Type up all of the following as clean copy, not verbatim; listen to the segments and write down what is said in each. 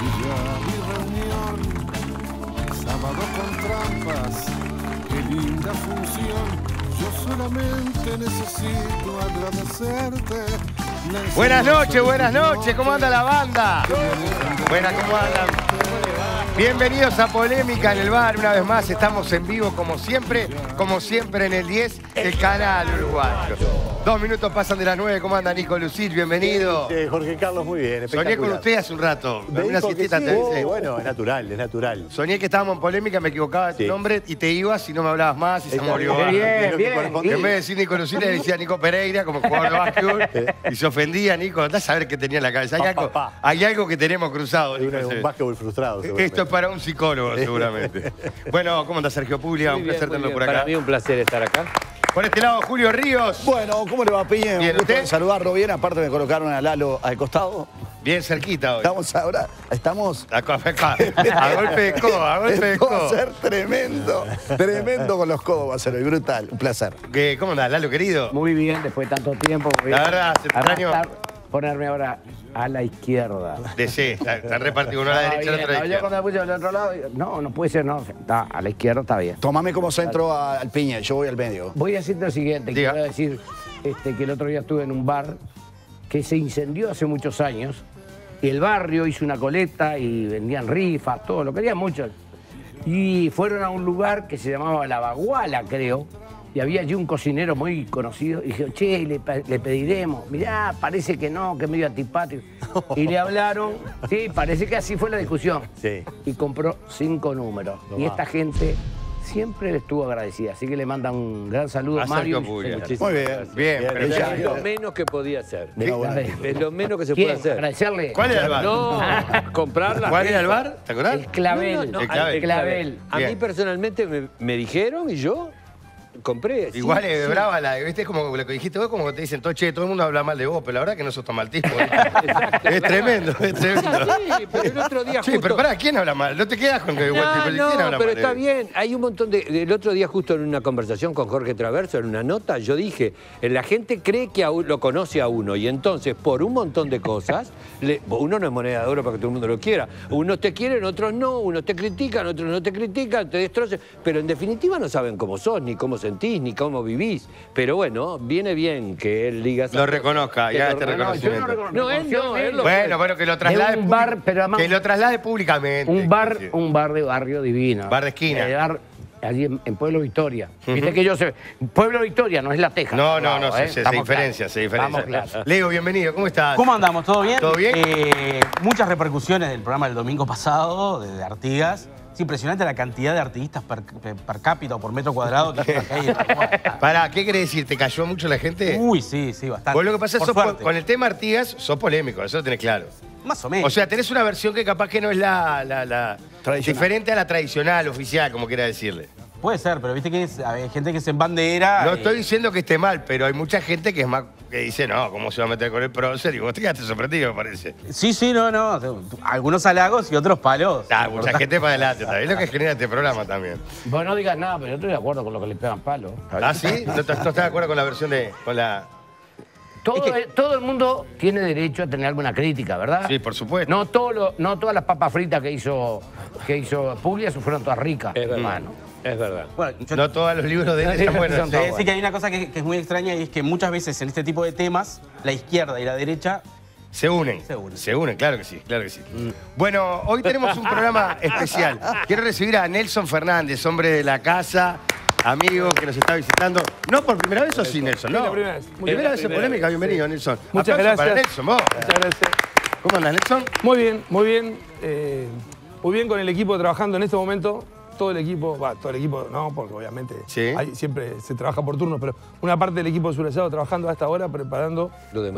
Y ya mi reunión, sábado con trampas, qué linda función. Yo solamente necesito agradecerte. Buenas noches, ¿cómo anda la banda? Buenas, ¿cómo andan? Bienvenidos a Polémica en el Bar, una vez más estamos en vivo como siempre en el 10, el canal uruguayo. 2 minutos pasan de las 9, ¿cómo anda Nico Lucil? Bienvenido. Jorge Carlos, muy bien, Soñé con usted hace un rato, una siestita sí, bueno, es natural. Soñé que estábamos en Polémica, me equivocaba de tu nombre y te ibas y no me hablabas más y se murió. Bien. En vez de decir Nico Lucil, le decía Nico Pereira como jugador de básquetbol y se ofendía Nico. Andás a ver qué tenía en la cabeza. Hay algo que tenemos cruzado. Un básquetbol frustrado, seguramente. Esto es para un psicólogo, seguramente. Bueno, ¿cómo andás, Sergio Puglia? Un placer tenerlo por acá. Para mí un placer estar acá. Por este lado, Julio Ríos. Bueno, ¿cómo le va, Piña? Bien, Un gusto ¿usted? de saludarlo bien. Aparte me colocaron a Lalo al costado. Bien cerquita hoy. Estamos... A golpe de codo, a golpe de Esto va a codo. ser tremendo con los codos va a ser hoy, brutal, un placer. ¿Cómo andás, Lalo, querido? Muy bien, después de tanto tiempo. La verdad, se te extraño. Ponerme ahora a la izquierda. Está repartido uno a la derecha y otro a la Yo izquierda. cuando me puse al otro lado, no puede ser, no. Está, a la izquierda está bien. Tomame como centro al Piña, yo voy al medio. Voy a decirte lo siguiente, que Diga. voy a decir que el otro día estuve en un bar que se incendió hace muchos años y el barrio hizo una colecta y vendían rifas, todo, lo querían mucho. Y fueron a un lugar que se llamaba La Baguala, creo, y había allí un cocinero muy conocido y dije, che, le pediremos. Mirá, parece que no, que es medio antipático. Y le hablaron, sí, parece que así fue la discusión. Sí. Y compró 5 números. Y esta gente siempre le estuvo agradecida. Así que le mandan un gran saludo a A Mario. Sergio Puglia. Muy bien. Bien, pero Bien. Es lo menos que podía hacer. Mira, bueno. Es lo menos que se ¿Quién? puede hacer. Agradecerle. ¿Cuál era el bar? No, comprarla. ¿Cuál era el bar? ¿Te acordás? El clavel. No, El clavel. El clavel. A mí Bien. personalmente me dijeron y yo compré. sí, Igual es sí. brava ¿viste? Es como lo que dijiste vos, como que te dicen, che, todo el mundo habla mal de vos, pero la verdad que no sos tan mal tipo. Es tremendo, es tremendo. Sí, pero el otro día Sí, justo... pero pará, ¿quién habla mal? No te quedas con que igual tipo, ¿quién habla mal? pero está bien. Hay un montón de... El otro día justo en una conversación con Jorge Traverso, en una nota, yo dije, la gente cree que lo conoce a uno y entonces por un montón de cosas, uno no es moneda de oro para que todo el mundo lo quiera. Unos te quieren, otros no, unos te critican, otros no te critican, te destrozan. Pero en definitiva no saben cómo sos, ni cómo sentís, ni cómo vivís. Pero bueno, viene bien que él diga... Lo reconozca, y haga este reconocimiento. No, él no, él lo... Bueno, que lo traslade, un bar, pero además- que lo traslade públicamente. Un bar de barrio divino. Bar de esquina. Allí en Pueblo Victoria. Viste que yo sé. Pueblo Victoria no es La Teja. No, se Estamos diferencia, claros. se diferencia. Estamos claros. Leo, bienvenido, ¿cómo estás? ¿Cómo andamos? ¿Todo bien? ¿Todo bien? Muchas repercusiones del programa del domingo pasado, de Artigas. Es impresionante la cantidad de artiguistas per cápita o por metro cuadrado que hay. Pará, ¿qué querés decir? ¿Te cayó mucho la gente? Uy, sí, bastante. Vos lo que pasa es Por que suerte. con el tema Artigas sos polémico, eso lo tenés claro. Más o menos. O sea, tenés una versión que capaz que no es la diferente a la tradicional, oficial, como quiera decirle. Puede ser, pero viste que hay gente que se embandera. No estoy diciendo que esté mal, pero hay mucha gente que es más que dice, no, ¿cómo se va a meter con el prócer? Y vos te quedaste sorprendido, me parece. Sí, no. Algunos halagos y otros palos. Mucha gente para adelante, ¿sabés lo que genera este programa también? Vos no digas nada, pero yo estoy de acuerdo con lo que le pegan palo. ¿Ah, sí? ¿No estás de acuerdo con la versión con la...? Todo el mundo tiene derecho a tener alguna crítica, ¿verdad? Sí, por supuesto. No todas las papas fritas que hizo Puglia fueron todas ricas, Es verdad. hermano. Es verdad. Bueno, No todos los libros de él están buenos. te voy a decir que hay una cosa que es muy extraña y es que muchas veces en este tipo de temas, la izquierda y la derecha Se unen, claro que sí, claro que sí. Bueno, hoy tenemos un programa especial. Quiero recibir a Nelson Fernández, hombre de la casa, amigo que nos está visitando. No por primera vez o sí, Nelson, ¿no? Sí, la primera vez. Primera vez en Polémica, bienvenido, Nelson. Muchas Aplauso gracias. para Nelson, vos. Muchas gracias. ¿Cómo andás, Nelson? Muy bien, muy bien. Muy bien con el equipo trabajando en este momento. Todo el equipo no, porque obviamente Sí. siempre se trabaja por turnos, pero una parte del equipo subrayado trabajando hasta ahora preparando Lo de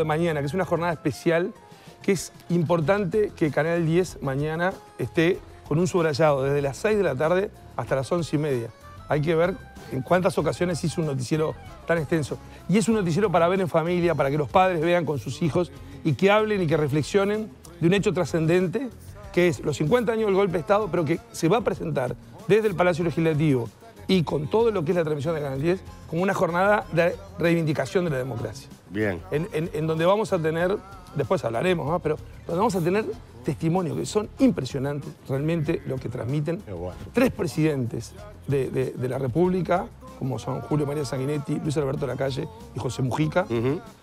mañana. que es una jornada especial, que es importante que Canal 10 mañana esté con un subrayado desde las 6 de la tarde hasta las 11:30. Hay que ver en cuántas ocasiones hizo un noticiero tan extenso. Y es un noticiero para ver en familia, para que los padres vean con sus hijos y que hablen y que reflexionen de un hecho trascendente, que es los 50 años del golpe de Estado, pero que se va a presentar desde el Palacio Legislativo y con todo lo que es la transmisión de Canal 10 como una jornada de reivindicación de la democracia. Bien. En donde vamos a tener, después hablaremos, ¿no? Pero donde vamos a tener testimonios que son impresionantes, realmente lo que transmiten. Bueno. 3 presidentes de la República, como son Julio María Sanguinetti, Luis Alberto Lacalle y José Mujica,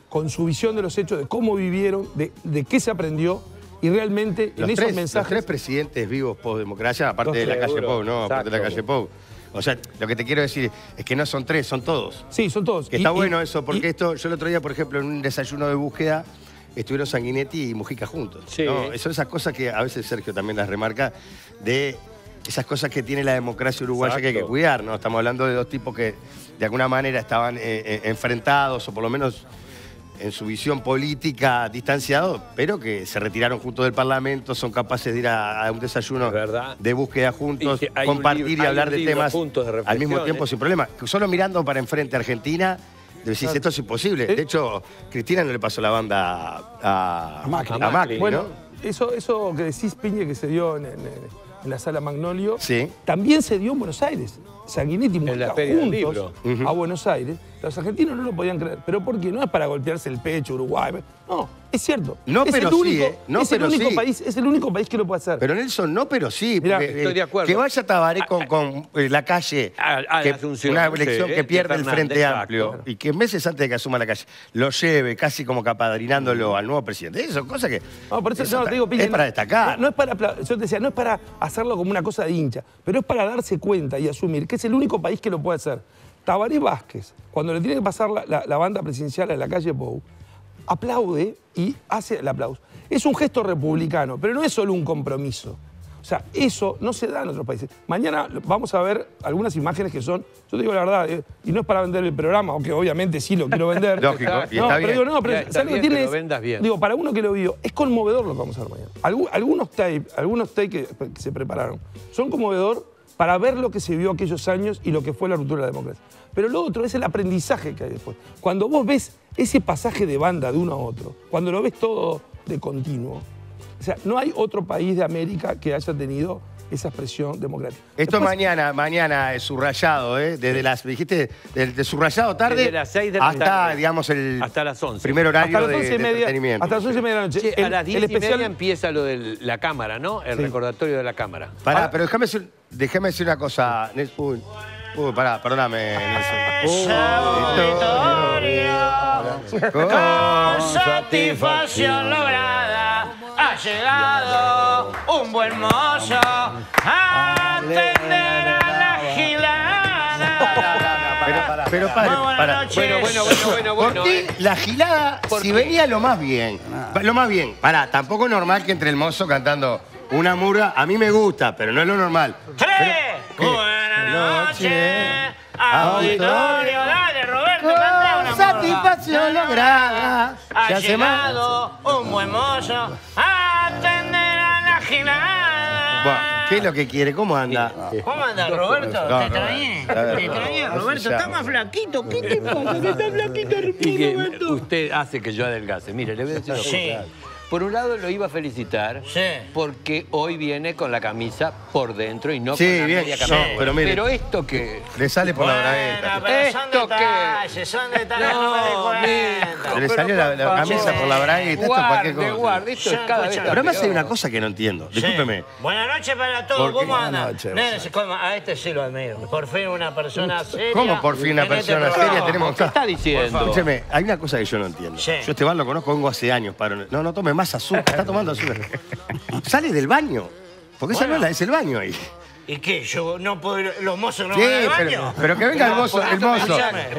con su visión de los hechos, de cómo vivieron, de qué se aprendió, y realmente en esos mensajes... Los 3 presidentes vivos post-democracia, aparte de la calle Pou, ¿no? Aparte de la calle Pou. O sea, lo que te quiero decir es que no son 3, son todos. Sí, son todos. Que está bueno eso, porque yo el otro día, por ejemplo, en un desayuno de búsqueda, estuvieron Sanguinetti y Mujica juntos. Sí. ¿No? Son esas cosas que a veces Sergio también las remarca, de esas cosas que tiene la democracia uruguaya que hay que cuidar, ¿no? Estamos hablando de 2 tipos que de alguna manera estaban enfrentados, o por lo menos en su visión política distanciados, pero que se retiraron juntos del Parlamento, son capaces de ir a un desayuno de búsqueda juntos, compartir y hablar de temas al mismo tiempo sin problema. Solo mirando para enfrente a Argentina, decís, esto es imposible. De hecho, Cristina no le pasó la banda a Macri, Bueno, ¿no? eso que decís, Piñe, que se dio en la Sala Magnolio, sí, también se dio en Buenos Aires. Sanguinetti y Mujica juntos a Buenos Aires. Los argentinos no lo podían creer. ¿Pero por qué? No es para golpearse el pecho, Uruguay. No, es cierto. No, es pero el único, sí, no, es pero el único sí. país, es el único país que lo puede hacer. Pero Nelson, no, pero sí. Mirá, porque, estoy de acuerdo. Que vaya Tabaré con la calle, la Asunción, una elección que pierde el Fernández, Frente exacto. Amplio, y que meses antes de que asuma la calle, lo lleve casi como capadrinándolo al nuevo presidente. Eso son cosas que No, por eso te digo, Piñe, es para destacar. No es para, yo te decía, no es para hacerlo como una cosa de hincha, pero es para darse cuenta y asumir que es el único país que lo puede hacer. Tabaré Vázquez, cuando le tiene que pasar la banda presidencial a la calle Pou, aplaude y hace el aplauso. Es un gesto republicano, pero no es solo un compromiso. O sea, eso no se da en otros países. Mañana vamos a ver algunas imágenes que son, yo te digo la verdad, y no es para vender el programa, aunque obviamente sí lo quiero vender. Lógico, y está bien. Pero digo, no, pero Está ¿sabes lo que bien tiene? que lo vendas bien. Digo, para uno que lo vio, es conmovedor lo que vamos a ver mañana. Algunos tapes que se prepararon son conmovedor para ver lo que se vio aquellos años y lo que fue la ruptura de la democracia. Pero lo otro es el aprendizaje que hay después. Cuando vos ves ese pasaje de banda de uno a otro, cuando lo ves todo de continuo, o sea, no hay otro país de América que haya tenido esa expresión democrática. Esto Después, mañana es subrayado, ¿eh? Desde las, dijiste, de subrayado tarde Desde las 6 de la hasta, tarde. digamos, el Hasta las 11. primer horario hasta las de 11:30 entretenimiento. hasta las 11:30 de la noche. Che, a las 10 especial y media empieza lo de la cámara, ¿no? El recordatorio de la cámara. Pará, pero déjame decir una cosa. Pará, perdóname, Nelson. Con satisfacción lograda ha llegado un buen mozo a atender a la gilada. Pero para. Bueno. ¿Por qué la gilada si venía lo más bien? Lo más bien. Pará, tampoco es normal que entre el mozo cantando una murga. A mí me gusta, pero no es lo normal. Buenas noches, auditorio. Dale, Roberto, canta una satisfacción lograda. Ha llegado un buen mozo a atender a la gilada. Bueno, ¿qué es lo que quiere? ¿Cómo anda? ¿Cómo andas, Roberto? No, ¿Te extrañé? no, ¿Te extrañé, Roberto? Está más flaquito. ¿Qué te pasa? Que está flaquito, Y que Roberto. usted hace que yo adelgace. Mire, le voy a decir una Sí. cosa. Por un lado lo iba a felicitar Sí. porque hoy viene con la camisa por dentro y no Sí, con la bien, media no, camisa. pero mire. Pero esto que... Le sale por la Bueno, bragueta. pero son ¿Esto qué? detalles, son detalles, no me des cuenta. Se le salió la camisa por la bragueta. Esto es cualquier cosa. Guarde, esto es Ya, cada vez escucha. Pero además hay peor. una cosa que no entiendo. Discúlpeme. Buenas noches para todos. Porque- ¿Cómo andan? noches, Nene, ¿cómo? A este sí lo admiro. Por fin una persona seria. ¿Cómo por fin una en este persona programa. seria tenemos? ¿Qué está diciendo? Escúcheme, hay una cosa que yo no entiendo. Sí. Yo Esteban lo conozco, vengo hace años. No tome más azúcar, está tomando azúcar. Sale del baño. Porque esa no es el baño ahí. ¿Y qué? ¿Yo no puedo ir, los mozos no Sí, van al baño? pero que venga el mozo,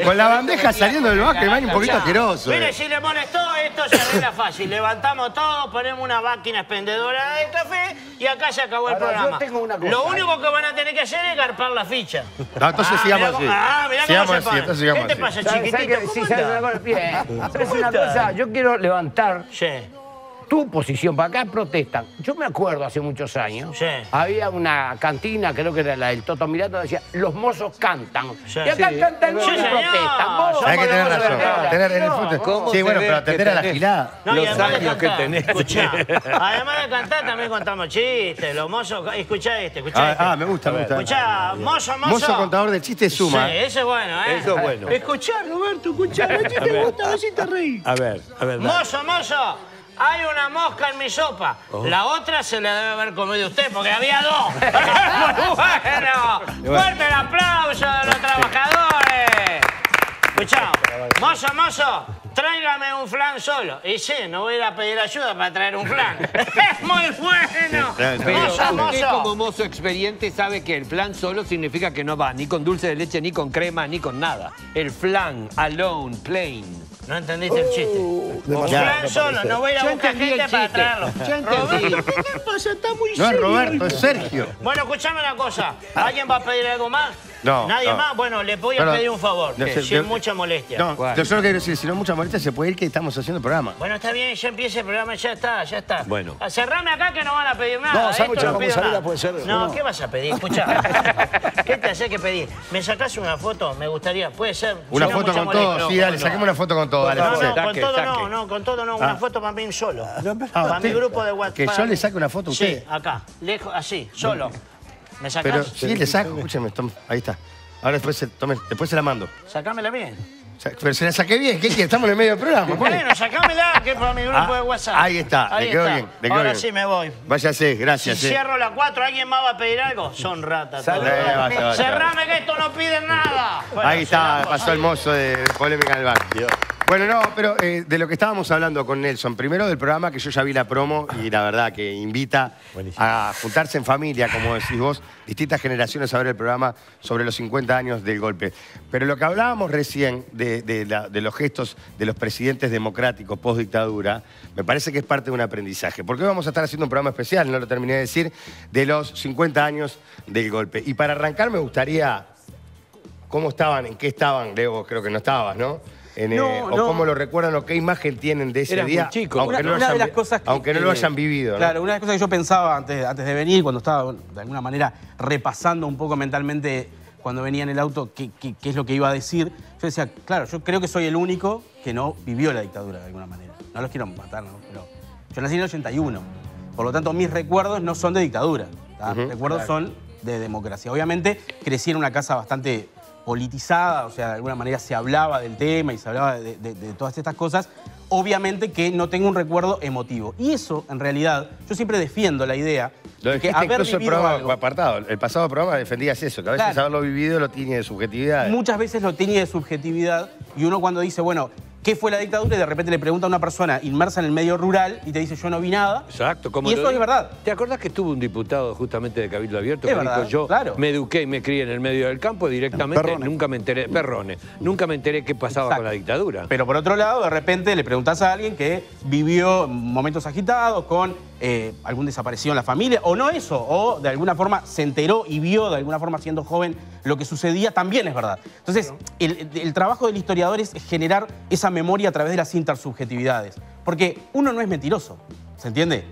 con la bandeja saliendo del baño un poquito asqueroso. Mire, si le molestó, esto se arregla fácil. Levantamos todo, ponemos una máquina expendedora de café y acá se acabó el Ahora, yo programa. tengo una cosa. Lo único que van a tener que hacer es garpar la ficha. No, entonces sigamos así. Mirá Sigamos cómo se así, pone. entonces sigamos ¿Qué te así. pasa, ¿Sabes chiquitito? qué? Sí, ¿Cómo ¿sabes andás? una cosa? Bien. ¿Sabes una cosa? Yo quiero levantar Sí. tu posición, para acá protestan. Yo me acuerdo hace muchos años, Sí. había una cantina, creo que era la del Toto Mirato, decía, los mozos cantan. Sí. Y acá Sí, canta el mozo es y verdad. protestan. Vos Hay que somos tener los razón. mozos de Tener en el No, fútbol. ¿cómo Sí, se bueno, ve pero que atender a la tenés- gilada. No, y Los además de años que cantar, tenés. escuchá, además de cantar también contamos chistes, los mozos, escuchá este. Me gusta, me gusta. Escuchá, mozo. Mozo contador de chistes suma. Sí, ese es bueno, ¿eh? Eso es bueno. Escuchá, Roberto, escuchá, a ver si te gusta, a ver si te reís. A ver, dale. Mozo, hay una mosca en mi sopa. La otra se la debe haber comido usted, porque había dos. Muy bueno. Fuerte el aplauso de los trabajadores. Escuchá, mozo, tráigame un flan solo. Y sí, no voy a ir a pedir ayuda para traer un flan. ¡Es muy bueno! Pero usted Mozo. como mozo experiente sabe que el flan solo significa que no va ni con dulce de leche, ni con crema, ni con nada. El flan, alone, plain. No entendiste el chiste. Un demasiado, flan solo, no voy a ir a Yo buscar entendí el gente para chiste. traerlo. Yo entendí. Roberto, ¿qué te pasa? Está muy No serio. es Roberto, es Sergio. Bueno, escuchame una cosa. ¿Alguien va a pedir algo más? No, ¿Nadie no. más? Bueno, le voy a Pero- pedir un favor, No sé, sin mucha molestia. No, yo solo quiero decir, si no mucha molestia, se puede ir que estamos haciendo programa. Bueno, está bien, ya empieza el programa, ya está. Bueno. Cerrame acá que no van a pedir nada. No, Esto sándwich con pido mozzarella nada. puede ser, No, ¿no? ¿qué vas a pedir? Escuchá. ¿Qué te hace que pedir? ¿Me sacás una foto? Me gustaría. Puede ser. Una Si no, foto mucha con molestia. todo, sí, dale, saquemos una foto con todo, dale. No, José. no, con Saque, todo saque. no, con todo no. Una foto para mí solo. Para mi usted- grupo de WhatsApp. que yo le saque una foto a usted. Sí, acá. Lejos, así, solo. ¿Me sacás? Pero sí, le saco, escúchame, ahí está. Ahora después se la mando. Sacámela bien. Pero se la saqué bien, ¿qué quiere? Estamos en el medio del programa. Bueno, sacámela, que es para mi grupo de WhatsApp. Ahí está, le quedó bien. Le quedó Ahora bien. sí me voy. Váyase, Si gracias. cierro la 4, ¿alguien más va a pedir algo? Son ratas. todos. Basta. Cerrame que esto no piden nada. Bueno, Ahí está, cerramos. pasó el mozo de Polémica en el Bar. Bueno, no, pero de lo que estábamos hablando con Nelson, primero del programa que yo ya vi la promo y la verdad que invita a juntarse en familia, como decís vos, distintas generaciones a ver el programa sobre los 50 años del golpe. Pero lo que hablábamos recién de los gestos de los presidentes democráticos post-dictadura, me parece que es parte de un aprendizaje. Porque hoy vamos a estar haciendo un programa especial, no lo terminé de decir, de los 50 años del golpe. Y para arrancar me gustaría, ¿cómo estaban? ¿En qué estaban? Leo, creo que no estabas, ¿no? O cómo lo recuerdan o qué imagen tienen de ese Eras día, muy chico. aunque no Una de las cosas que, aunque no lo hayan vivido. ¿no? Claro, una de las cosas que yo pensaba antes de venir, cuando estaba bueno, de alguna manera repasando un poco mentalmente cuando venía en el auto qué es lo que iba a decir, yo decía, claro, yo creo que soy el único que no vivió la dictadura de alguna manera. No los quiero matar, ¿no? Pero yo nací en el 81. Por lo tanto, mis recuerdos no son de dictadura. Mis recuerdos son de democracia. Obviamente, crecí en una casa bastante politizada, o sea, de alguna manera se hablaba del tema y se hablaba de todas estas cosas. Obviamente que no tengo un recuerdo emotivo. Y eso, en realidad, yo siempre defiendo la idea Lo de que dijiste haber incluso el vivido programa algo, apartado. El pasado programa defendías eso, que a veces Claro. haberlo vivido lo tiene de subjetividad. muchas veces lo tiene de subjetividad y uno cuando dice, bueno, ¿qué fue la dictadura? Y de repente le pregunta a una persona inmersa en el medio rural y te dice, yo no vi nada. Exacto. Como Y lo eso es digo. verdad. ¿Te acordás que estuvo un diputado justamente de Cabildo Abierto Es que verdad, dijo yo claro. me eduqué y me crié en el medio del campo directamente? Perrone. Nunca me enteré, Perrone, nunca me enteré qué pasaba Exacto. con la dictadura. Pero por otro lado, de repente le preguntás a alguien que vivió momentos agitados con algún desaparecido en la familia, o no eso, o de alguna forma se enteró y vio de alguna forma siendo joven lo que sucedía, también es verdad. Entonces, el trabajo del historiador es generar esa memoria a través de las intersubjetividades. Porque uno no es mentiroso, ¿se entiende?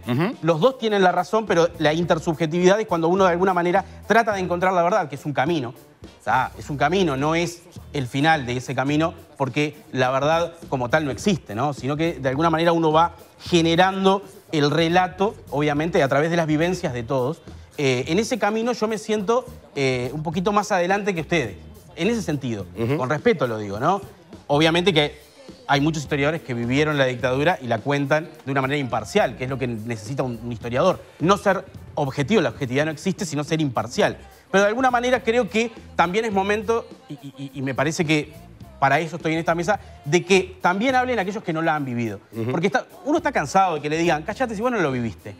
Los dos tienen la razón, pero la intersubjetividad es cuando uno de alguna manera trata de encontrar la verdad, que es un camino. O sea, es un camino, no es el final de ese camino, porque la verdad como tal no existe, ¿no? Sino que de alguna manera uno va generando el relato, obviamente, a través de las vivencias de todos. En ese camino yo me siento un poquito más adelante que ustedes, en ese sentido. Con respeto lo digo, ¿no? Obviamente que hay muchos historiadores que vivieron la dictadura y la cuentan de una manera imparcial, que es lo que necesita un historiador. No ser objetivo, la objetividad no existe, sino ser imparcial. Pero de alguna manera creo que también es momento, y me parece que para eso estoy en esta mesa, de que también hablen aquellos que no la han vivido. Porque uno está cansado de que le digan, cállate si vos no lo viviste.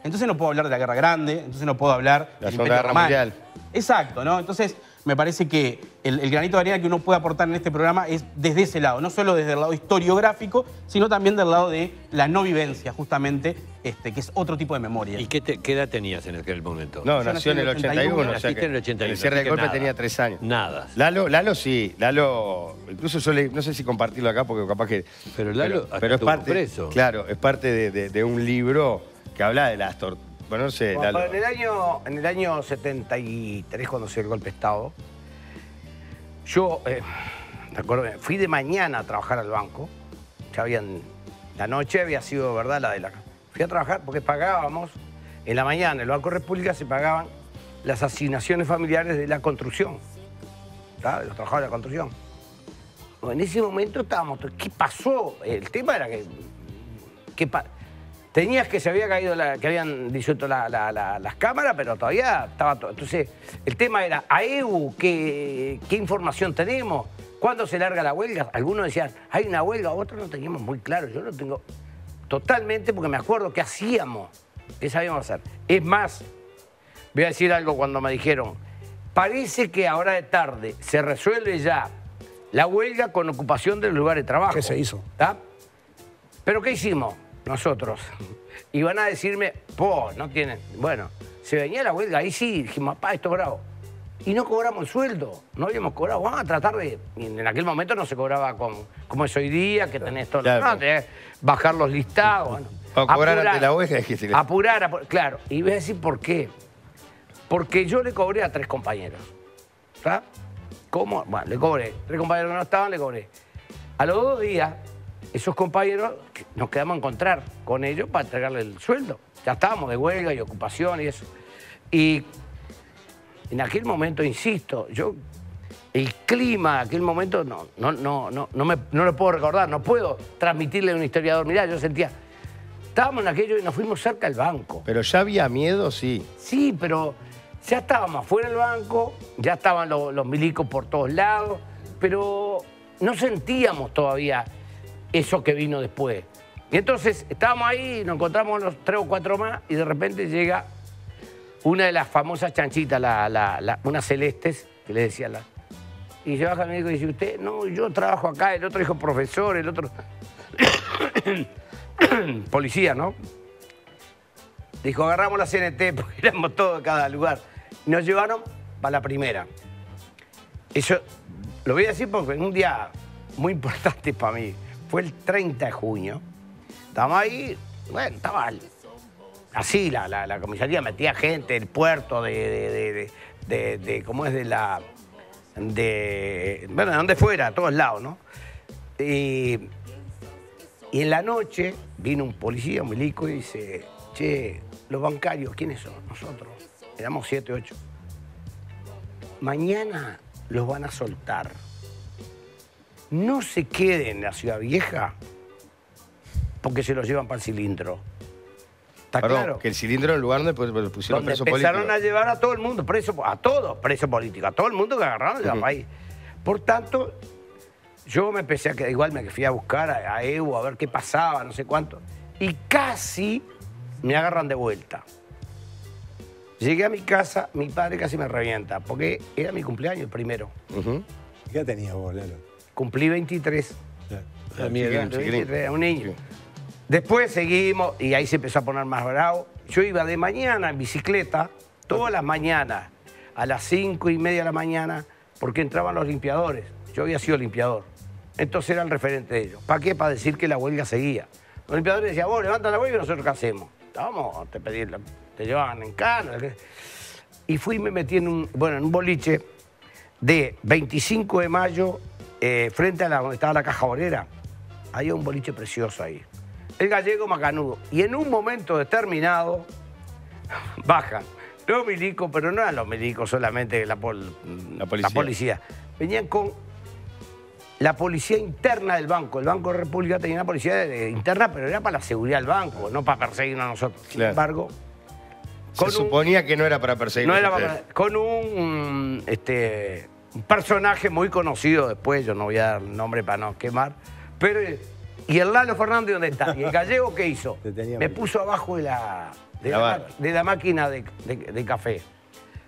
Entonces no puedo hablar de la Guerra Grande, entonces no puedo hablar La del Segunda Imperio Guerra Romano. Mundial. Exacto, ¿no? Entonces me parece que el granito de arena que uno puede aportar en este programa es desde ese lado, no solo desde el lado historiográfico, sino también del lado de la no vivencia, justamente, que es otro tipo de memoria. ¿Y qué edad tenías en aquel momento? No, nació en el 81. O sea que en el 81. el cierre del golpe nada. tenía 3 años. Nada. Lalo sí. Lalo, incluso yo no sé si compartirlo acá porque capaz que... Pero Lalo hasta pero es estuvo parte, preso. Claro, es parte de un libro que habla de las torturas. Bueno, no sé, Bueno, Lalo. en el año 73, cuando se dio el golpe de Estado, yo me acuerdo, fui de mañana a trabajar al banco. Ya la noche había sido, ¿verdad?, la de la... Fui a trabajar porque pagábamos, en la mañana, en el Banco República se pagaban las asignaciones familiares de la construcción, ¿tá? De los trabajadores de la construcción. Bueno, en ese momento estábamos... ¿Qué pasó? El tema era que... Tenías que se había caído, que habían disuelto las cámaras, pero todavía estaba todo. Entonces, el tema era, AEU, ¿qué información tenemos? ¿Cuándo se larga la huelga? Algunos decían, hay una huelga, otros no teníamos muy claro. Yo lo tengo totalmente porque me acuerdo qué hacíamos, qué sabíamos hacer. Es más, voy a decir algo cuando me dijeron, parece que ahora de tarde se resuelve ya la huelga con ocupación de los lugares de trabajo. ¿Qué se hizo? ¿Tá? ¿Pero qué hicimos? Nosotros. Y van a decirme, no tienen. Bueno, se venía la huelga, ahí sí, dijimos, papá, esto es bravo. Y no cobramos el sueldo, no habíamos cobrado. Vamos a tratar de... Y en aquel momento no se cobraba como es hoy día, que tenés todo... Claro. No, tenés que bajar los listados. Bueno, O cobrar ante la huelga, dijiste que... Apurar, claro. Y voy a decir por qué. Porque yo le cobré a 3 compañeros. ¿Está? ¿Cómo? Bueno, le cobré. 3 compañeros que no estaban, le cobré. A los 2 días... Esos compañeros nos quedamos a encontrar con ellos para entregarle el sueldo. Ya estábamos de huelga y ocupación y eso. Y en aquel momento, insisto, el clima de aquel momento no lo puedo recordar, no puedo transmitirle a un historiador. Mirá, yo sentía, estábamos en aquello y nos fuimos cerca del banco. Pero ya había miedo, sí. Sí, pero ya estábamos afuera del banco, ya estaban los milicos por todos lados, pero no sentíamos todavía eso que vino después. Y entonces estábamos ahí, nos encontramos los 3 o 4 más y de repente llega una de las famosas chanchitas, unas celestes, que le decía y se baja el médico y dice, usted, no, yo trabajo acá, el otro dijo profesor, el otro... policía, ¿no? Dijo, agarramos la CNT porque éramos todos de cada lugar. Y nos llevaron para la primera. Eso lo voy a decir porque es un día muy importante para mí. Fue el 30 de junio. Estábamos ahí, bueno, estaba así, la comisaría metía gente, el puerto ¿cómo es? Bueno, de donde fuera, a todos lados, ¿no? Y en la noche vino un policía, un milico, y dice, che, los bancarios, ¿quiénes son? Nosotros. Éramos 7, 8. Mañana los van a soltar. No se queden en la Ciudad Vieja porque se los llevan para el cilindro. ¿Está claro? Que el cilindro es el lugar donde pusieron preso político. Empezaron a llevar a todo el mundo, a todos preso político, a todo el mundo que agarraron del país. Por tanto, yo me empecé a quedar, igual me fui a buscar a Evo, a ver qué pasaba, no sé cuánto. Y casi me agarran de vuelta. Llegué a mi casa, mi padre casi me revienta, porque era mi cumpleaños el primero. ¿Qué edad tenías vos, Lalo? Cumplí 23. A mi edad. 23, un niño. Después seguimos y ahí se empezó a poner más bravo. Yo iba de mañana en bicicleta, todas las mañanas, a las 5:30 de la mañana, porque entraban los limpiadores. Yo había sido limpiador. Entonces era el referente de ellos. ¿Para qué? Para decir que la huelga seguía. Los limpiadores decían, vos levantan la huelga y nosotros qué hacemos. Vamos, te llevaban en cana. Y fui y me metí en un boliche de 25 de mayo, frente a donde estaba la caja obrera. Había un boliche precioso ahí. El Gallego Macanudo. Y en un momento determinado, bajan los milicos, pero no eran los milicos solamente la policía. Venían con la policía interna del banco. El Banco de República tenía una policía interna, pero era para la seguridad del banco, no para perseguirnos a nosotros. Sin embargo, se suponía que no era para perseguirnos. No era con un personaje muy conocido después, yo no voy a dar el nombre para no quemar, pero... ¿Y el Lalo Fernández dónde está? ¿Y el Gallego qué hizo? Me puso abajo de la máquina de café.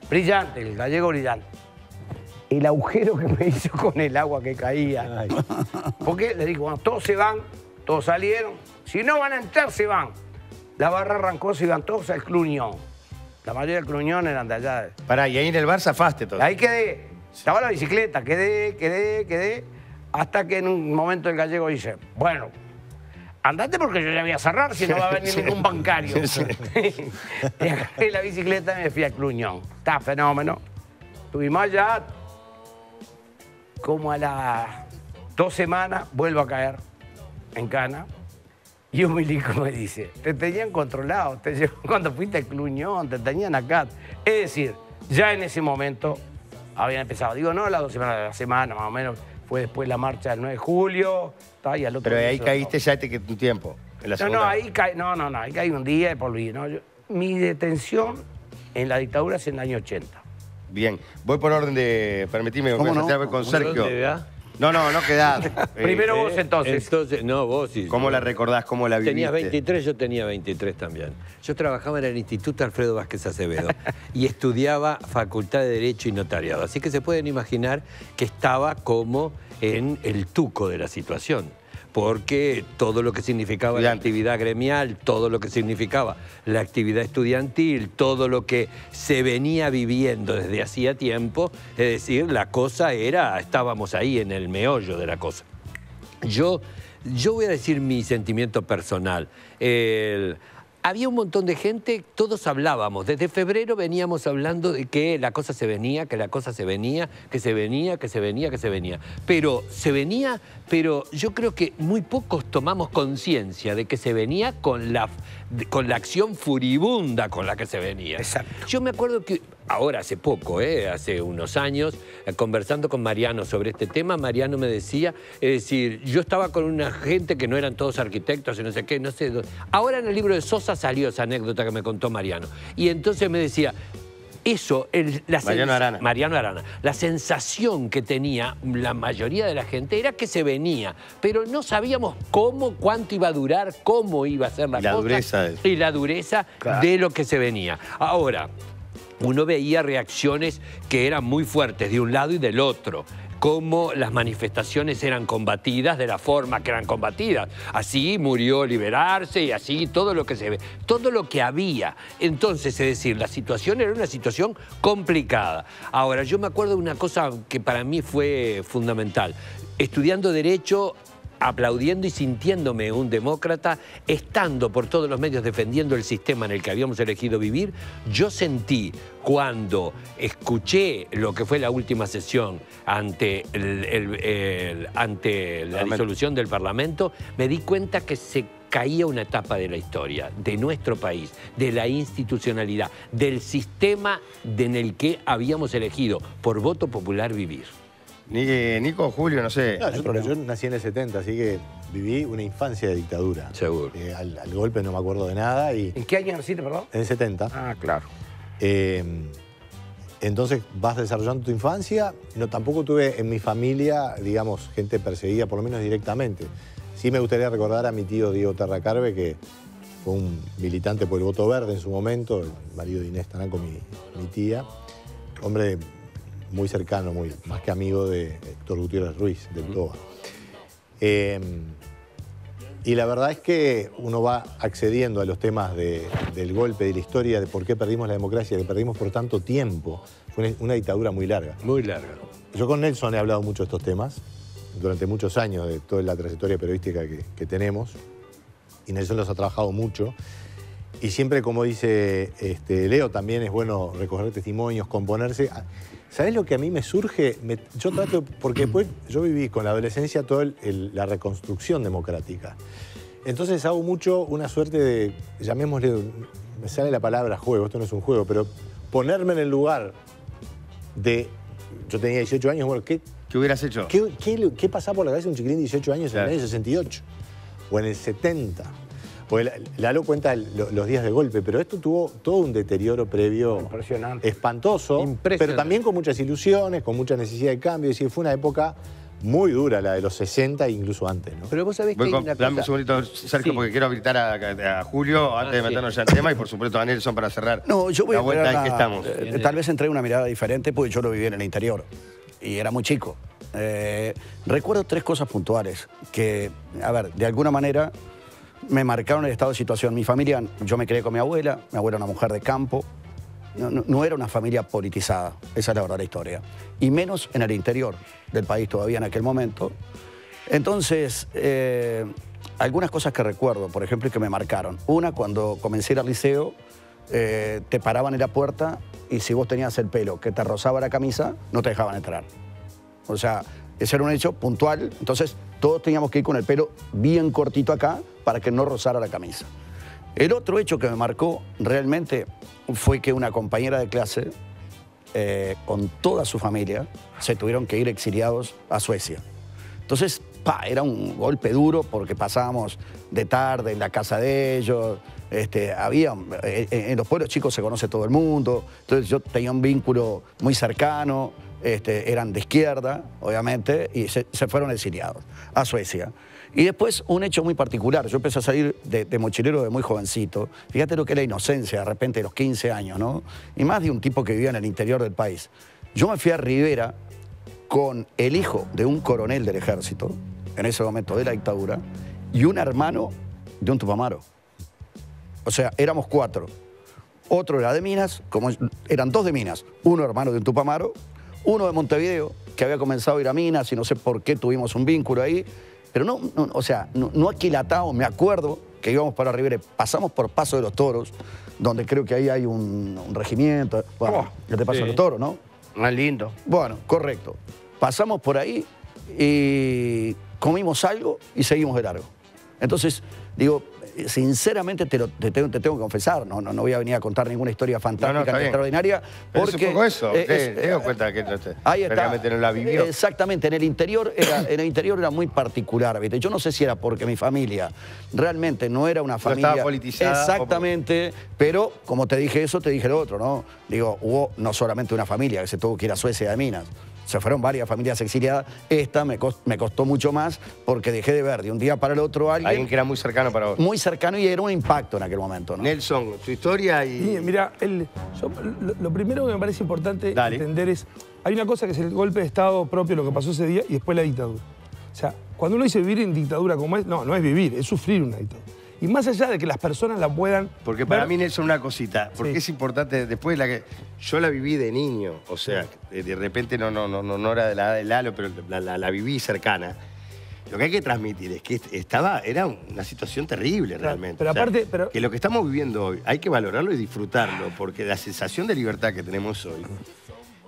Brillante, el Gallego brillante. el agujero que me hizo con el agua que caía. Ay. Porque le digo, bueno, todos se van, todos salieron. Si no van a entrar, se van. La barra arrancó, se iban todos al Club Unión. La mayoría del Club Unión eran de allá. Pará, y ahí en el bar zafaste todo. Ahí quedé. Estaba la bicicleta, quedé. Hasta que en un momento el gallego dice, bueno, andate porque yo ya voy a cerrar, si no va a venir ningún bancario. Y agarré la bicicleta y me fui al Club Unión. Está fenómeno. Estuvimos allá, como a las 2 semanas, vuelvo a caer en cana. Y un milico me dice, te tenían controlado, cuando fuiste al Club Unión, te tenían acá. Es decir, ya en ese momento habían empezado. Digo, no las 2 semanas de la semana, más o menos. Fue después la marcha del 9 de julio. Y al otro Pero día ahí caíste ya te quedó un tiempo. En la segunda. ahí caí un día y volví. ¿No? Mi detención en la dictadura es en el año 80. Bien, voy por orden de... Permitime, ¿Cómo no? con Sergio. ¿Dónde va? No quedás. Primero vos entonces. No, vos sí. ¿Cómo la recordás? ¿Cómo la viviste? Tenías 23, yo tenía 23 también. Yo trabajaba en el Instituto Alfredo Vázquez Acevedo y estudiaba Facultad de Derecho y Notariado. Así que se pueden imaginar que estaba como en el tuco de la situación. Porque todo lo que significaba la actividad gremial, todo lo que significaba la actividad estudiantil, todo lo que se venía viviendo desde hacía tiempo, es decir, la cosa era, estábamos ahí en el meollo de la cosa. Yo voy a decir mi sentimiento personal. Había un montón de gente, todos hablábamos. Desde febrero veníamos hablando de que la cosa se venía, que la cosa se venía, que se venía, que se venía, que se venía. Pero se venía, pero yo creo que muy pocos tomamos conciencia de que se venía con la acción furibunda con la que se venía. Exacto. Yo me acuerdo que ahora hace poco, hace unos años, conversando con Mariano sobre este tema, Mariano me decía, es decir, yo estaba con una gente que no eran todos arquitectos y no sé qué, no sé. Ahora en el libro de Sosa salió esa anécdota que me contó Mariano. Y entonces me decía, eso, Mariano Arana, la sensación que tenía la mayoría de la gente era que se venía, pero no sabíamos cómo, cuánto iba a durar, cómo iba a ser la cosa. Y la dureza de lo que se venía. Ahora, uno veía reacciones que eran muy fuertes de un lado y del otro, cómo las manifestaciones eran combatidas de la forma que eran combatidas. Así murió Liberarse y así todo lo que se ve, todo lo que había. Entonces, es decir, la situación era una situación complicada. Ahora, yo me acuerdo de una cosa que para mí fue fundamental. Estudiando Derecho, aplaudiendo y sintiéndome un demócrata, estando por todos los medios defendiendo el sistema en el que habíamos elegido vivir, yo sentí cuando escuché lo que fue la última sesión ante la disolución del Parlamento, me di cuenta que se caía una etapa de la historia, de nuestro país, de la institucionalidad, del sistema en el que habíamos elegido por voto popular vivir. Nico, Julio, no sé. No, yo nací en el 70, así que viví una infancia de dictadura. Seguro. Al golpe no me acuerdo de nada. ¿En qué año naciste, perdón? En el 70. Ah, claro. Entonces vas desarrollando tu infancia. No, tampoco tuve en mi familia, digamos, gente perseguida, por lo menos directamente. Sí me gustaría recordar a mi tío Diego Terracarve, que fue un militante por el voto verde en su momento, el marido de Inés Tananco, mi tía. Hombre muy cercano, más que amigo de Héctor Gutiérrez Ruiz, del TOA. Y la verdad es que uno va accediendo a los temas del golpe, de la historia, de por qué perdimos la democracia, que perdimos por tanto tiempo. Fue una dictadura muy larga. Muy larga. Yo con Nelson he hablado mucho de estos temas, durante muchos años, de toda la trayectoria periodística que tenemos. Y Nelson los ha trabajado mucho. Y siempre, como dice Leo, también es bueno recoger testimonios, componerse. ¿Sabés lo que a mí me surge? Yo trato, porque después yo viví con la adolescencia toda la reconstrucción democrática. Entonces hago mucho una suerte de, llamémosle, me sale la palabra juego, esto no es un juego, pero ponerme en el lugar de, yo tenía 18 años, bueno, ¿qué hubieras hecho? ¿Qué pasaba por la cabeza de un chiquilín de 18 años en el año 68? O en el 70. Porque Lalo cuenta los días de golpe, pero esto tuvo todo un deterioro previo impresionante, espantoso, pero también con muchas ilusiones, con mucha necesidad de cambio. Es decir, fue una época muy dura, la de los 60 e incluso antes, ¿no? Pero vos sabés que hay una Dame un segundito, Sergio, porque quiero habilitar a Julio antes de meternos ya en tema y por supuesto a Nelson para cerrar. No, yo voy la a vuelta en que estamos. tal vez entré una mirada diferente porque yo lo viví en el interior. y era muy chico. Recuerdo 3 cosas puntuales que, a ver, de alguna manera me marcaron el estado de situación. Mi familia, yo me crié con mi abuela era una mujer de campo, no era una familia politizada, esa es la verdadera historia. Y menos en el interior del país todavía en aquel momento. Entonces, algunas cosas que recuerdo, por ejemplo, y que me marcaron. Una, cuando comencé a ir al liceo, te paraban en la puerta y si vos tenías el pelo que te rozaba la camisa, no te dejaban entrar. O sea, ese era un hecho puntual. Entonces, todos teníamos que ir con el pelo bien cortito acá para que no rozara la camisa. El otro hecho que me marcó realmente fue que una compañera de clase, con toda su familia, se tuvieron que ir exiliados a Suecia. Entonces, era un golpe duro porque pasábamos de tarde en la casa de ellos. En los pueblos chicos se conoce todo el mundo. Entonces yo tenía un vínculo muy cercano. Eran de izquierda, obviamente, y se fueron exiliados a Suecia. Y después un hecho muy particular. Yo empecé a salir de mochilero de muy jovencito. Fíjate lo que es la inocencia de repente de los 15 años, ¿no? Y más de un tipo que vivía en el interior del país. Yo me fui a Rivera con el hijo de un coronel del ejército, en ese momento de la dictadura, y un hermano de un tupamaro. O sea, éramos 4. Otro era de Minas, eran 2 de Minas, uno hermano de un tupamaro, uno de Montevideo, que había comenzado a ir a Minas y no sé por qué tuvimos un vínculo ahí, pero no aquilatado. Me acuerdo que íbamos para Rivera, pasamos por Paso de los Toros, donde creo que ahí hay un regimiento, bueno, que te Paso de los Toros, ¿no? Más lindo. Bueno, correcto. Pasamos por ahí y comimos algo y seguimos de largo. Entonces, digo, sinceramente te tengo que confesar, no voy a venir a contar ninguna historia fantástica ni extraordinaria. Pero porque es un poco eso, te doy cuenta que ahí está. realmente no la vivió. Exactamente, en el interior era muy particular, ¿viste? Yo no sé si era porque mi familia realmente no era una familia... No estaba politizada. Exactamente, pero como te dije eso, te dije lo otro, ¿no? Digo, hubo no solamente una familia que se tuvo que ir a Suecia de Minas, se fueron varias familias exiliadas. Esta me costó mucho más porque dejé de ver de un día para el otro a alguien que era muy cercano para vos. Muy cercano y era un impacto en aquel momento, ¿no? Nelson, tu historia y... Mira, lo primero que me parece importante entender es, hay una cosa que es el golpe de Estado propio, lo que pasó ese día, y después la dictadura. O sea, cuando uno dice vivir en dictadura como es, no es vivir, es sufrir una dictadura. Y más allá de que las personas la puedan... Porque para mí, Nelson, una cosita, porque es importante, después de la que... Yo la viví de niño, o sea, de repente no era de la edad de Lalo, pero la viví cercana. Lo que hay que transmitir es que era una situación terrible realmente. Pero aparte... Que lo que estamos viviendo hoy hay que valorarlo y disfrutarlo, porque la sensación de libertad que tenemos hoy...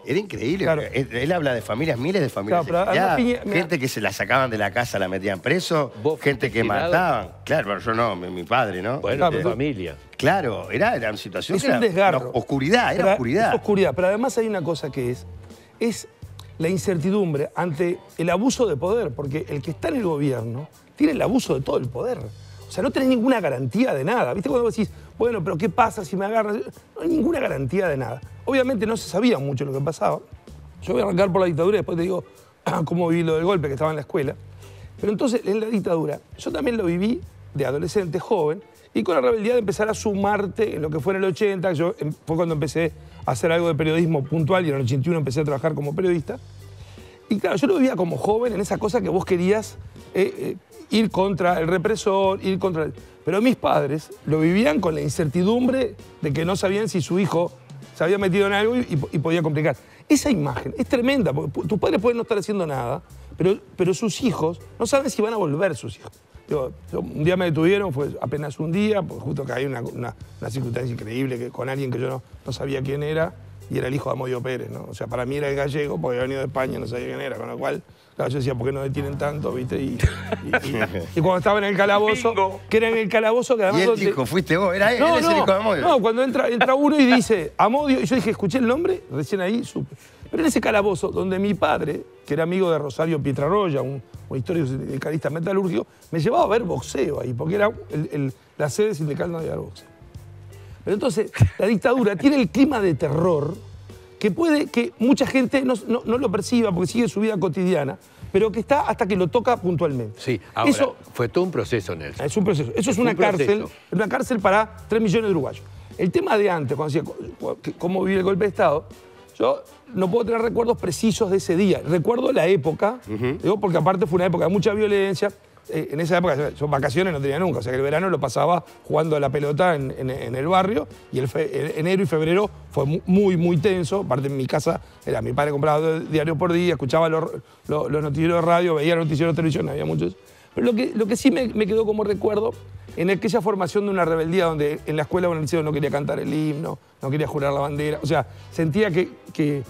Era increíble. Claro. Él habla de familias, miles de familias. Claro, gente que se la sacaban de la casa, la metían preso, gente que mataban. Claro, pero yo no, mi padre, ¿no? Bueno, mi familia. Claro, era una situación que era un desgarro. Oscuridad, era oscuridad. Es oscuridad, pero además hay una cosa que es la incertidumbre ante el abuso de poder, porque el que está en el gobierno tiene el abuso de todo el poder. O sea, no tenés ninguna garantía de nada. ¿Viste cuando vos decís, bueno, pero ¿qué pasa si me agarran? No hay ninguna garantía de nada. Obviamente no se sabía mucho lo que pasaba. Yo voy a arrancar por la dictadura y después te digo cómo viví lo del golpe que estaba en la escuela. Pero entonces, en la dictadura, yo también lo viví de adolescente, joven, y con la rebeldía de empezar a sumarte en lo que fue en el 80. Fue cuando empecé a hacer algo de periodismo puntual y en el 81 empecé a trabajar como periodista. Y claro, yo lo vivía como joven en esa cosa que vos querías ir contra el represor, ir contra el... Pero mis padres lo vivían con la incertidumbre de que no sabían si su hijo se había metido en algo y podía complicar. Esa imagen es tremenda, porque tus padres pueden no estar haciendo nada, pero sus hijos no saben si van a volver sus hijos. Un día me detuvieron, fue apenas un día, porque justo que hay una circunstancia increíble con alguien que yo no sabía quién era, y era el hijo de Amodio Pérez, ¿no? O sea, para mí era el gallego, porque había venido de España, no sabía quién era, con lo cual, claro, yo decía, ¿por qué no detienen tanto, viste? Y cuando estaba en el calabozo, que era en el calabozo que además... Y él dijo, fuiste vos, era él, él es el hijo de Amodio. No, cuando entra uno y dice, Amodio, y yo dije, escuché el nombre, recién ahí supe. Pero en ese calabozo, donde mi padre, que era amigo de Rosario Pietrarroya, un histórico sindicalista metalúrgico, me llevaba a ver boxeo ahí, porque era la sede sindical no había boxeo. Pero entonces, la dictadura tiene el clima de terror que puede que mucha gente no lo perciba porque sigue su vida cotidiana, pero que está hasta que lo toca puntualmente. Sí, ahora, fue todo un proceso, Nelson. Es un proceso. Eso es una cárcel para 3 millones de uruguayos. El tema de antes, cuando decía cómo vivir el golpe de Estado, Yo no puedo tener recuerdos precisos de ese día. Recuerdo la época, digo, porque aparte fue una época de mucha violencia. En esa época yo vacaciones no tenía nunca, o sea que el verano lo pasaba jugando a la pelota en el barrio y enero y febrero fue muy tenso. Aparte en mi casa, mi padre compraba diarios por día, escuchaba los noticieros de radio, veía noticieros de televisión, había muchos. Pero lo que sí me quedó como recuerdo en aquella formación de una rebeldía donde en la escuela un liceo no quería cantar el himno, no quería jurar la bandera, o sea, sentía que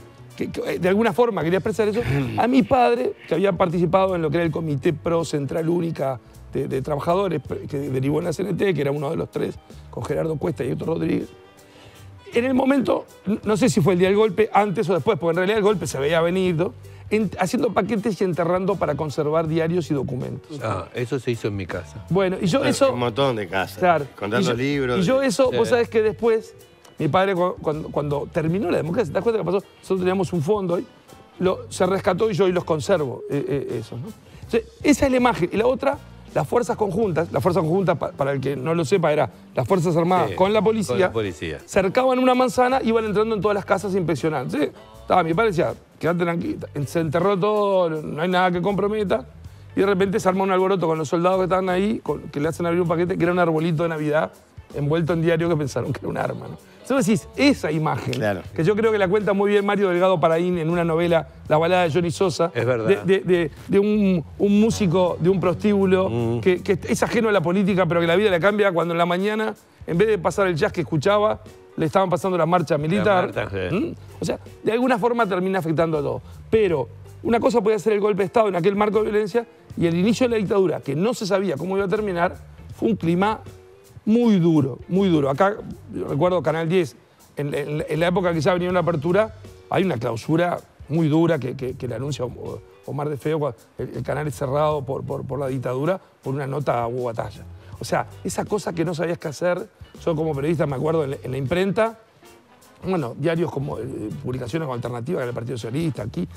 de alguna forma quería expresar eso. A mi padre, que había participado en lo que era el Comité Pro Central Única de Trabajadores, que derivó en la CNT, que era uno de los 3, con Gerardo Cuesta y Héctor Rodríguez. En el momento, no sé si fue el día del golpe, antes o después, porque en realidad el golpe se veía venir, ¿no? Haciendo paquetes y enterrando para conservar diarios y documentos. Eso se hizo en mi casa. Bueno, y yo eso... Un montón de casas, claro, contando libros. Y yo eso, vos sabés que después... Mi padre, cuando terminó la democracia, ¿te das cuenta que pasó? Nosotros teníamos un fondo y se rescató y yo hoy los conservo, esos, ¿no? Entonces, esa es la imagen. Y la otra, las fuerzas conjuntas. Las fuerzas conjuntas, para el que no lo sepa, era las Fuerzas Armadas con la policía. Con la policía. Cercaban una manzana, iban entrando en todas las casas inspeccionando. ¿Sí? Mi padre decía, quédate tranquila. Se enterró todo, no hay nada que comprometa. Y de repente se armó un alboroto con los soldados que estaban ahí, que le hacen abrir un paquete, que era un arbolito de Navidad envuelto en diario que pensaron que era un arma, ¿no? Entonces decís, esa imagen, que yo creo que la cuenta muy bien Mario Delgado Paraín en una novela, La balada de Johnny Sosa, es verdad. de un músico de un prostíbulo que es ajeno a la política, pero que la vida le cambia cuando en la mañana, en vez de pasar el jazz que escuchaba, le estaban pasando la marcha militar. O sea, de alguna forma termina afectando a todo. Pero una cosa podía ser el golpe de Estado en aquel marco de violencia y el inicio de la dictadura, que no se sabía cómo iba a terminar, fue un clima muy duro, muy duro. Acá, recuerdo Canal 10, en la época que ya venía una apertura, hay una clausura muy dura que le anuncia Omar de Feo, el canal es cerrado por la dictadura, por una nota hubo batalla. O sea, esa cosa que no sabías qué hacer, yo como periodista me acuerdo en la imprenta, bueno, diarios como publicaciones alternativas en el Partido Socialista, aquí,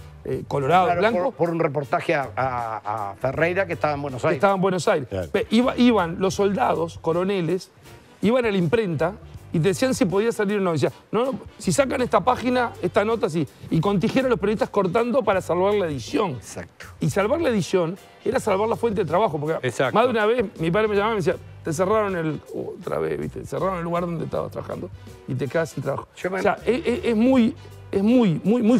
Colorado, claro, Blanco. Por un reportaje a Ferreira que estaba en Buenos Aires. Estaba en Buenos Aires. Claro. Iban los soldados, coroneles, iban a la imprenta y te decían si podía salir o no. Decían, no, si sacan esta página, esta nota, sí. Y con tijera los periodistas cortando para salvar la edición. Exacto. Y salvar la edición era salvar la fuente de trabajo. Porque más de una vez mi padre me llamaba y me decía, te cerraron otra vez, ¿viste? Cerraron el lugar donde estabas trabajando y te quedas sin trabajo. O sea, es muy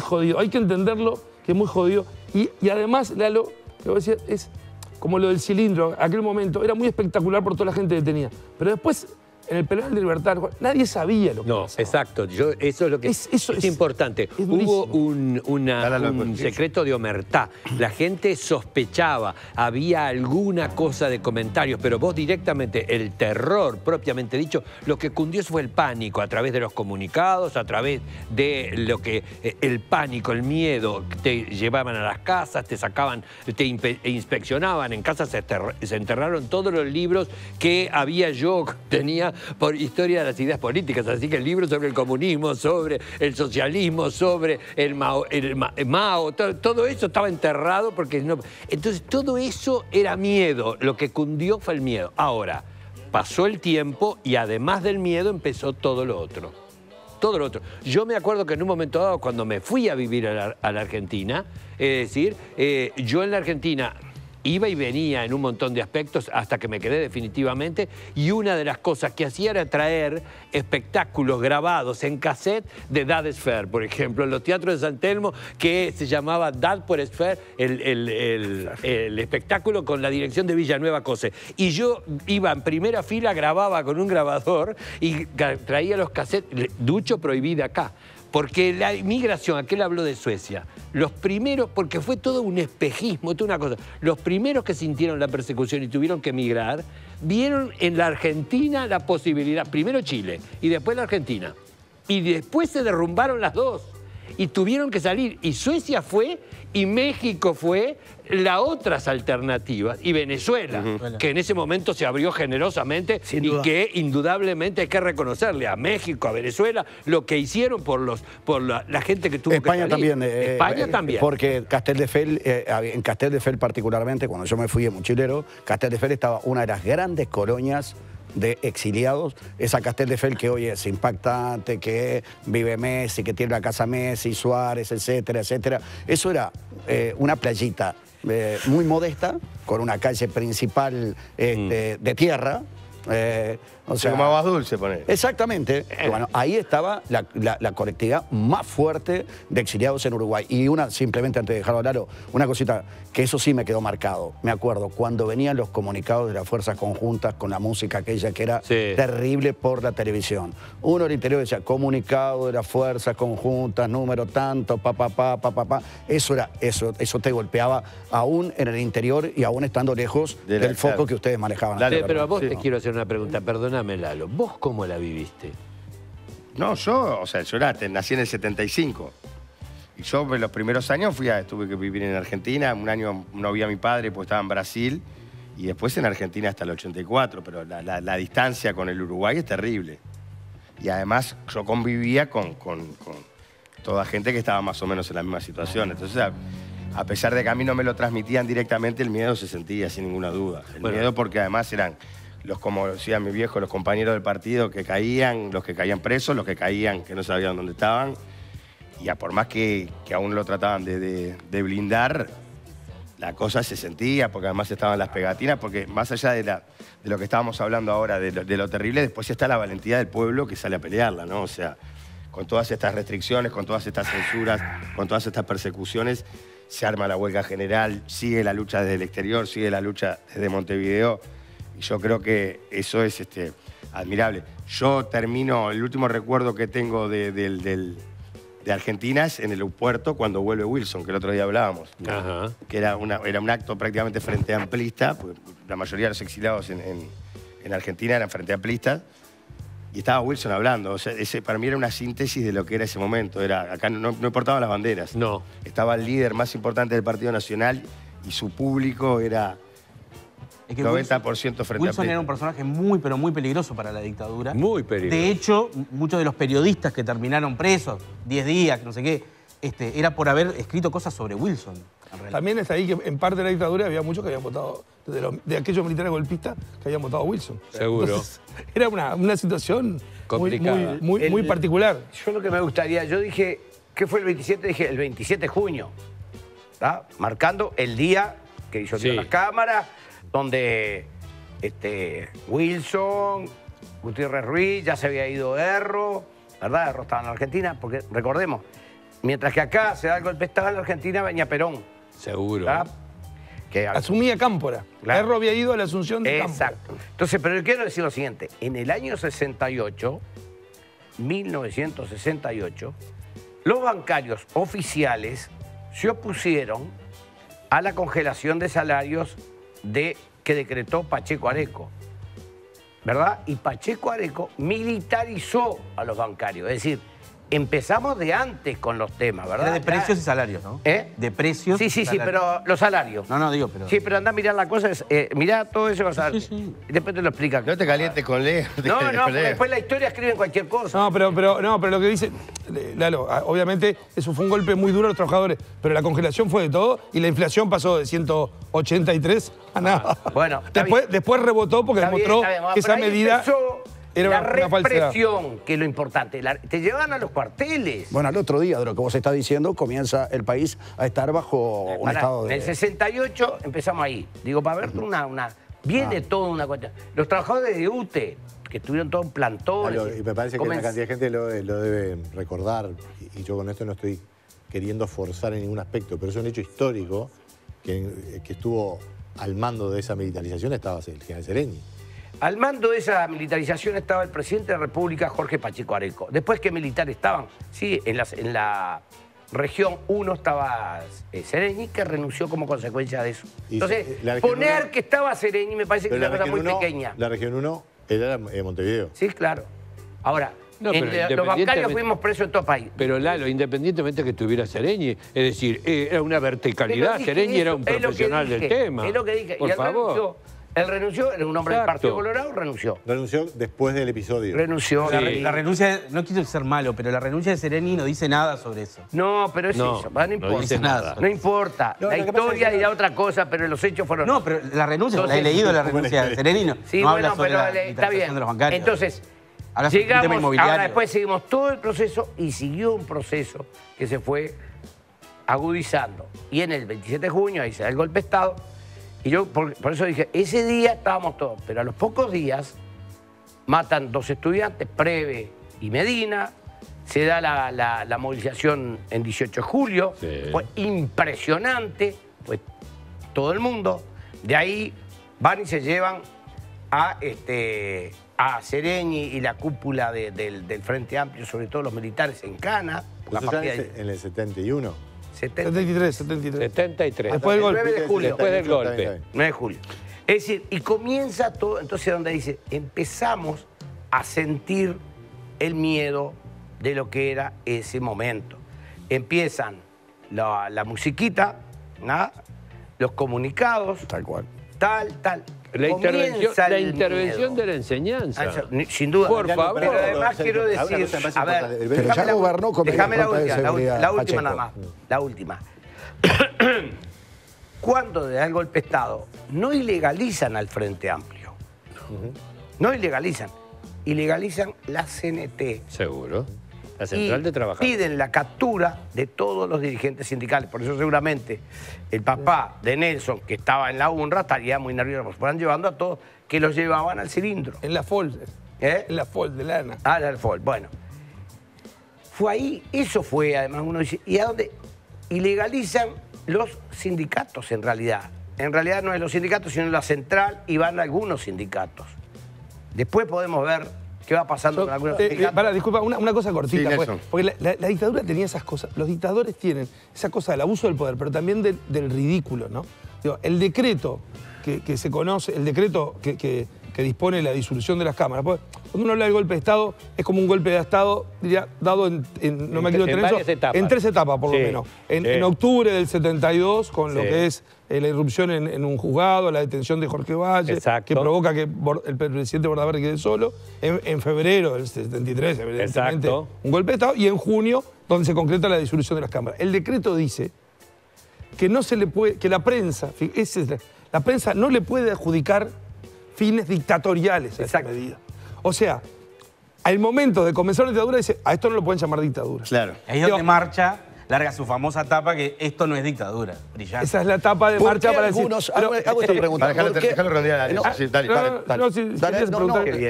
jodido. Hay que entenderlo, que es muy jodido. Y además, Lalo, lo que voy a decir es como lo del cilindro. Aquel momento era muy espectacular por toda la gente que tenía. Pero después, en el penal de Libertad, nadie sabía lo que pasaba. Exacto. Eso es lo que es importante. Hubo un secreto de omertá. La gente sospechaba, había alguna cosa de comentarios, pero vos directamente, el terror propiamente dicho, lo que cundió fue el pánico a través de los comunicados, a través de lo que el pánico, el miedo, te llevaban a las casas, te sacaban, te inspeccionaban. En casa se enterraron todos los libros que tenía por historia de las ideas políticas, así que el libro sobre el comunismo, sobre el socialismo, sobre el Mao, todo eso estaba enterrado porque no. Entonces todo eso era miedo, lo que cundió fue el miedo. Ahora, pasó el tiempo y además del miedo empezó todo lo otro. Todo lo otro. Yo me acuerdo que en un momento dado, cuando me fui a vivir a la Argentina, es decir, yo en la Argentina iba y venía en un montón de aspectos hasta que me quedé definitivamente, y una de las cosas que hacía era traer espectáculos grabados en cassette de Dad Esfer, por ejemplo, en los teatros de San Telmo, que se llamaba Dad por Esfer, el espectáculo con la dirección de Villanueva Cose. Y yo iba en primera fila, grababa con un grabador y traía los cassettes, Ducho prohibida acá. Porque la inmigración, aquel habló de Suecia, los primeros, porque fue todo un espejismo, toda una cosa, los primeros que sintieron la persecución y tuvieron que emigrar, vieron en la Argentina la posibilidad, primero Chile y después la Argentina, y después se derrumbaron las dos y tuvieron que salir, y Suecia fue y México fue las otras alternativas, y Venezuela, que en ese momento se abrió generosamente y que indudablemente hay que reconocerle a México, a Venezuela, lo que hicieron por la gente que tuvo España que salir. También. España también. Porque Castelldefels, en Castelldefels particularmente, cuando yo me fui en mochilero, Castelldefels estaba una de las grandes colonias de exiliados, esa Castelldefels que hoy es impactante, que vive Messi, que tiene la casa Messi, Suárez, etcétera, etcétera. Eso era una playita muy modesta, con una calle principal de tierra. O sea, como Aguas Dulce, poner. Exactamente. Bueno, ahí estaba la colectividad más fuerte de exiliados en Uruguay. Y simplemente antes de dejarlo claro, una cosita que eso sí me quedó marcado. Me acuerdo, cuando venían los comunicados de las fuerzas conjuntas con la música aquella que era terrible por la televisión. Uno del interior decía, comunicado de las fuerzas conjuntas, número tanto, Eso te golpeaba aún en el interior y aún estando lejos del foco que ustedes manejaban. Pero a vos te quiero hacer una pregunta, perdóname, Lalo. ¿Vos cómo la viviste? No, yo nací en el 75. Y yo en los primeros años tuve que vivir en Argentina. Un año no vi a mi padre, pues estaba en Brasil. Y después en Argentina hasta el 84. Pero la distancia con el Uruguay es terrible. Y además yo convivía con toda gente que estaba más o menos en la misma situación. Entonces, a pesar de que a mí no me lo transmitían directamente, el miedo se sentía sin ninguna duda. El miedo porque además eran... como decía mi viejo, los compañeros del partido que caían, los que caían presos, los que caían que no sabían dónde estaban. Y por más que aún lo trataban de blindar, la cosa se sentía, porque además estaban las pegatinas, porque más allá de lo que estábamos hablando ahora, de lo terrible, después está la valentía del pueblo que sale a pelearla, ¿no? O sea, con todas estas restricciones, con todas estas censuras, con todas estas persecuciones, se arma la huelga general, sigue la lucha desde el exterior, sigue la lucha desde Montevideo. Y yo creo que eso es admirable. Yo termino, el último recuerdo que tengo de Argentina es en el aeropuerto cuando vuelve Wilson, que el otro día hablábamos. Ajá. Que era un acto prácticamente frente amplista, porque la mayoría de los exiliados en Argentina eran frente amplistas. Y estaba Wilson hablando. O sea, para mí era una síntesis de lo que era ese momento. Acá no importaban las banderas. No. Estaba el líder más importante del Partido Nacional y su público era... Es que 90% frente Wilson a era un personaje muy, pero muy peligroso para la dictadura. Muy peligroso. De hecho, muchos de los periodistas que terminaron presos, 10 días, no sé qué, era por haber escrito cosas sobre Wilson. También está ahí que en parte de la dictadura había muchos que habían votado, de aquellos militares golpistas que habían votado a Wilson. Seguro. Entonces, era una situación complicada. Muy particular. Yo lo que me gustaría, yo dije, ¿qué fue el 27? Dije, el 27 de junio, ¿tá? Marcando el día que hizo las cámaras, donde Wilson, Gutiérrez Ruiz, ya se había ido Erro, ¿verdad? Erro estaba en Argentina, porque recordemos, mientras que acá se da el golpe de Estado en la Argentina, venía Perón. Seguro. Que asumía Cámpora. Claro. Erro había ido a la asunción de Cámpora. Exacto. Entonces, pero yo quiero decir lo siguiente, en el año 68, 1968, los bancarios oficiales se opusieron a la congelación de salarios que decretó Pacheco Areco, ¿verdad? Y Pacheco Areco militarizó a los bancarios. Es decir, empezamos de antes con los temas, ¿verdad? Era de precios y salarios, ¿no? De precios y salarios. Sí, pero los salarios. No, digo, pero... Sí, pero anda a mirar la cosa, mirá todo eso. Sí. Después te lo explica. No te calientes con Leo. No, porque después la historia escriben cualquier cosa. No, pero lo que dice Lalo, obviamente eso fue un golpe muy duro a los trabajadores, pero la congelación fue de todo y la inflación pasó de 183 a nada. Bueno, después rebotó porque demostró que esa medida era la una falsedad. represión, que es lo importante. Te llevan a los cuarteles. Bueno, al otro día de lo que vos estás diciendo, comienza el país a estar bajo un estado de... En el 68 empezamos ahí. Digo, para verte viene toda una cuestión. Los trabajadores de UTE, que estuvieron todos en plantones. Y me parece que una cantidad de gente lo debe recordar, y yo con esto no estoy queriendo forzar en ningún aspecto, pero es un hecho histórico que estuvo al mando de esa militarización, estaba el general Sereni. Al mando de esa militarización estaba el presidente de la República, Jorge Pacheco Areco. Después, ¿qué militares estaban? Sí, en la región 1 estaba Sereni, que renunció como consecuencia de eso. Entonces, poner que estaba Sereni me parece que es una cosa muy pequeña. La región 1 era Montevideo. Sí, claro. Ahora, los bancarios fuimos presos en todo el país. Pero Lalo, independientemente que estuviera Sereni, es decir, era una verticalidad. Sereni era un profesional del tema. Es lo que dije. Por favor. Él renunció, era un hombre del Partido Colorado, renunció. Renunció después del episodio. Renunció. La renuncia, no quiero ser malo, pero la renuncia de Sereni no dice nada sobre eso. No, pero es eso, no importa. No dice nada. No importa. La historia dirá otra cosa, pero los hechos fueron... No, pero la renuncia, la he leído la renuncia de Sereni, no, sí, no habla bueno, sobre la está bien. de los bancarios. Entonces, habla sobre el tema llegamos, inmobiliario. ahora después seguimos todo el proceso y siguió un proceso que se fue agudizando. Y en el 27 de junio, ahí se da el golpe de Estado, y yo por eso dije, ese día estábamos todos, pero a los pocos días matan 2 estudiantes, Preve y Medina, se da la movilización en 18 de julio, fue impresionante, fue todo el mundo, de ahí van y se llevan a Sereñi y la cúpula del Frente Amplio, sobre todo los militares en Cana. En el 71. 73. 73. Después del golpe. 9 de julio. Después del golpe. 9 de julio. Es decir, y comienza todo, entonces donde dice, empezamos a sentir el miedo de lo que era ese momento. Empiezan la musiquita, ¿no? Los comunicados. Tal cual. Tal. La intervención de la enseñanza. Sin duda. Por favor. Pero además quiero decir, a ver, pero ya gobernó con déjame la Junta de última, Seguridad, la última Pacheco. nada más, la última. Cuando le da el golpe de Estado, no ilegalizan al Frente Amplio. No ilegalizan. Ilegalizan la CNT. Seguro. La Central de Trabajadores. Piden la captura de todos los dirigentes sindicales. Por eso seguramente el papá de Nelson, que estaba en la UNRWA, estaría muy nervioso. Porque fueran llevando a todos que los llevaban al cilindro. En la FOL. En la FOL de Lana. Ah, la FOL. Bueno. Fue ahí, eso fue además uno dice, ¿y a dónde? Ilegalizan los sindicatos en realidad. En realidad no es los sindicatos, sino la central y van algunos sindicatos. Después podemos ver qué va pasando con algunos sindicatos. Disculpa, una cosa cortita. Sí, porque la dictadura tenía esas cosas. Los dictadores tienen esa cosa del abuso del poder, pero también del ridículo, ¿no? Digo, el decreto que se conoce, el decreto que dispone la disolución de las cámaras. Pues, cuando uno habla del golpe de Estado, es como un golpe de Estado, diría, dado en 3 etapas, por lo menos. En octubre del 72, con lo que es la irrupción en un juzgado, la detención de Jorge Valle, que provoca que el presidente Bordaberry quede solo. En febrero del 73, evidentemente, un golpe de Estado. Y en junio, donde se concreta la disolución de las cámaras. El decreto dice que no se le puede, que la prensa no le puede adjudicar fines dictatoriales a esa medida. O sea, al momento de comenzar la dictadura dice, a esto no lo pueden llamar dictadura. Claro. Ahí es donde Marcha larga su famosa tapa que esto no es dictadura. Brillante. Esa es la tapa de Marcha para decir... Hago esta pregunta. Déjalo redondear.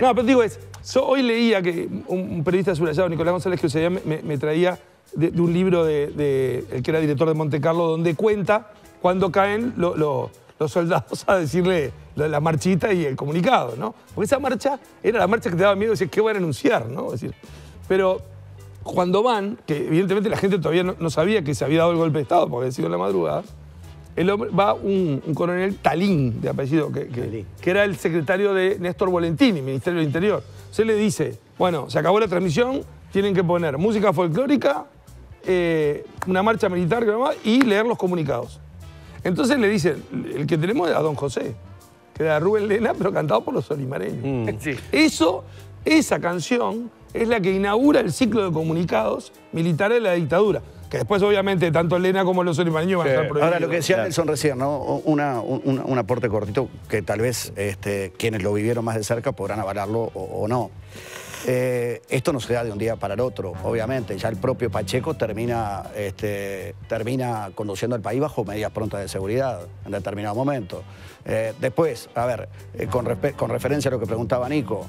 No, pero digo yo hoy leía que un periodista subrayado, Nicolás González, que me traía de un libro el que era director de Monte Carlo, donde cuenta cuando caen los soldados a decirle la marchita y el comunicado, ¿no? Porque esa marcha era la marcha que te daba miedo, decir, ¿qué van a anunciar, no? Es decir, pero cuando van, que evidentemente la gente todavía no sabía que se había dado el golpe de Estado, porque había sido en la madrugada, va un coronel Talín, de apellido, que era el secretario de Néstor Volentini, Ministerio del Interior. Se le dice, bueno, se acabó la transmisión, tienen que poner música folclórica, una marcha militar y leer los comunicados. Entonces le dicen, el que tenemos es a Don José, que era Rubén Lena, pero cantado por los solimareños. Esa canción es la que inaugura el ciclo de comunicados militares de la dictadura, que después obviamente tanto Lena como los solimareños van a estar prohibidos. Ahora, lo que decía Nelson recién, ¿no? Un aporte cortito que tal vez quienes lo vivieron más de cerca podrán avalarlo o no. Esto no se da de un día para el otro, obviamente. Ya el propio Pacheco termina conduciendo al país bajo medidas prontas de seguridad en determinado momento. Después, a ver, con referencia a lo que preguntaba Nico,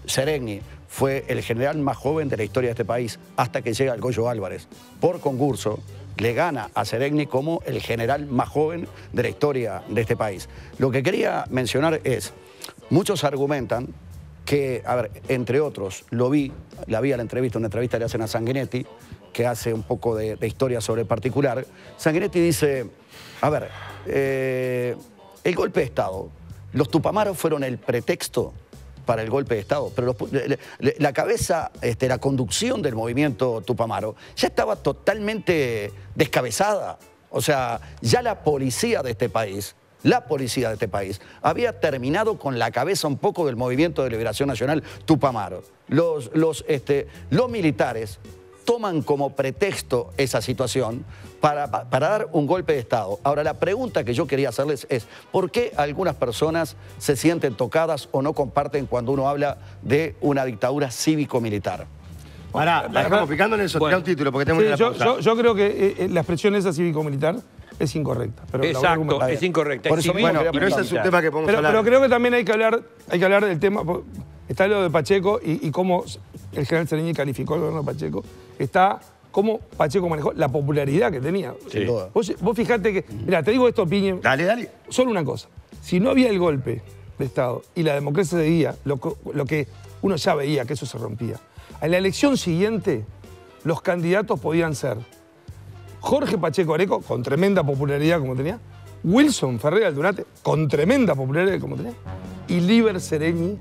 Seregni fue el general más joven de la historia de este país hasta que llega el Goyo Álvarez. Por concurso, le gana a Seregni como el general más joven de la historia de este país. Lo que quería mencionar es, muchos argumentan que, a ver, entre otros, la vi a la entrevista, una entrevista le hacen a Sanguinetti, que hace un poco de historia sobre el particular. Sanguinetti dice, a ver, el golpe de Estado, los tupamaros fueron el pretexto para el golpe de Estado, pero la cabeza, la conducción del movimiento tupamaro ya estaba totalmente descabezada. O sea, ya la policía de este país la policía de este país, había terminado con la cabeza un poco del Movimiento de Liberación Nacional Tupamaro. Los militares toman como pretexto esa situación para dar un golpe de Estado. Ahora, la pregunta que yo quería hacerles es, ¿por qué algunas personas se sienten tocadas o no comparten cuando uno habla de una dictadura cívico-militar? Pará, la dejamos picando en el Bueno, un título, porque tenemos sí, la pausa. yo creo que la expresión esa cívico-militar es incorrecta. Pero Exacto, es incorrecta. Por eso mismo Bueno, quería pero ese es un preguntar. tema que podemos hablar. Pero creo que también hay que hablar del tema. Está lo de Pacheco y cómo el general Sereñi calificó el gobierno de Pacheco. Está cómo Pacheco manejó la popularidad que tenía. Sin duda. Vos fijate que... Mira, te digo esto, Piñe. Dale. Solo una cosa. Si no había el golpe de Estado y la democracia seguía, lo que uno ya veía, que eso se rompía. A la elección siguiente, los candidatos podían ser Jorge Pacheco Areco, con tremenda popularidad como tenía, Wilson Ferreira Aldunate, con tremenda popularidad como tenía, y Líber Sereñi,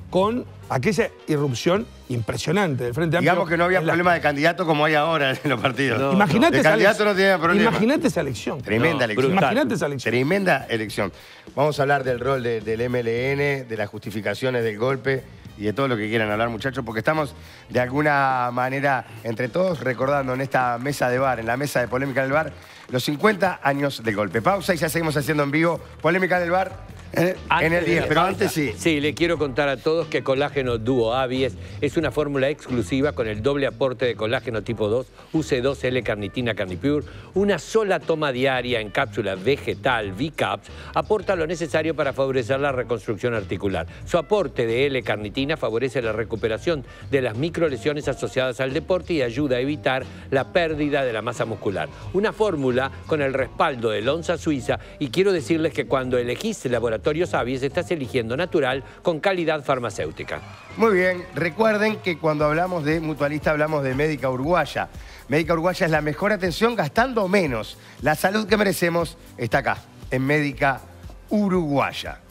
con aquella irrupción impresionante del Frente Amplio. Digamos que no había problema de candidato como hay ahora en los partidos. Imagínate esa candidato no tenía problema. Imagínate esa elección. Tremenda elección. Imagínate esa elección. Tremenda elección. Vamos a hablar del rol del MLN, de las justificaciones del golpe y de todo lo que quieran hablar, muchachos, porque estamos de alguna manera entre todos recordando en esta mesa de bar, en la mesa de Polémica en el Bar, los 50 años del golpe. Pausa y ya seguimos haciendo en vivo Polémica en el Bar. En el 10, pero antes sí. Sí, le quiero contar a todos que Colágeno Duo Abies es una fórmula exclusiva con el doble aporte de colágeno tipo 2, UC2L carnitina Carnipure, una sola toma diaria en cápsula vegetal V-Caps aporta lo necesario para favorecer la reconstrucción articular. Su aporte de L-carnitina favorece la recuperación de las microlesiones asociadas al deporte y ayuda a evitar la pérdida de la masa muscular. Una fórmula con el respaldo de Lonza Suiza, y quiero decirles que cuando elegís Laboratorios Abies estás eligiendo natural con calidad farmacéutica. Muy bien, recuerden que cuando hablamos de mutualista hablamos de Médica Uruguaya. Médica Uruguaya es la mejor atención gastando menos. La salud que merecemos está acá, en Médica Uruguaya.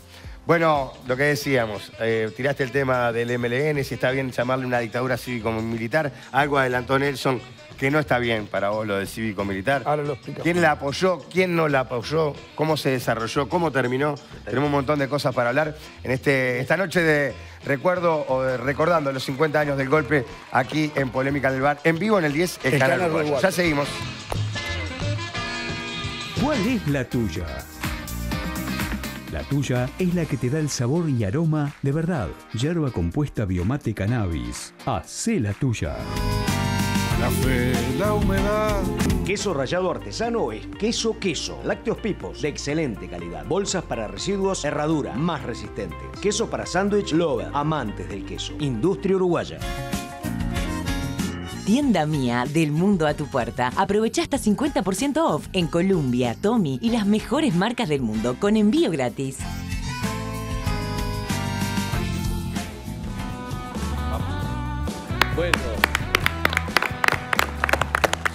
Bueno, lo que decíamos, tiraste el tema del MLN, si está bien llamarle una dictadura cívico-militar. Algo adelantó Nelson que no está bien para vos lo del cívico-militar. Ahora lo explicamos. ¿Quién la apoyó? ¿Quién no la apoyó? ¿Cómo se desarrolló? ¿Cómo terminó? Tenemos un montón de cosas para hablar en esta noche de recuerdo o de recordando los 50 años del golpe aquí en Polémica del Bar. En vivo en el 10, el canal Uruguayo. Ya seguimos. ¿Cuál es la tuya? La tuya es la que te da el sabor y aroma de verdad. Yerba compuesta Biomate Cannabis. Hacé la tuya. La fe, la humedad. Queso rallado artesano es queso. Lácteos Pipos, de excelente calidad. Bolsas para residuos, herradura, más resistentes. Queso para sándwich, Lover, amantes del queso. Industria Uruguaya. Tienda Mía, del mundo a tu puerta. Aprovecha hasta 50% off en Columbia, Tommy y las mejores marcas del mundo con envío gratis. Bueno.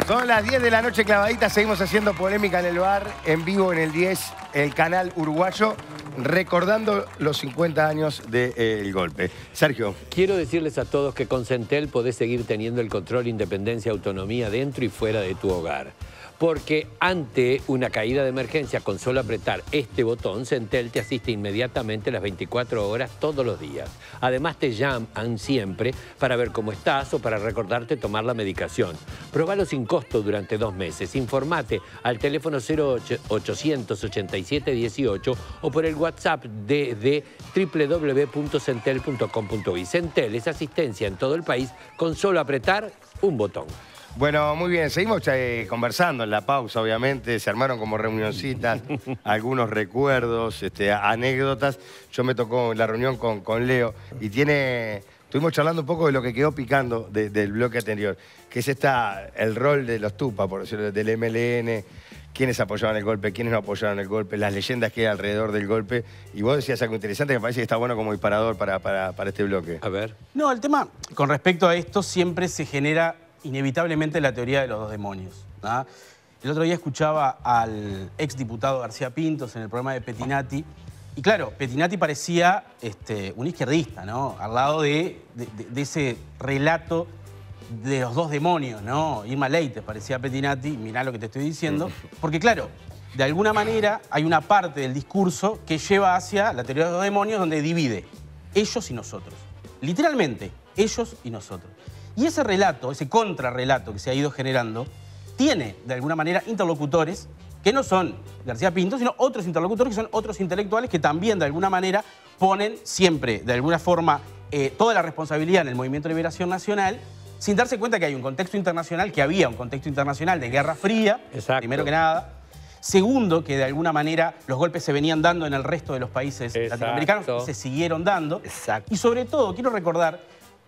Son las 10 de la noche clavaditas, seguimos haciendo Polémica en el Bar, en vivo en el 10, el canal uruguayo, recordando los 50 años del golpe. Sergio. Quiero decirles a todos que con Centel podés seguir teniendo el control, independencia, autonomía dentro y fuera de tu hogar. Porque ante una caída de emergencia, con solo apretar este botón, Centel te asiste inmediatamente las 24 horas todos los días. Además te llaman siempre para ver cómo estás o para recordarte tomar la medicación. Probalo sin costo durante 2 meses. Informate al teléfono 0800 87 18 o por el WhatsApp desde www.centel.com.uy. Centel es asistencia en todo el país con solo apretar un botón. Bueno, muy bien, seguimos conversando en la pausa, obviamente, se armaron como reunioncitas, algunos recuerdos, anécdotas. Yo me tocó en la reunión con Leo y estuvimos charlando un poco de lo que quedó picando del bloque anterior, que es el rol de los Tupa, por decirlo, del MLN, quiénes apoyaban el golpe, quiénes no apoyaban el golpe, las leyendas que hay alrededor del golpe. Y vos decías algo interesante que me parece que está bueno como disparador para este bloque. A ver. No, el tema con respecto a esto siempre se genera inevitablemente la teoría de los dos demonios, ¿no? El otro día escuchaba al exdiputado García Pintos en el programa de Pettinati, y claro, Pettinati parecía un izquierdista, ¿no? Al lado de ese relato de los dos demonios, ¿no? Irma Leites parecía Pettinati, mirá lo que te estoy diciendo, porque claro, de alguna manera hay una parte del discurso que lleva hacia la teoría de los demonios donde divide ellos y nosotros. Literalmente, ellos y nosotros. Y ese relato, ese contrarrelato que se ha ido generando, tiene de alguna manera interlocutores que no son García Pinto, sino otros interlocutores que son otros intelectuales que también de alguna manera ponen siempre, de alguna forma, toda la responsabilidad en el Movimiento de Liberación Nacional, sin darse cuenta que hay un contexto internacional, que había un contexto internacional de Guerra Fría, primero que nada. Segundo, que de alguna manera los golpes se venían dando en el resto de los países latinoamericanos y se siguieron dando. Y sobre todo, quiero recordar,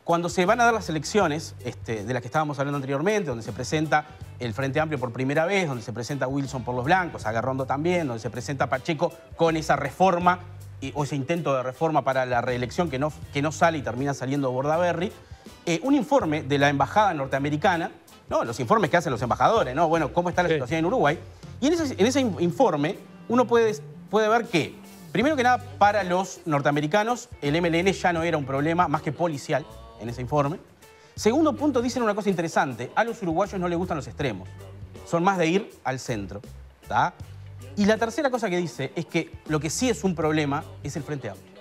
cuando se van a dar las elecciones, de las que estábamos hablando anteriormente, donde se presenta el Frente Amplio por primera vez, donde se presenta Wilson por los blancos, Agarrondo también, donde se presenta Pacheco con esa reforma o ese intento de reforma para la reelección que no sale y termina saliendo Bordaberry, un informe de la embajada norteamericana, ¿no? Los informes que hacen los embajadores, ¿no? Bueno, ¿cómo está la situación en Uruguay? Y en ese informe uno puede ver que, primero que nada, para los norteamericanos, el MLN ya no era un problema más que policial en ese informe. Segundo punto, dicen una cosa interesante. A los uruguayos no les gustan los extremos. Son más de ir al centro. ¿Tá? Y la tercera cosa que dice es que lo que sí es un problema es el Frente Amplio.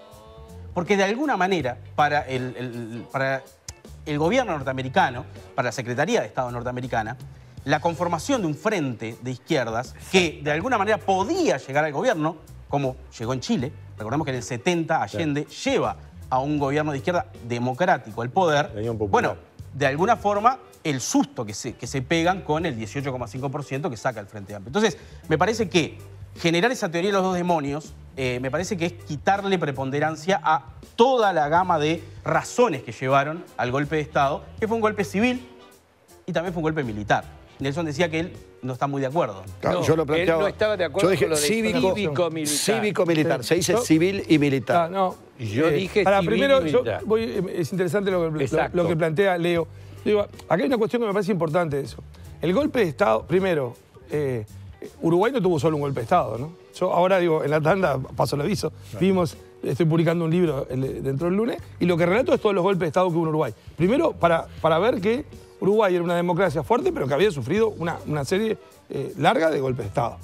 Porque de alguna manera, para el gobierno norteamericano, para la Secretaría de Estado norteamericana, la conformación de un frente de izquierdas que de alguna manera podía llegar al gobierno, como llegó en Chile. Recordemos que en el 70 Allende lleva a un gobierno de izquierda democrático al poder. Bueno, de alguna forma, el susto que se pegan con el 18,5% que saca el Frente Amplio. Entonces, me parece que generar esa teoría de los dos demonios, me parece que es quitarle preponderancia a toda la gama de razones que llevaron al golpe de Estado, que fue un golpe civil y también fue un golpe militar. Nelson decía que él no está muy de acuerdo. No, yo lo planteaba. Él no estaba de acuerdo yo dije con lo de cívico-militar. Cívico-militar. Se dice civil y militar. No, yo dije para civil primero, y militar. Es interesante lo que plantea Leo. Digo, acá hay una cuestión que me parece importante de eso. El golpe de Estado, primero, Uruguay no tuvo solo un golpe de Estado, ¿no? Yo ahora digo, en la tanda, paso el aviso, estoy publicando un libro dentro del lunes, y lo que relato es todos los golpes de Estado que hubo en Uruguay. Primero, para ver que Uruguay era una democracia fuerte, pero que había sufrido una serie larga de golpes de Estado.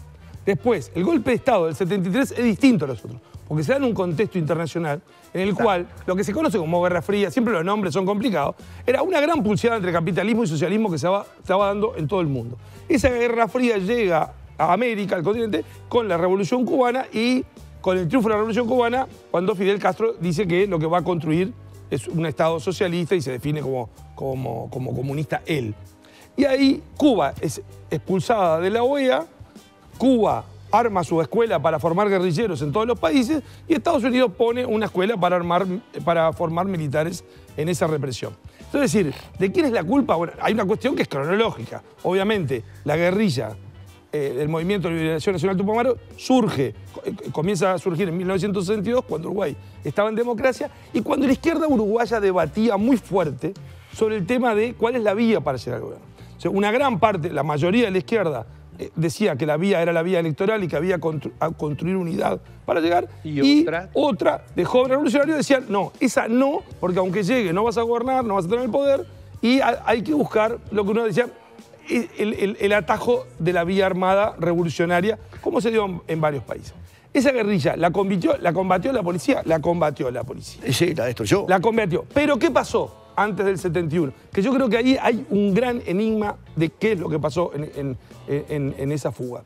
Después, el golpe de Estado del 73 es distinto a los otros, porque se da en un contexto internacional en el cual lo que se conoce como Guerra Fría, siempre los nombres son complicados, era una gran pulseada entre capitalismo y socialismo que se estaba dando en todo el mundo. Esa Guerra Fría llega a América, al continente, con la Revolución Cubana y con el triunfo de la Revolución Cubana, cuando Fidel Castro dice que lo que va a construir es un Estado socialista y se define como comunista él. Y ahí Cuba es expulsada de la OEA, Cuba arma su escuela para formar guerrilleros en todos los países y Estados Unidos pone una escuela para formar militares en esa represión. Entonces, es decir, ¿de quién es la culpa? Bueno, hay una cuestión que es cronológica. Obviamente, la guerrilla del Movimiento de Liberación Nacional Tupamaro comienza a surgir en 1962, cuando Uruguay estaba en democracia y cuando la izquierda uruguaya debatía muy fuerte sobre el tema de cuál es la vía para llegar al gobierno. O sea, una gran parte, la mayoría de la izquierda decía que la vía era la vía electoral y que había que construir unidad para llegar. Y otra de jóvenes revolucionarios decían, no, esa no, porque aunque llegue no vas a gobernar, no vas a tener el poder y hay que buscar lo que uno decía, el atajo de la vía armada revolucionaria, como se dio en varios países. Esa guerrilla la combatió la policía, Sí, la destruyó. La combatió. Pero ¿qué pasó antes del 71? Que yo creo que ahí hay un gran enigma de qué es lo que pasó en esa fuga.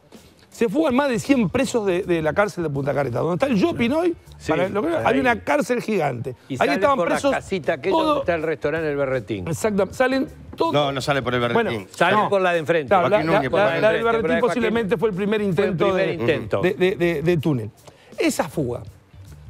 Se fugan más de 100 presos de la cárcel de Punta Carretas. Donde está el Shopping hoy, hay una cárcel gigante. Y ahí estaban por presos la casita aquella donde está el restaurante El Berretín. Exactamente. Salen todos. No sale por el Berretín. Bueno, salen por la de enfrente. Claro, la del Berretín posiblemente fue el primer intento de túnel. Esa fuga,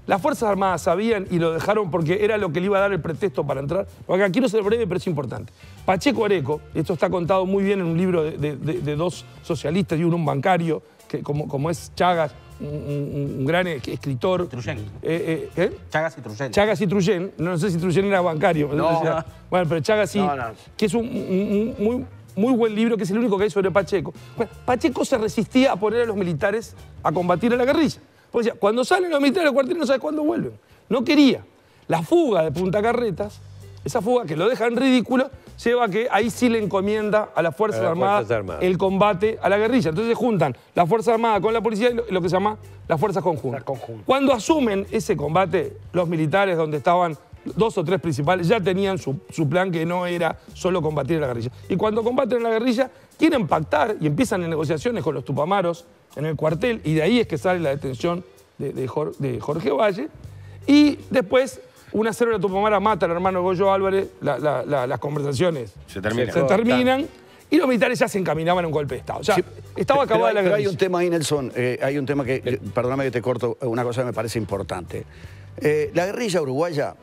las Fuerzas Armadas sabían y lo dejaron porque era lo que le iba a dar el pretexto para entrar. Porque acá quiero ser breve, pero es importante. Pacheco Areco, esto está contado muy bien en un libro de dos socialistas y un bancario, que como es Chagas, un gran escritor. Truyen. ¿Qué? Chagas y Truyen. Chagas y Truyen. No sé si Truyen era bancario. No. Bueno, pero Chagas sí, que es un muy buen libro, que es el único que hay sobre Pacheco. Bueno, Pacheco se resistía a poner a los militares a combatir a la guerrilla. Porque decía, cuando salen los militares del cuartel no sabe cuándo vuelven. No quería. La fuga de Punta Carretas Esa fuga que lo deja en ridículo lleva a que ahí sí le encomienda a las Fuerzas Armadas el combate a la guerrilla. Entonces se juntan las Fuerzas Armadas con la policía y lo que se llama las Fuerzas Conjuntas. Cuando asumen ese combate, los militares donde estaban 2 o 3 principales ya tenían su plan, que no era solo combatir a la guerrilla. Y cuando combaten a la guerrilla quieren pactar y empiezan en negociaciones con los tupamaros en el cuartel, y de ahí es que sale la detención de Jorge Valle. Y después una célula tupamara mata al hermano Goyo Álvarez, las conversaciones se terminan y los militares ya se encaminaban a un golpe de Estado. Ya estaba acabada la guerra. Pero hay un tema ahí, Nelson, hay un tema que, perdóname que te corto, una cosa que me parece importante. La guerrilla uruguaya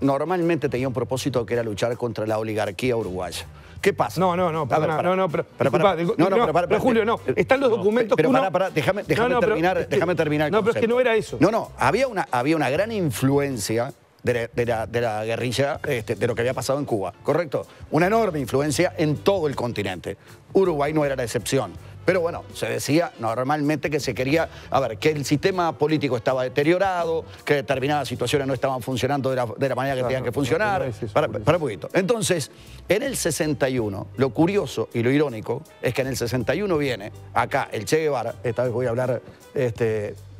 normalmente tenía un propósito que era luchar contra la oligarquía uruguaya. ¿Qué pasa? No, pero Julio, no. Están los documentos que uno... Déjame terminar el No, pero es que no era eso. No, había una gran influencia de la guerrilla, de lo que había pasado en Cuba, ¿correcto? Una enorme influencia en todo el continente. Uruguay no era la excepción. Pero bueno, se decía normalmente que se quería, que el sistema político estaba deteriorado, que determinadas situaciones no estaban funcionando de la manera que tenían que funcionar. Para un poquito. Entonces, en el 61, lo curioso y lo irónico es que en el 61 viene acá el Che Guevara, esta vez voy a hablar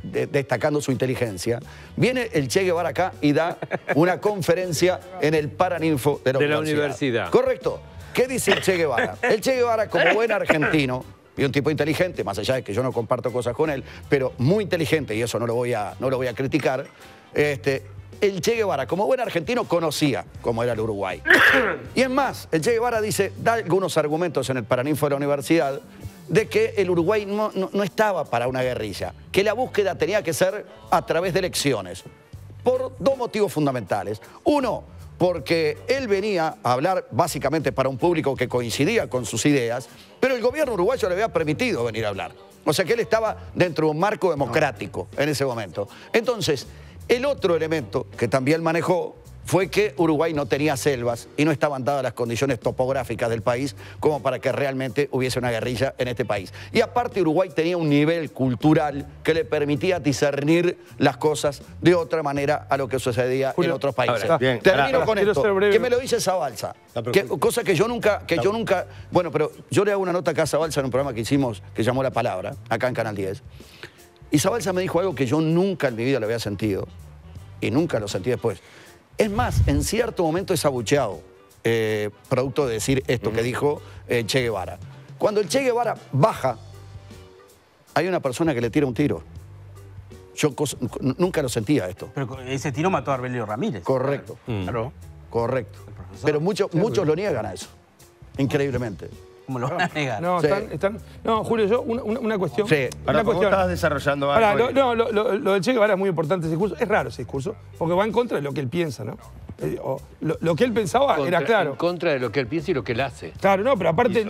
destacando su inteligencia, viene el Che Guevara acá y da una conferencia en el Paraninfo de la universidad. Correcto. ¿Qué dice el Che Guevara? El Che Guevara, como buen argentino, y un tipo inteligente, más allá de que yo no comparto cosas con él, pero muy inteligente, y eso no lo voy a criticar, el Che Guevara, como buen argentino, conocía cómo era el Uruguay. Y es más, el Che Guevara da algunos argumentos en el Paraninfo de la universidad de que el Uruguay no estaba para una guerrilla, que la búsqueda tenía que ser a través de elecciones, por 2 motivos fundamentales. Uno, porque él venía a hablar básicamente para un público que coincidía con sus ideas, pero el gobierno uruguayo le había permitido venir a hablar. O sea que él estaba dentro de un marco democrático en ese momento. Entonces, el otro elemento que también manejó fue que Uruguay no tenía selvas y no estaban dadas las condiciones topográficas del país como para que realmente hubiese una guerrilla en este país. Y aparte Uruguay tenía un nivel cultural que le permitía discernir las cosas de otra manera a lo que sucedía en otros países. Termino con esto, que me lo dice Zabalza, cosa que yo nunca... Bueno, pero yo le hago una nota acá a Zabalza en un programa que hicimos que llamó La Palabra, acá en Canal 10. Y Zabalza me dijo algo que yo nunca en mi vida lo había sentido y nunca lo sentí después. Es más, en cierto momento es abucheado, producto de decir esto que dijo Che Guevara. Cuando el Che Guevara baja, hay una persona que le tira un tiro. Yo nunca lo sentía esto. Pero ese tiro mató a Arbelio Ramírez. Correcto. Claro. Correcto. Pero muchos lo niegan a eso, increíblemente. ¿Cómo lo van a negar? No, no, Julio, yo una cuestión. Sí, vos estabas desarrollando algo. Lo de Che Guevara es muy importante ese discurso. Es raro ese discurso, porque va en contra de lo que él piensa, ¿no? Lo que él pensaba era claro. En contra de lo que él piensa y lo que él hace. Claro, no, pero aparte...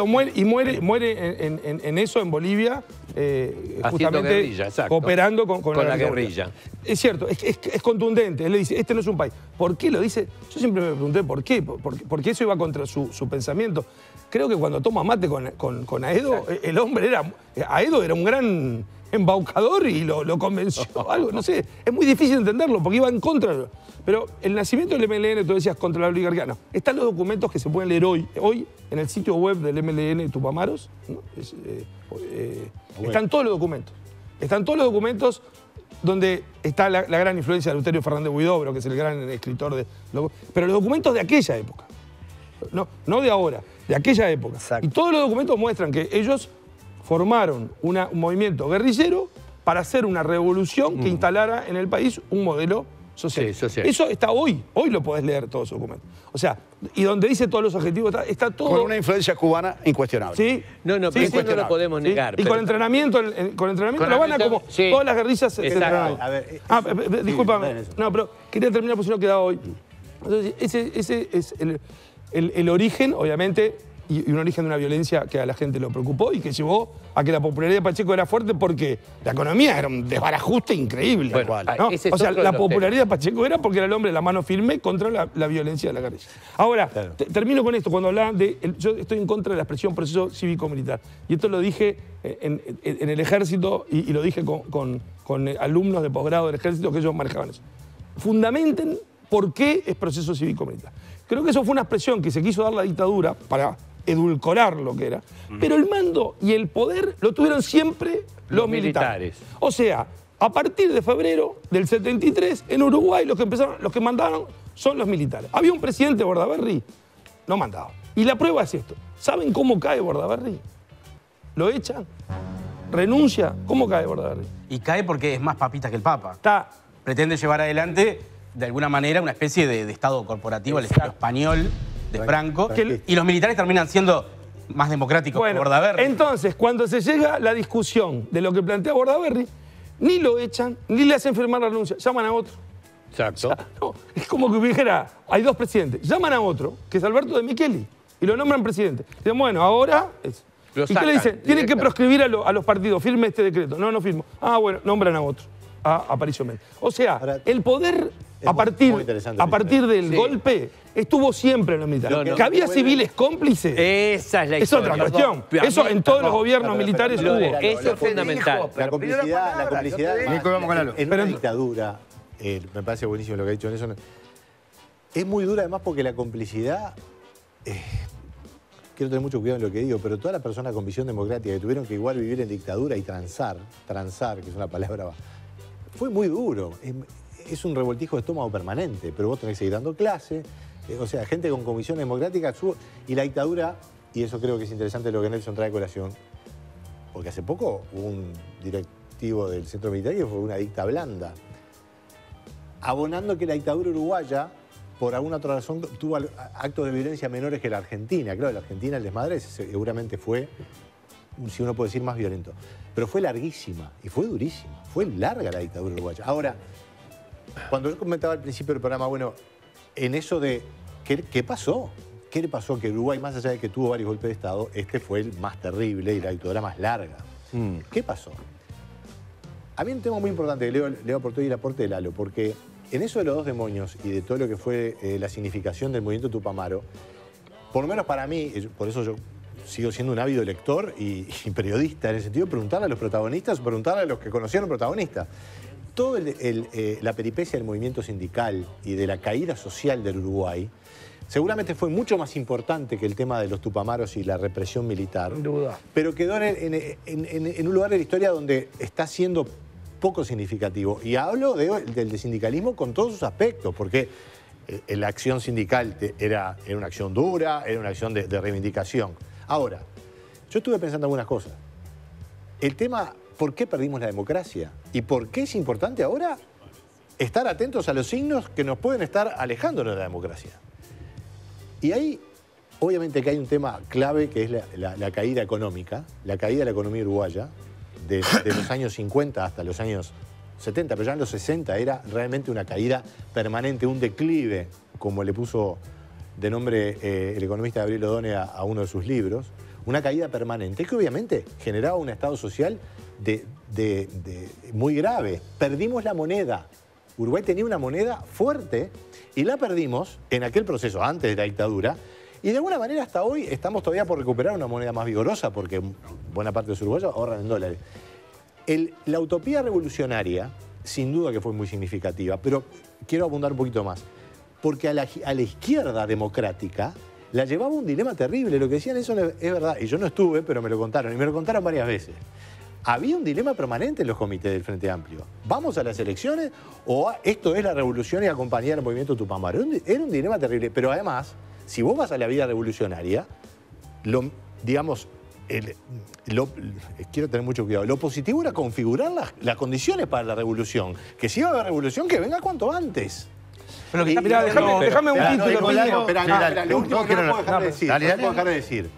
muere en eso en Bolivia, justamente guerrilla, cooperando con la guerrilla. Es cierto, es contundente. Él le dice, este no es un país. ¿Por qué lo dice? Yo siempre me pregunté por qué. Porque eso iba contra su pensamiento. Creo que cuando toma mate con Aedo, el hombre Aedo era un gran embaucador y lo convenció. Algo, no sé, es muy difícil entenderlo porque iba en contra. Pero el nacimiento del MLN, tú decías, contra la oligarquía. No, están los documentos que se pueden leer hoy en el sitio web del MLN Tupamaros. ¿No? Están todos los documentos. Están todos los documentos donde está la gran influencia de Eleuterio Fernández Huidobro, que es el gran escritor pero los documentos de aquella época. No de ahora, de aquella época. Exacto. Y todos los documentos muestran que ellos formaron un movimiento guerrillero para hacer una revolución que instalara en el país un modelo social. Sí, social. Eso está hoy lo podés leer todos esos documentos. O sea, y donde dice todos los objetivos, está todo... Con una influencia cubana incuestionable. Sí. No, pero eso no lo podemos negar. Y con entrenamiento, La Habana, como todas las guerrillas se entrenan. Discúlpame. No, pero quería terminar porque si no quedaba hoy. Entonces, ese es el origen, obviamente, y un origen de una violencia que a la gente lo preocupó y que llevó a que la popularidad de Pacheco era fuerte porque la economía era un desbarajuste increíble. Bueno, ¿no? O sea, la popularidad de Pacheco era porque era el hombre de la mano firme contra la violencia de la guerrilla. Ahora, termino con esto. Cuando hablaban yo estoy en contra de la expresión proceso cívico-militar. Y esto lo dije en el ejército y lo dije con alumnos de posgrado del ejército que ellos manejaban eso. Fundamenten ¿Por qué es proceso cívico-militar? Creo que eso fue una expresión que se quiso dar la dictadura para edulcorar lo que era. Pero el mando y el poder lo tuvieron siempre los militares. O sea, a partir de febrero del 73, en Uruguay los que mandaron son los militares. Había un presidente, Bordaberry, no mandaba. Y la prueba es esto. ¿Saben cómo cae Bordaberry? ¿Lo echan? ¿Renuncia? ¿Cómo cae Bordaberry? Y cae porque es más papista que el Papa. Está. Pretende llevar adelante, de alguna manera, una especie de Estado corporativo, el Estado español de Franco. Y los militares terminan siendo más democráticos que Bordaberry. Entonces, cuando se llega la discusión de lo que plantea Bordaberry, ni lo echan, ni le hacen firmar la renuncia, llaman a otro. Exacto. O sea, no, es como que dijera, hay dos presidentes, llaman a otro, que es Alberto de Micheli, y lo nombran presidente. Dicen, bueno, ahora... ¿Y qué le dicen? Tienen que proscribir a los partidos, firme este decreto. No, no firmo. Ah, bueno, nombran a otro, a Aparicio Méndez. O sea, el poder, a partir del golpe, estuvo siempre en los militares. ¿Que había civiles cómplices? Esa es la historia. Es otra cuestión. Eso en todos los gobiernos militares hubo. Eso es fundamental. La complicidad en una dictadura, me parece buenísimo lo que ha dicho Nelson, es muy dura además porque la complicidad... Quiero tener mucho cuidado en lo que digo, pero todas las personas con visión democrática que tuvieron que igual vivir en dictadura y transar, que es una palabra, fue muy duro. Es un revoltijo de estómago permanente, pero vos tenés que seguir dando clase. O sea, gente con convicción democrática y la dictadura, y eso creo que es interesante lo que Nelson trae a colación, porque hace poco hubo un directivo del centro militar que fue una dicta blanda, abonando que la dictadura uruguaya, por alguna otra razón, tuvo actos de violencia menores que la Argentina. Claro, la Argentina, el desmadre seguramente fue, si uno puede decir, más violento. Pero fue larguísima y fue durísima. Fue larga la dictadura uruguaya. Ahora, cuando yo comentaba al principio del programa, bueno, en eso de ¿qué pasó? ¿Qué le pasó? Que Uruguay, más allá de que tuvo varios golpes de Estado, este fue el más terrible y la dictadura más larga. ¿Qué pasó? A mí un tema muy importante que Leo aportó y el aporte de Lalo, porque en eso de los dos demonios y de todo lo que fue la significación del movimiento Tupamaro, por lo menos para mí, por eso yo sigo siendo un ávido lector y periodista en el sentido de preguntarle a los protagonistas o preguntarle a los que conocieron protagonistas. Toda la peripecia del movimiento sindical y de la caída social del Uruguay seguramente fue mucho más importante que el tema de los Tupamaros y la represión militar. Sin duda. Pero quedó en un lugar de la historia donde está siendo poco significativo. Y hablo del sindicalismo con todos sus aspectos, porque la acción sindical era una acción dura, era una acción de reivindicación. Ahora, yo estuve pensando algunas cosas. El tema, ¿por qué perdimos la democracia? ¿Y por qué es importante ahora estar atentos a los signos que nos pueden estar alejándonos de la democracia? Y ahí, obviamente que hay un tema clave que es la caída económica, la caída de la economía uruguaya, de los años 50 hasta los años 70, pero ya en los 60 era realmente una caída permanente, un declive, como le puso de nombre el economista Gabriel Odone a uno de sus libros, una caída permanente que obviamente generaba un estado social muy grave. Perdimos la moneda. Uruguay tenía una moneda fuerte y la perdimos en aquel proceso, antes de la dictadura, y de alguna manera hasta hoy estamos todavía por recuperar una moneda más vigorosa porque buena parte de los uruguayos ahorran en dólares. La utopía revolucionaria, sin duda que fue muy significativa, pero quiero abundar un poquito más, porque a la izquierda democrática la llevaba un dilema terrible. Lo que decían eso es verdad, y yo no estuve, pero me lo contaron, y me lo contaron varias veces. Había un dilema permanente en los comités del Frente Amplio. ¿Vamos a las elecciones o esto es la revolución y acompañar al movimiento Tupamaro? Era un dilema terrible, pero además, si vos vas a la vida revolucionaria, quiero tener mucho cuidado, lo positivo era configurar las condiciones para la revolución. Que si iba a haber revolución, que venga cuanto antes. Pero mirá, déjame un título. Lo último que no puedo dejar de decir.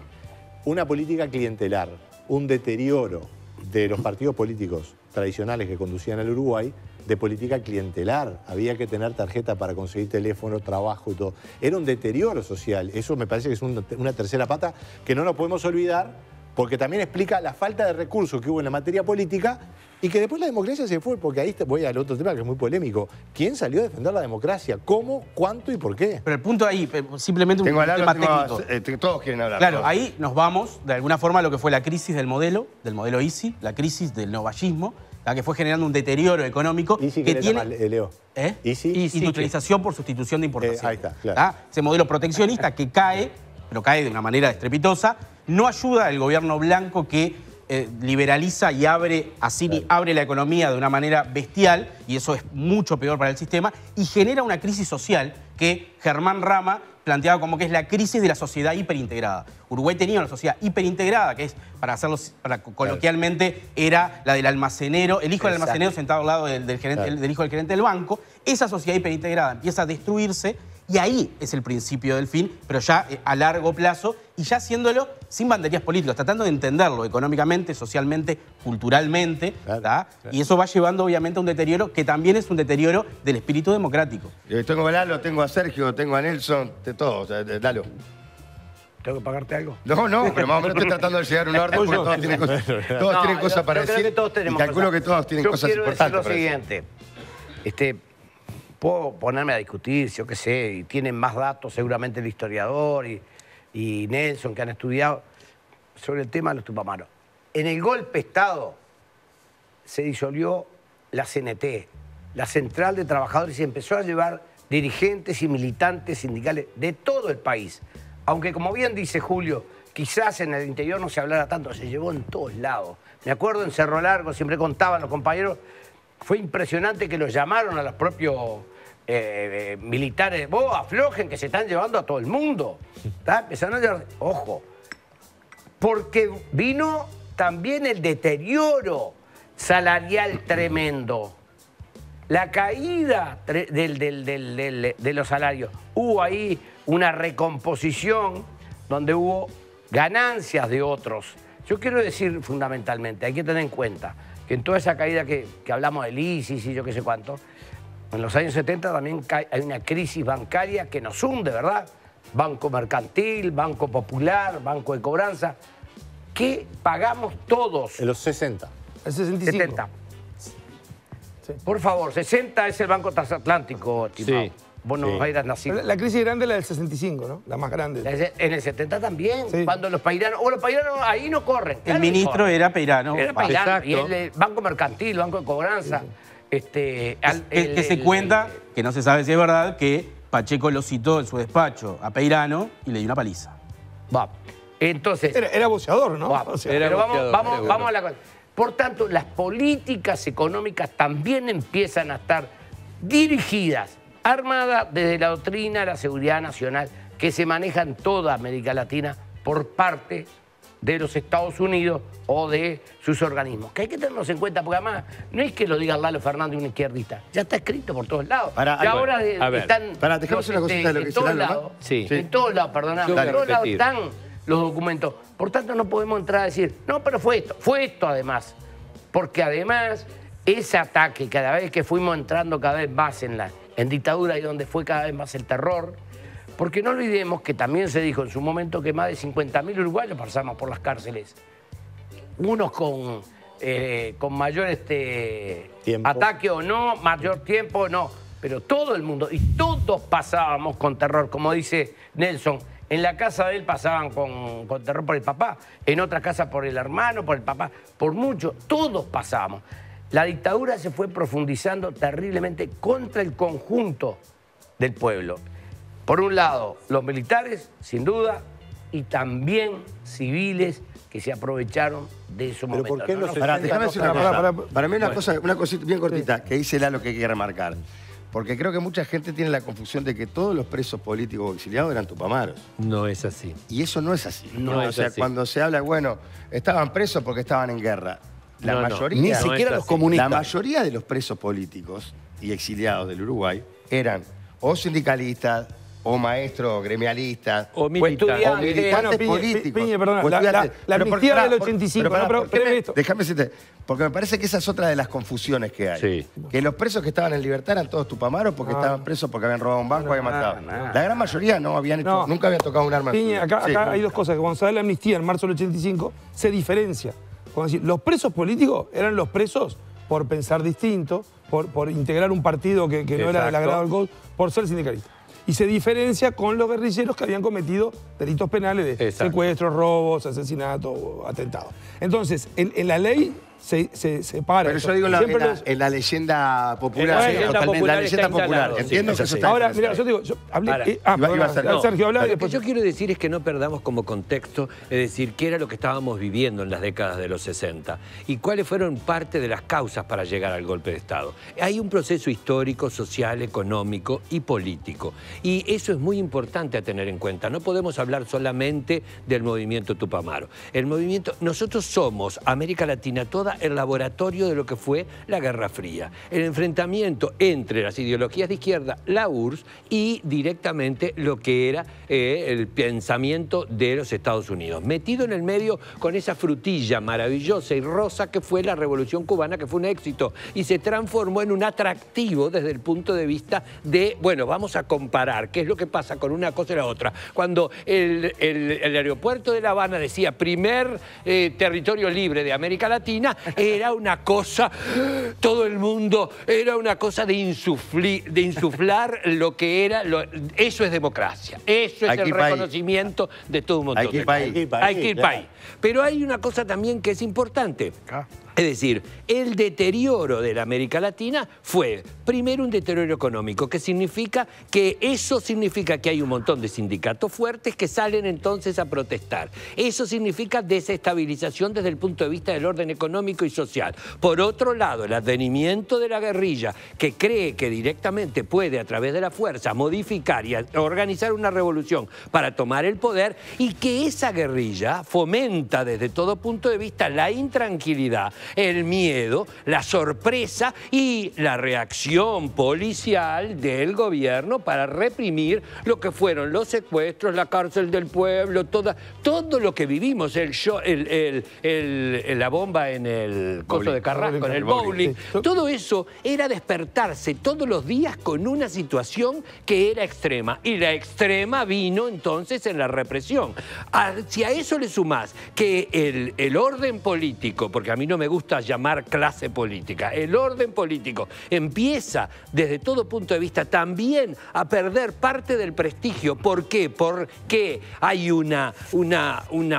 Una política clientelar, un deterioro de los partidos políticos tradicionales que conducían al Uruguay, de política clientelar. Había que tener tarjeta para conseguir teléfono, trabajo y todo. Era un deterioro social. Eso me parece que es una tercera pata que no nos podemos olvidar, porque también explica la falta de recursos que hubo en la materia política y que después la democracia se fue, porque ahí voy al otro tema que es muy polémico. ¿Quién salió a defender la democracia? ¿Cómo? ¿Cuánto y por qué? Pero el punto ahí, simplemente un tema técnico. Todos quieren hablar. Claro, ahí nos vamos de alguna forma a lo que fue la crisis del modelo ISI, la crisis del novallismo, que fue generando un deterioro económico ¿Y si que querés tiene... llamar, Leo? ¿Y si? Industrialización por sustitución de importación. Ahí está, claro. Ese modelo proteccionista que cae, pero cae de una manera estrepitosa, no ayuda al gobierno blanco que liberaliza y abre la economía de una manera bestial, y eso es mucho peor para el sistema, y genera una crisis social que Germán Rama planteaba como que es la crisis de la sociedad hiperintegrada. Uruguay tenía una sociedad hiperintegrada, que es, coloquialmente, era la del almacenero, el hijo del almacenero sentado al lado del hijo del gerente del banco. Esa sociedad hiperintegrada empieza a destruirse y ahí es el principio del fin, pero ya a largo plazo y ya haciéndolo sin banderías políticas, tratando de entenderlo económicamente, socialmente, culturalmente, y eso va llevando obviamente a un deterioro que también es un deterioro del espíritu democrático. Tengo a Lalo, tengo a Sergio, tengo a Nelson, de todos. Lalo. ¿Tengo que pagarte algo? No, pero más o menos estoy tratando de llegar a un orden porque todos tienen cosas para decir. Creo que todos tenemos y calculo que todos tienen cosas importantes. Yo quiero decir lo siguiente. Puedo ponerme a discutir, yo qué sé, y tienen más datos seguramente el historiador y Nelson, que han estudiado sobre el tema de los tupamaros. En el golpe de Estado se disolvió la CNT, la Central de Trabajadores, y empezó a llevar dirigentes y militantes sindicales de todo el país. Aunque, como bien dice Julio, quizás en el interior no se hablara tanto, se llevó en todos lados. Me acuerdo en Cerro Largo, siempre contaban los compañeros, fue impresionante que los llamaron a los propios militares. Vos aflojen que se están llevando a todo el mundo. Empezaron a llevar, ojo, porque vino también el deterioro salarial tremendo. La caída de los salarios. Hubo ahí una recomposición donde hubo ganancias de otros. Yo quiero decir fundamentalmente, hay que tener en cuenta que en toda esa caída que hablamos del ISIS y yo qué sé cuánto, en los años 70 también hay una crisis bancaria que nos hunde, ¿verdad? Banco Mercantil, Banco Popular, Banco de Cobranza, que pagamos todos. En los 60. El 65. 70. Sí. Por favor, 60 es el Banco Transatlántico, estimado. Sí. Vos no hayas nacido. La crisis grande es la del 65, ¿no? La más grande. En el 70 también, cuando los pairanos... los pairanos ahí no corren. El ministro era Peirano. Era Peirano. Y el Banco Mercantil, Banco de Cobranza. Que se cuenta, que no se sabe si es verdad, que Pacheco lo citó en su despacho a Peirano y le dio una paliza. Va. Entonces... Era boxeador, ¿no? Pero vamos a la cosa. Por tanto, las políticas económicas también empiezan a estar dirigidas, armadas desde la doctrina de la seguridad nacional que se maneja en toda América Latina por parte de los Estados Unidos o de sus organismos. Que hay que tenerlos en cuenta, porque además no es que lo diga Lalo Fernández, un izquierdista. Ya está escrito por todos lados. Y ahora están... dejamos una cosita de lo que dice Lalo, en todos lados, perdóname. En todos lados están los documentos. Por tanto, no podemos entrar a decir, no, pero fue esto además. Porque además, ese ataque, cada vez que fuimos entrando cada vez más en dictadura y donde fue cada vez más el terror, porque no olvidemos que también se dijo en su momento que más de 50.000 uruguayos pasamos por las cárceles. Unos con mayor ataque o no, mayor tiempo o no, pero todo el mundo, y todos pasábamos con terror, como dice Nelson. En la casa de él pasaban con terror por el papá, en otra casa por el hermano, por el papá, por mucho, todos pasábamos. La dictadura se fue profundizando terriblemente contra el conjunto del pueblo. Por un lado, los militares, sin duda, y también civiles que se aprovecharon de su momento. ¿Por qué déjame decir una cosa. Para mí una cosita bien cortita que dice Lalo que hay que remarcar. Porque creo que mucha gente tiene la confusión de que todos los presos políticos o exiliados eran tupamaros. No es así. Y eso no es así. No es así. Cuando se habla, bueno, estaban presos porque estaban en guerra. La mayoría, ni siquiera los comunistas. La mayoría de los presos políticos y exiliados del Uruguay eran o sindicalistas, o maestros, o gremialistas, o militantes políticos. Piñe, perdona, la amnistía del 85. Déjame decirte, porque me parece que esa es otra de las confusiones que hay. Sí. Que los presos que estaban en libertad eran todos tupamaros porque estaban presos porque habían robado un banco, habían matado. La gran mayoría no habían hecho, nunca habían tocado un arma. Piñe, acá hay dos cosas. Cuando se da la amnistía en marzo del 85, se diferencia. Los presos políticos eran los presos por pensar distinto, por integrar un partido que no era del agrado del GOL, por ser sindicalista. Y se diferencia con los guerrilleros que habían cometido delitos penales de secuestros, robos, asesinatos, atentados. Entonces, en la ley se separa. Pero yo digo en la leyenda popular. La leyenda popular, la leyenda popular. Entiendo que eso está. Ahora, mira, yo digo, Sergio, habla y después. Lo que yo quiero decir es que no perdamos como contexto, es decir, qué era lo que estábamos viviendo en las décadas de los 60 y cuáles fueron parte de las causas para llegar al golpe de Estado. Hay un proceso histórico, social, económico y político. Y eso es muy importante a tener en cuenta. No podemos hablar solamente del movimiento Tupamaro. El movimiento, nosotros somos, América Latina toda, el laboratorio de lo que fue la Guerra Fría. El enfrentamiento entre las ideologías de izquierda, la URSS, y directamente lo que era el pensamiento de los Estados Unidos. Metido en el medio con esa frutilla maravillosa y rosa que fue la Revolución Cubana, que fue un éxito y se transformó en un atractivo desde el punto de vista de, bueno, vamos a comparar qué es lo que pasa con una cosa y la otra. Cuando el aeropuerto de La Habana decía primer territorio libre de América Latina, era una cosa, todo el mundo, era una cosa de insuflar lo que era, eso es democracia, eso es el reconocimiento de todo un montón de cosas. Hay que ir país. Pero hay una cosa también que es importante. Es decir, el deterioro de la América Latina fue, primero, un deterioro económico, que significa que eso significa que hay un montón de sindicatos fuertes que salen entonces a protestar. Eso significa desestabilización desde el punto de vista del orden económico y social. Por otro lado, el advenimiento de la guerrilla, que cree que directamente puede, a través de la fuerza, modificar y organizar una revolución para tomar el poder, y que esa guerrilla fomenta desde todo punto de vista la intranquilidad, el miedo, la sorpresa y la reacción policial del gobierno para reprimir lo que fueron los secuestros, la cárcel del pueblo, todo lo que vivimos, la bomba en el coso de Carrasco, en el bowling. Todo eso era despertarse todos los días con una situación que era extrema. Y la extrema vino entonces en la represión. Si a eso le sumás que el orden político, porque a mí no me gusta llamar clase política, el orden político empieza desde todo punto de vista también a perder parte del prestigio. ¿Por qué? Porque hay una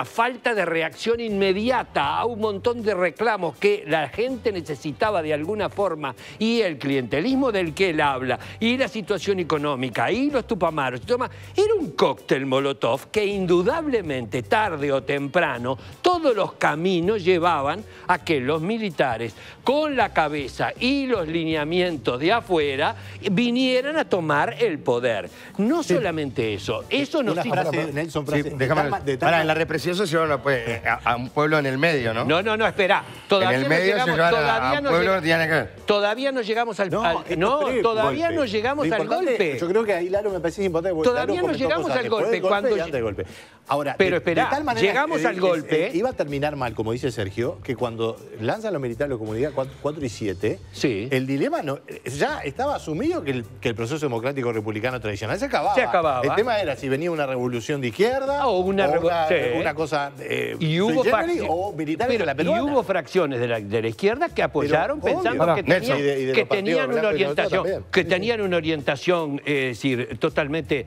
falta de reacción inmediata a un montón de reclamos que la gente necesitaba de alguna forma, y el clientelismo del que él habla, y la situación económica, y los tupamaros, era un cóctel molotov que indudablemente tarde o temprano todos los caminos llevaban a que los militares, con la cabeza y los lineamientos de afuera, vinieran a tomar el poder. No solamente eso, eso nos... Nelson, en la represión se llevaron a un pueblo en el medio, ¿no? No, espera. Todavía en el medio se llevaron a un pueblo que tiene que ver. Todavía no llegamos al todavía no llegamos al golpe. Yo creo que ahí, Lalo, me parece importante. Todavía no llegamos al golpe. Ahora, pero espera, llegamos al golpe. Iba a terminar mal, como dice Sergio, que cuando lanzan los militares de la comunidad 4 y 7, el dilema ya estaba asumido que el proceso democrático republicano tradicional se acababa. El tema era si venía una revolución de izquierda o una cosa y hubo o militares de la peruana. Y hubo fracciones de la izquierda que apoyaron pensando que tenían una orientación, es decir, totalmente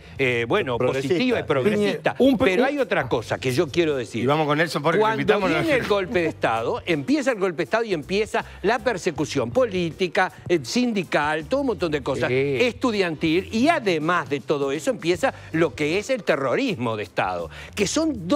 positiva y progresista. Pero hay otra cosa que yo quiero decir. Y vamos con Nelson porque cuando viene el golpe de Estado, empieza el golpe de Estado y empieza la persecución política, sindical, todo un montón de cosas, estudiantil, y además de todo eso empieza lo que es el terrorismo de Estado, que son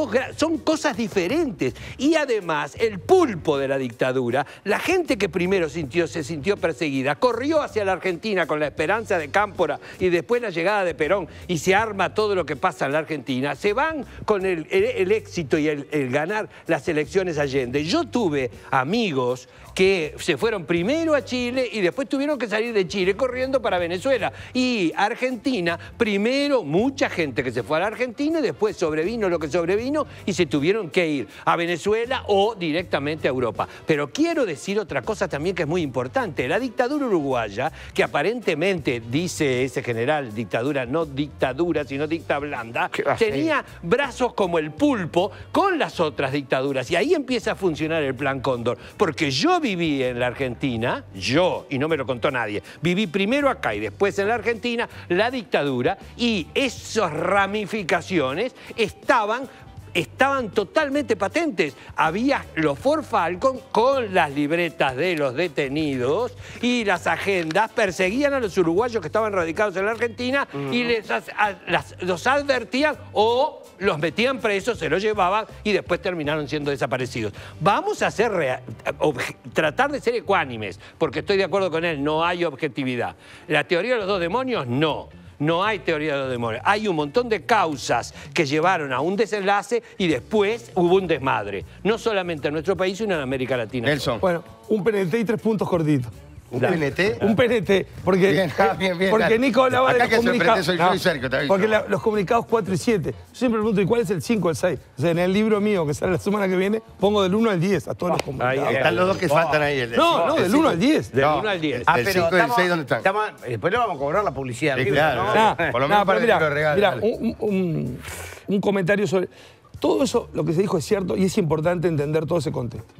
cosas diferentes. Y además el pulpo de la dictadura, la gente que primero se sintió perseguida, corrió hacia la Argentina con la esperanza de Cámpora y después la llegada de Perón, y se arma todo lo que pasa en la Argentina, se van con el éxito y el ganar las elecciones Allende. Yo tuve amigos que se fueron primero a Chile y después tuvieron que salir de Chile corriendo para Venezuela. Y Argentina, primero mucha gente que se fue a la Argentina y después sobrevino lo que sobrevino y se tuvieron que ir a Venezuela o directamente a Europa. Pero quiero decir otra cosa también que es muy importante. La dictadura uruguaya, que aparentemente, dice ese general, dictadura, no dictadura, sino dicta blanda, tenía brazos como el pulpo con las otras dictaduras. Y ahí empieza a funcionar el Plan Cóndor. Porque yo viví en la Argentina, y no me lo contó nadie, viví primero acá y después en la Argentina, la dictadura, y esas ramificaciones estaban estaban totalmente patentes. Había los Ford Falcon con las libretas de los detenidos y las agendas perseguían a los uruguayos que estaban radicados en la Argentina y los advertían o los metían presos, se los llevaban y después terminaron siendo desaparecidos. Vamos a tratar de ser ecuánimes, porque estoy de acuerdo con él, no hay objetividad. La teoría de los dos demonios, no. No hay teoría de los demonios. Hay un montón de causas que llevaron a un desenlace y después hubo un desmadre. No solamente en nuestro país, sino en América Latina. Nelson. Bueno, un PNT y 3 puntos cortitos. ¿Un PNT? Un PNT, porque, bien, porque Nico hablaba de acá los que comunicados. soy yo y Sergio, te aviso. Porque los comunicados 4 y 7. Yo siempre pregunto, ¿y cuál es el 5 o el 6? O sea, en el libro mío, que sale la semana que viene, pongo del 1 al 10 a todos los comunicados. Están los dos que faltan ahí. No, del 1 al 10. Del 1 al 10. El 5 y el 6, ¿dónde están? Después le vamos a cobrar la publicidad. Claro, por lo menos para que te lo regalen. Mira, un comentario sobre... Todo eso, lo que se dijo es cierto y es importante entender todo ese contexto.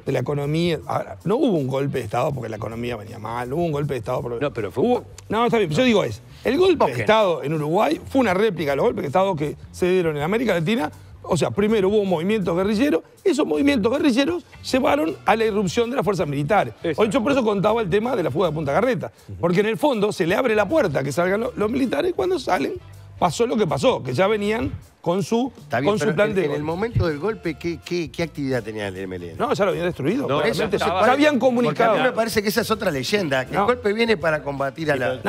De la economía. Ahora, no hubo un golpe de Estado porque la economía venía mal, no hubo un golpe de Estado porque... No, pero fue... No, está bien, yo digo el golpe de Estado en Uruguay fue una réplica de los golpes de Estado que se dieron en América Latina. O sea, primero hubo movimientos guerrilleros, esos movimientos guerrilleros llevaron a la irrupción de las fuerzas militares. Hoy yo por eso contaba el tema de la fuga de Punta Carreta, porque en el fondo se le abre la puerta a que salgan los militares y cuando salen pasó lo que pasó, que ya venían con su plan de... En el momento del golpe, ¿qué actividad tenía el MLN? No, ya lo habían destruido. No, ya habían comunicado. Porque a mí me parece que esa es otra leyenda, que el golpe viene para combatir a la...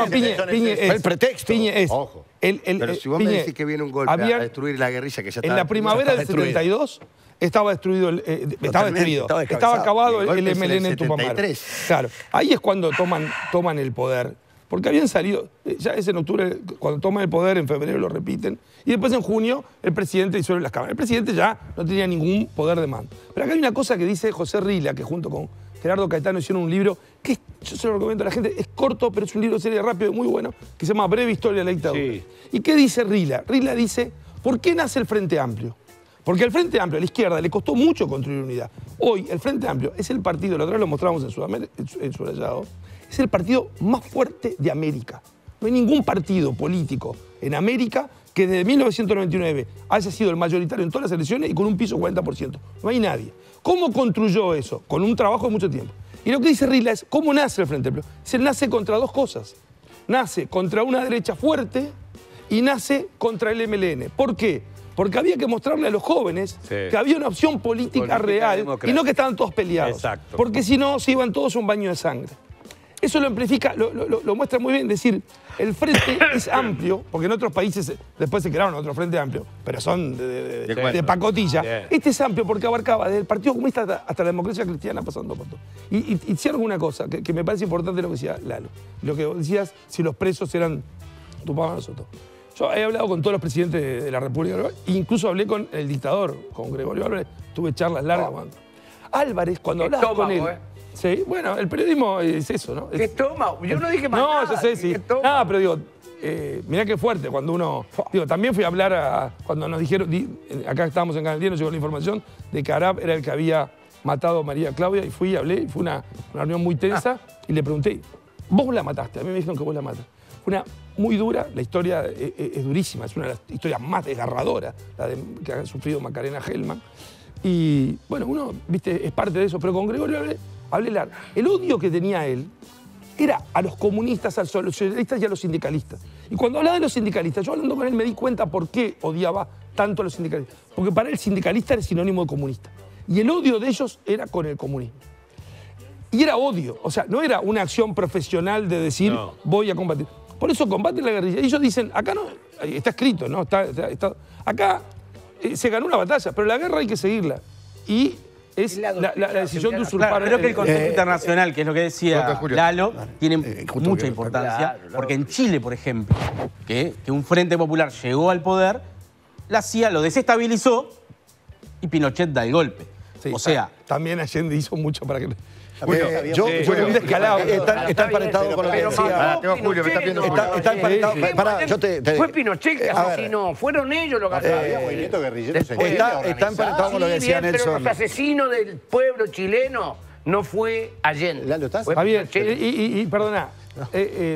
Piñe, el pretexto. Piñe es... Ojo. Pero si vos me decís que viene un golpe a destruir la guerrilla que ya estaba... En la primavera del 72 estaba destruido, estaba acabado el MLN en Tupamaro. Claro, ahí es cuando toman el poder. Porque habían salido, ya es en octubre, cuando toman el poder, en febrero lo repiten, y después en junio el presidente disuelve las cámaras. El presidente ya no tenía ningún poder de mando. Pero acá hay una cosa que dice José Rila, que junto con Gerardo Caetano hicieron un libro, que yo se lo recomiendo a la gente, es corto, pero es un libro de serie rápido, muy bueno, que se llama Breve Historia de la Dictadura. Sí. ¿Y qué dice Rila? Rila dice, ¿por qué nace el Frente Amplio? Porque al Frente Amplio, a la izquierda, le costó mucho construir unidad. Hoy, el Frente Amplio es el partido, la otra vez lo mostramos en Subrayado, es el partido más fuerte de América. No hay ningún partido político en América que desde 1999 haya sido el mayoritario en todas las elecciones y con un piso 40%. No hay nadie. ¿Cómo construyó eso? Con un trabajo de mucho tiempo. Y lo que dice Rila es, ¿cómo nace el Frente Amplio? Se nace contra dos cosas. Nace contra una derecha fuerte y nace contra el MLN. ¿Por qué? Porque había que mostrarle a los jóvenes que había una opción política real y no que estaban todos peleados. Exacto. Porque si no, se iban todos a un baño de sangre. Eso lo amplifica, lo muestra muy bien. Es decir, el frente es amplio, porque en otros países después se crearon otro frente amplio, pero son de pacotilla. Bien. Este es amplio porque abarcaba desde el Partido Comunista hasta la democracia cristiana, pasando por todo. Y cierro una cosa que me parece importante lo que decía Lalo. Lo que decías, si los presos eran Tupac nosotros. Yo he hablado con todos los presidentes de la República, incluso hablé con el dictador, con Gregorio Álvarez, tuve charlas largas. Álvarez, cuando hablaba con él... Sí, bueno, el periodismo es eso, ¿no? ¿Qué estómago? Yo no dije más nada. No, yo sé, sí. Nada, pero digo, mirá qué fuerte cuando uno... Digo, también fui a hablar cuando nos dijeron, acá estábamos en Canal 10, nos llegó la información de que Arap era el que había matado a María Claudia y fui y hablé, y fue una reunión muy tensa y le pregunté, ¿vos la mataste? A mí me dijeron que vos la mataste. Fue una muy dura, la historia es durísima, es una de las historias más desgarradoras, que ha sufrido Macarena Hellman. Y bueno, uno, viste, es parte de eso, pero con Gregorio hablé largo. El odio que tenía él era a los comunistas, a los socialistas y a los sindicalistas. Y cuando hablaba de los sindicalistas, yo hablando con él me di cuenta por qué odiaba tanto a los sindicalistas. Porque para él sindicalista era sinónimo de comunista. Y el odio de ellos era con el comunismo. Y era odio, o sea, no era una acción profesional de decir voy a combatir. Por eso combaten la guerrilla. Y ellos dicen, acá no, está escrito, ¿no? Acá se ganó una batalla, pero la guerra hay que seguirla. Y es la decisión de usurpar. Claro, creo que el contexto internacional, que es lo que decía Lalo, tiene mucha importancia. Porque en Chile, por ejemplo, que un Frente Popular llegó al poder, la CIA lo desestabilizó y Pinochet da el golpe. Sí, o sea... También Allende hizo mucho para que... Fue un descalabro. Está emparentado con lo que decía. Julio, me está viendo. Está emparentado. Fue Pinochet que asesinó. Fueron ellos los que había movimientos guerrilleros. Está emparentado con lo que decía Nelson. Pero los asesinos del pueblo chileno no fue Allende. Está bien. Y perdona,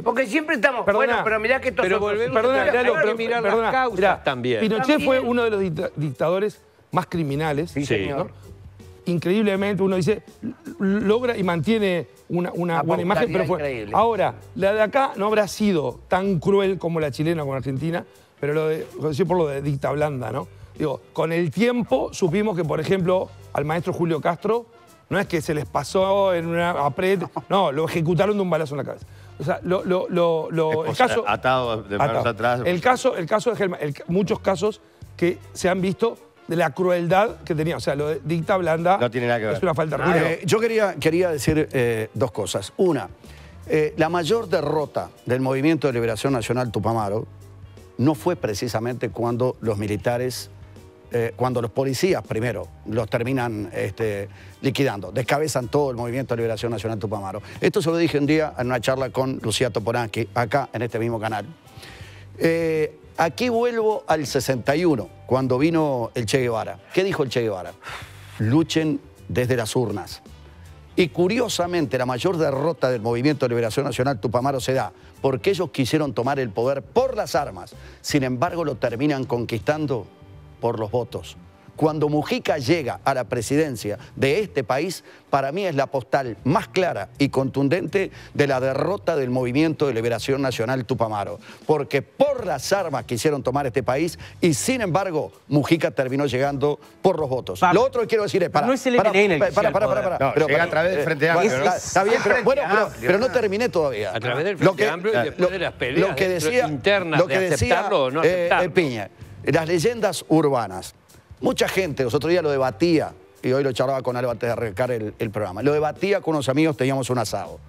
Porque siempre estamos... Perdona, bueno, pero mirá que estos pero otros- volvemos Perdona, hay Lalo, que pero- mirar perdona, las causas mirá, también. Pinochet También. fue uno de los dictadores más criminales. Sí, señor. Increíblemente, uno dice, logra y mantiene una buena imagen, pero fue... increíble. Ahora, la de acá no habrá sido tan cruel como la chilena con Argentina, pero lo decir por lo de dicta blanda, ¿no? Digo, con el tiempo supimos que, por ejemplo, al maestro Julio Castro, no es que se les pasó en una apret, no, lo ejecutaron de un balazo en la cabeza. O sea, el caso... Atado de manos atrás. El caso de Gelman, muchos casos que se han visto de la crueldad que tenía. O sea, lo de dicta blanda No tiene nada que ver. es una falta de respeto. Yo quería decir dos cosas. Una, la mayor derrota del Movimiento de Liberación Nacional Tupamaro no fue precisamente cuando los militares, cuando los policías primero los terminan liquidando, descabezan todo el Movimiento de Liberación Nacional Tupamaro. Esto se lo dije un día en una charla con Lucía Topolanqui, acá en este mismo canal. Aquí vuelvo al 61, cuando vino el Che Guevara. ¿Qué dijo el Che Guevara? Luchen desde las urnas. Y curiosamente, la mayor derrota del Movimiento de Liberación Nacional Tupamaro se da porque ellos quisieron tomar el poder por las armas. Sin embargo, lo terminan conquistando por los votos. Cuando Mujica llega a la presidencia de este país, para mí es la postal más clara y contundente de la derrota del Movimiento de Liberación Nacional Tupamaro. Porque por las armas quisieron tomar este país y, sin embargo, Mujica terminó llegando por los votos. Lo otro que quiero decir es... No es el MLN el que llega al poder. No, llega a través del Frente Amplio, ¿no? Está bien, pero no terminé todavía. A través del Frente Amplio y después de las peleas lo que decía, internas lo que de decía, aceptarlo o no aceptarlo. Piña, las leyendas urbanas. Mucha gente, los otros días lo debatía, y hoy lo charlaba con Alba antes de arrancar el programa, lo debatía con unos amigos, teníamos un asado.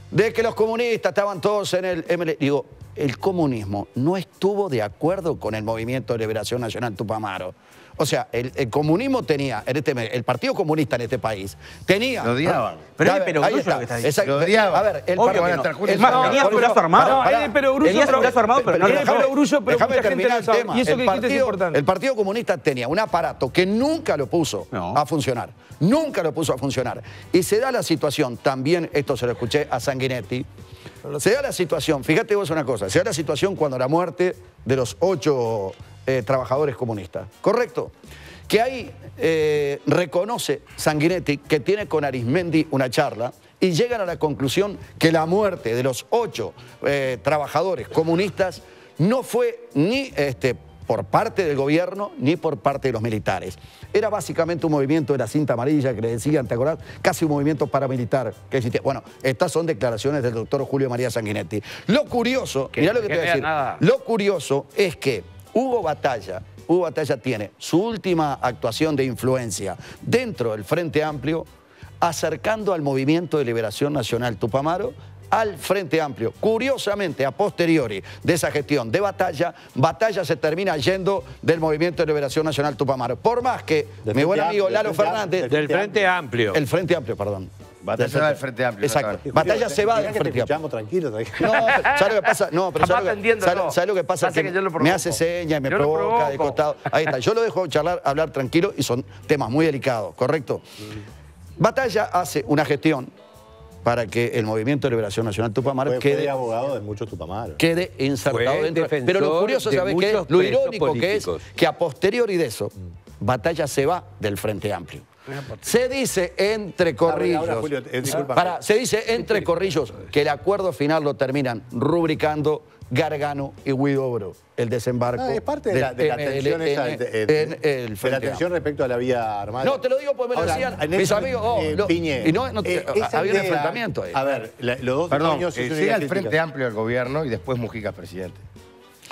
De que los comunistas estaban todos en el ML. Digo, el comunismo no estuvo de acuerdo con el Movimiento de Liberación Nacional Tupamaro. O sea, el comunismo tenía, el Partido Comunista en este país, tenía... Lo odiaban. Pero es de ahí perogrullo está. lo que está diciendo. Exacto. Lo odiaban. A ver, el Obvio partido... que no. Es más, tenía su brazo armado. Tenía su brazo armado, pero no lo dejaba. Déjame terminar el tema. Y eso que dijiste es importante. El Partido Comunista tenía un aparato que nunca lo puso a funcionar. Nunca lo puso a funcionar. Y se da la situación, también esto se lo escuché a Sanguinetti, se da la situación, fíjate vos una cosa, se da la situación cuando la muerte de los 8 trabajadores comunistas, ¿correcto? Que ahí reconoce Sanguinetti que tiene con Arismendi una charla y llegan a la conclusión que la muerte de los 8 trabajadores comunistas no fue ni por parte del gobierno ni por parte de los militares. Era básicamente un movimiento de la cinta amarilla que le decían, ¿te acordás? Casi un movimiento paramilitar que existía. Bueno, estas son declaraciones del doctor Julio María Sanguinetti. Lo curioso, mirá lo que te voy a decir, lo curioso es que Hugo Batalla tiene su última actuación de influencia dentro del Frente Amplio, acercando al Movimiento de Liberación Nacional Tupamaro al Frente Amplio. Curiosamente, a posteriori de esa gestión de Batalla se termina yendo del Movimiento de Liberación Nacional Tupamaro. Por más que mi buen amigo Lalo Fernández... Del Frente Amplio. El Frente Amplio, perdón. Batalla se va del Frente Amplio. Exacto. Batalla se va del Frente Amplio. Tranquilo. No, ¿sabes lo que pasa? No, pero ¿sabes lo que pasa? Pasa que yo lo me provoco. hace señas y me Yo lo provoca de provoco. costado. Ahí está. Yo lo dejo hablar tranquilo y son temas muy delicados, ¿correcto? Batalla hace una gestión para que el Movimiento de Liberación Nacional Tupamaro Fue quede abogado de muchos Tupamaros. quede insertado Fue dentro. defensor Pero lo curioso, de ¿sabes qué es? muchos Lo presos irónico que es políticos. que a posteriori de eso, Batalla se va del Frente Amplio. Se dice entre corrillos, Ahora, Julio, discúlpame. se dice entre corrillos que el acuerdo final lo terminan rubricando Gargano y Huidobro, el desembarco. No, es parte de la tensión esa en el de la Frente tensión respecto a la vía armada. No, te lo digo porque me lo decían mis amigos. Piñe, y no, esa había un idea- enfrentamiento ahí. A ver, los dos Perdón, años es una llega idea el crítica. Frente Amplio al gobierno y después Mujica es presidente.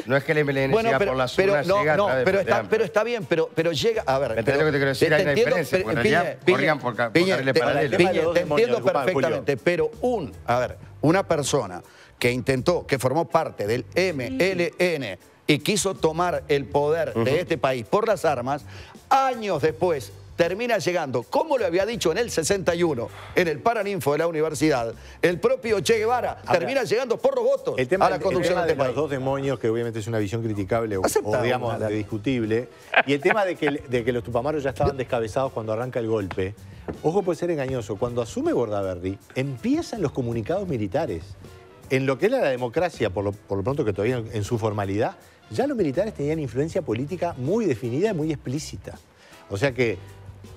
No es que el MLN Bueno, llega pero, por las pero, urnas, no, llega a no, través del pero Frente está, Amplio. pero está bien, pero llega, a ver. ¿Me entendés lo que te quiero decir? Hay una diferencia, porque en realidad corrían por carriles paralelos. Te entiendo perfectamente, pero una persona que intentó, que formó parte del MLN y quiso tomar el poder de este país por las armas, años después termina llegando, como lo había dicho en el 61, en el Paraninfo de la universidad, el propio Che Guevara termina llegando por los votos El tema, a la conducción el tema de este de los país. dos demonios, que obviamente es una visión criticable o Aceptable, digamos nada. discutible, y el tema de que los Tupamaros ya estaban descabezados cuando arranca el golpe. Ojo, puede ser engañoso. Cuando asume Bordaberry, empiezan los comunicados militares. En lo que era la democracia, por lo pronto que todavía en su formalidad, ya los militares tenían influencia política muy definida y muy explícita. O sea que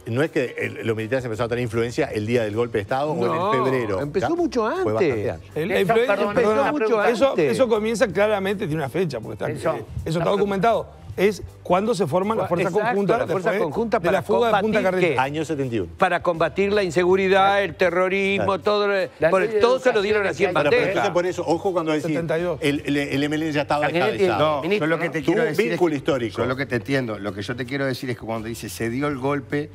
no es que los militares empezaron a tener influencia el día del golpe de Estado o en el febrero. Empezó mucho antes. Fue bastante antes. Empezó mucho antes. Eso comienza claramente, tiene una fecha, porque eso está documentado. Es cuando se forman las fuerzas conjuntas de la fuga de Punta Carretas. Año 71. Para combatir la inseguridad, el terrorismo, todo se lo dieron así en bandeja. Entonces, por eso, ojo cuando decís, el MLN ya estaba descabezado. No, yo lo que te quiero decir vínculo histórico. Yo lo que te entiendo, lo que yo te quiero decir es que cuando dice se dio el golpe,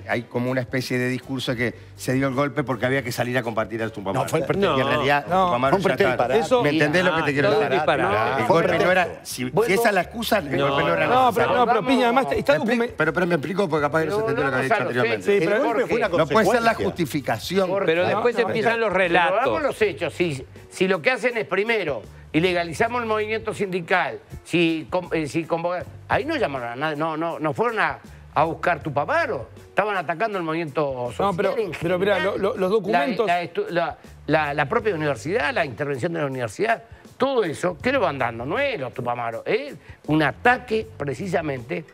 hay como una especie de discurso que se dio el golpe porque había que salir a compartir a Tupamaro. No, fue el Y en realidad Tupamaro ya está. ¿Me entendés lo que te quiero decir? El golpe no era... Si esa es la excusa, el golpe no era necesario. No, pero Piña, además está documentado. Pero me explico porque capaz que no se entendió lo que había dicho anteriormente. Sí, pero el golpe fue una no puede ser la consecuencia. justificación. Pero después empiezan los relatos. Pero vamos los hechos. Si lo que hacen es primero ilegalizamos el movimiento sindical, si convocan, ahí no llamaron a nadie, no fueron a buscar Tupamaro. Estaban atacando el movimiento social. No, pero mirá, los documentos... La propia universidad, la intervención de la universidad, todo eso, ¿qué le van dando? No es los Tupamaro, es un ataque precisamente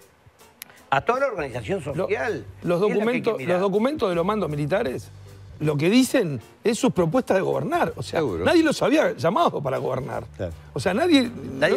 a toda la organización social. Los documentos de los mandos militares, lo que dicen es sus propuestas de gobernar. O sea, nadie los había llamado para gobernar. Claro. O sea, nadie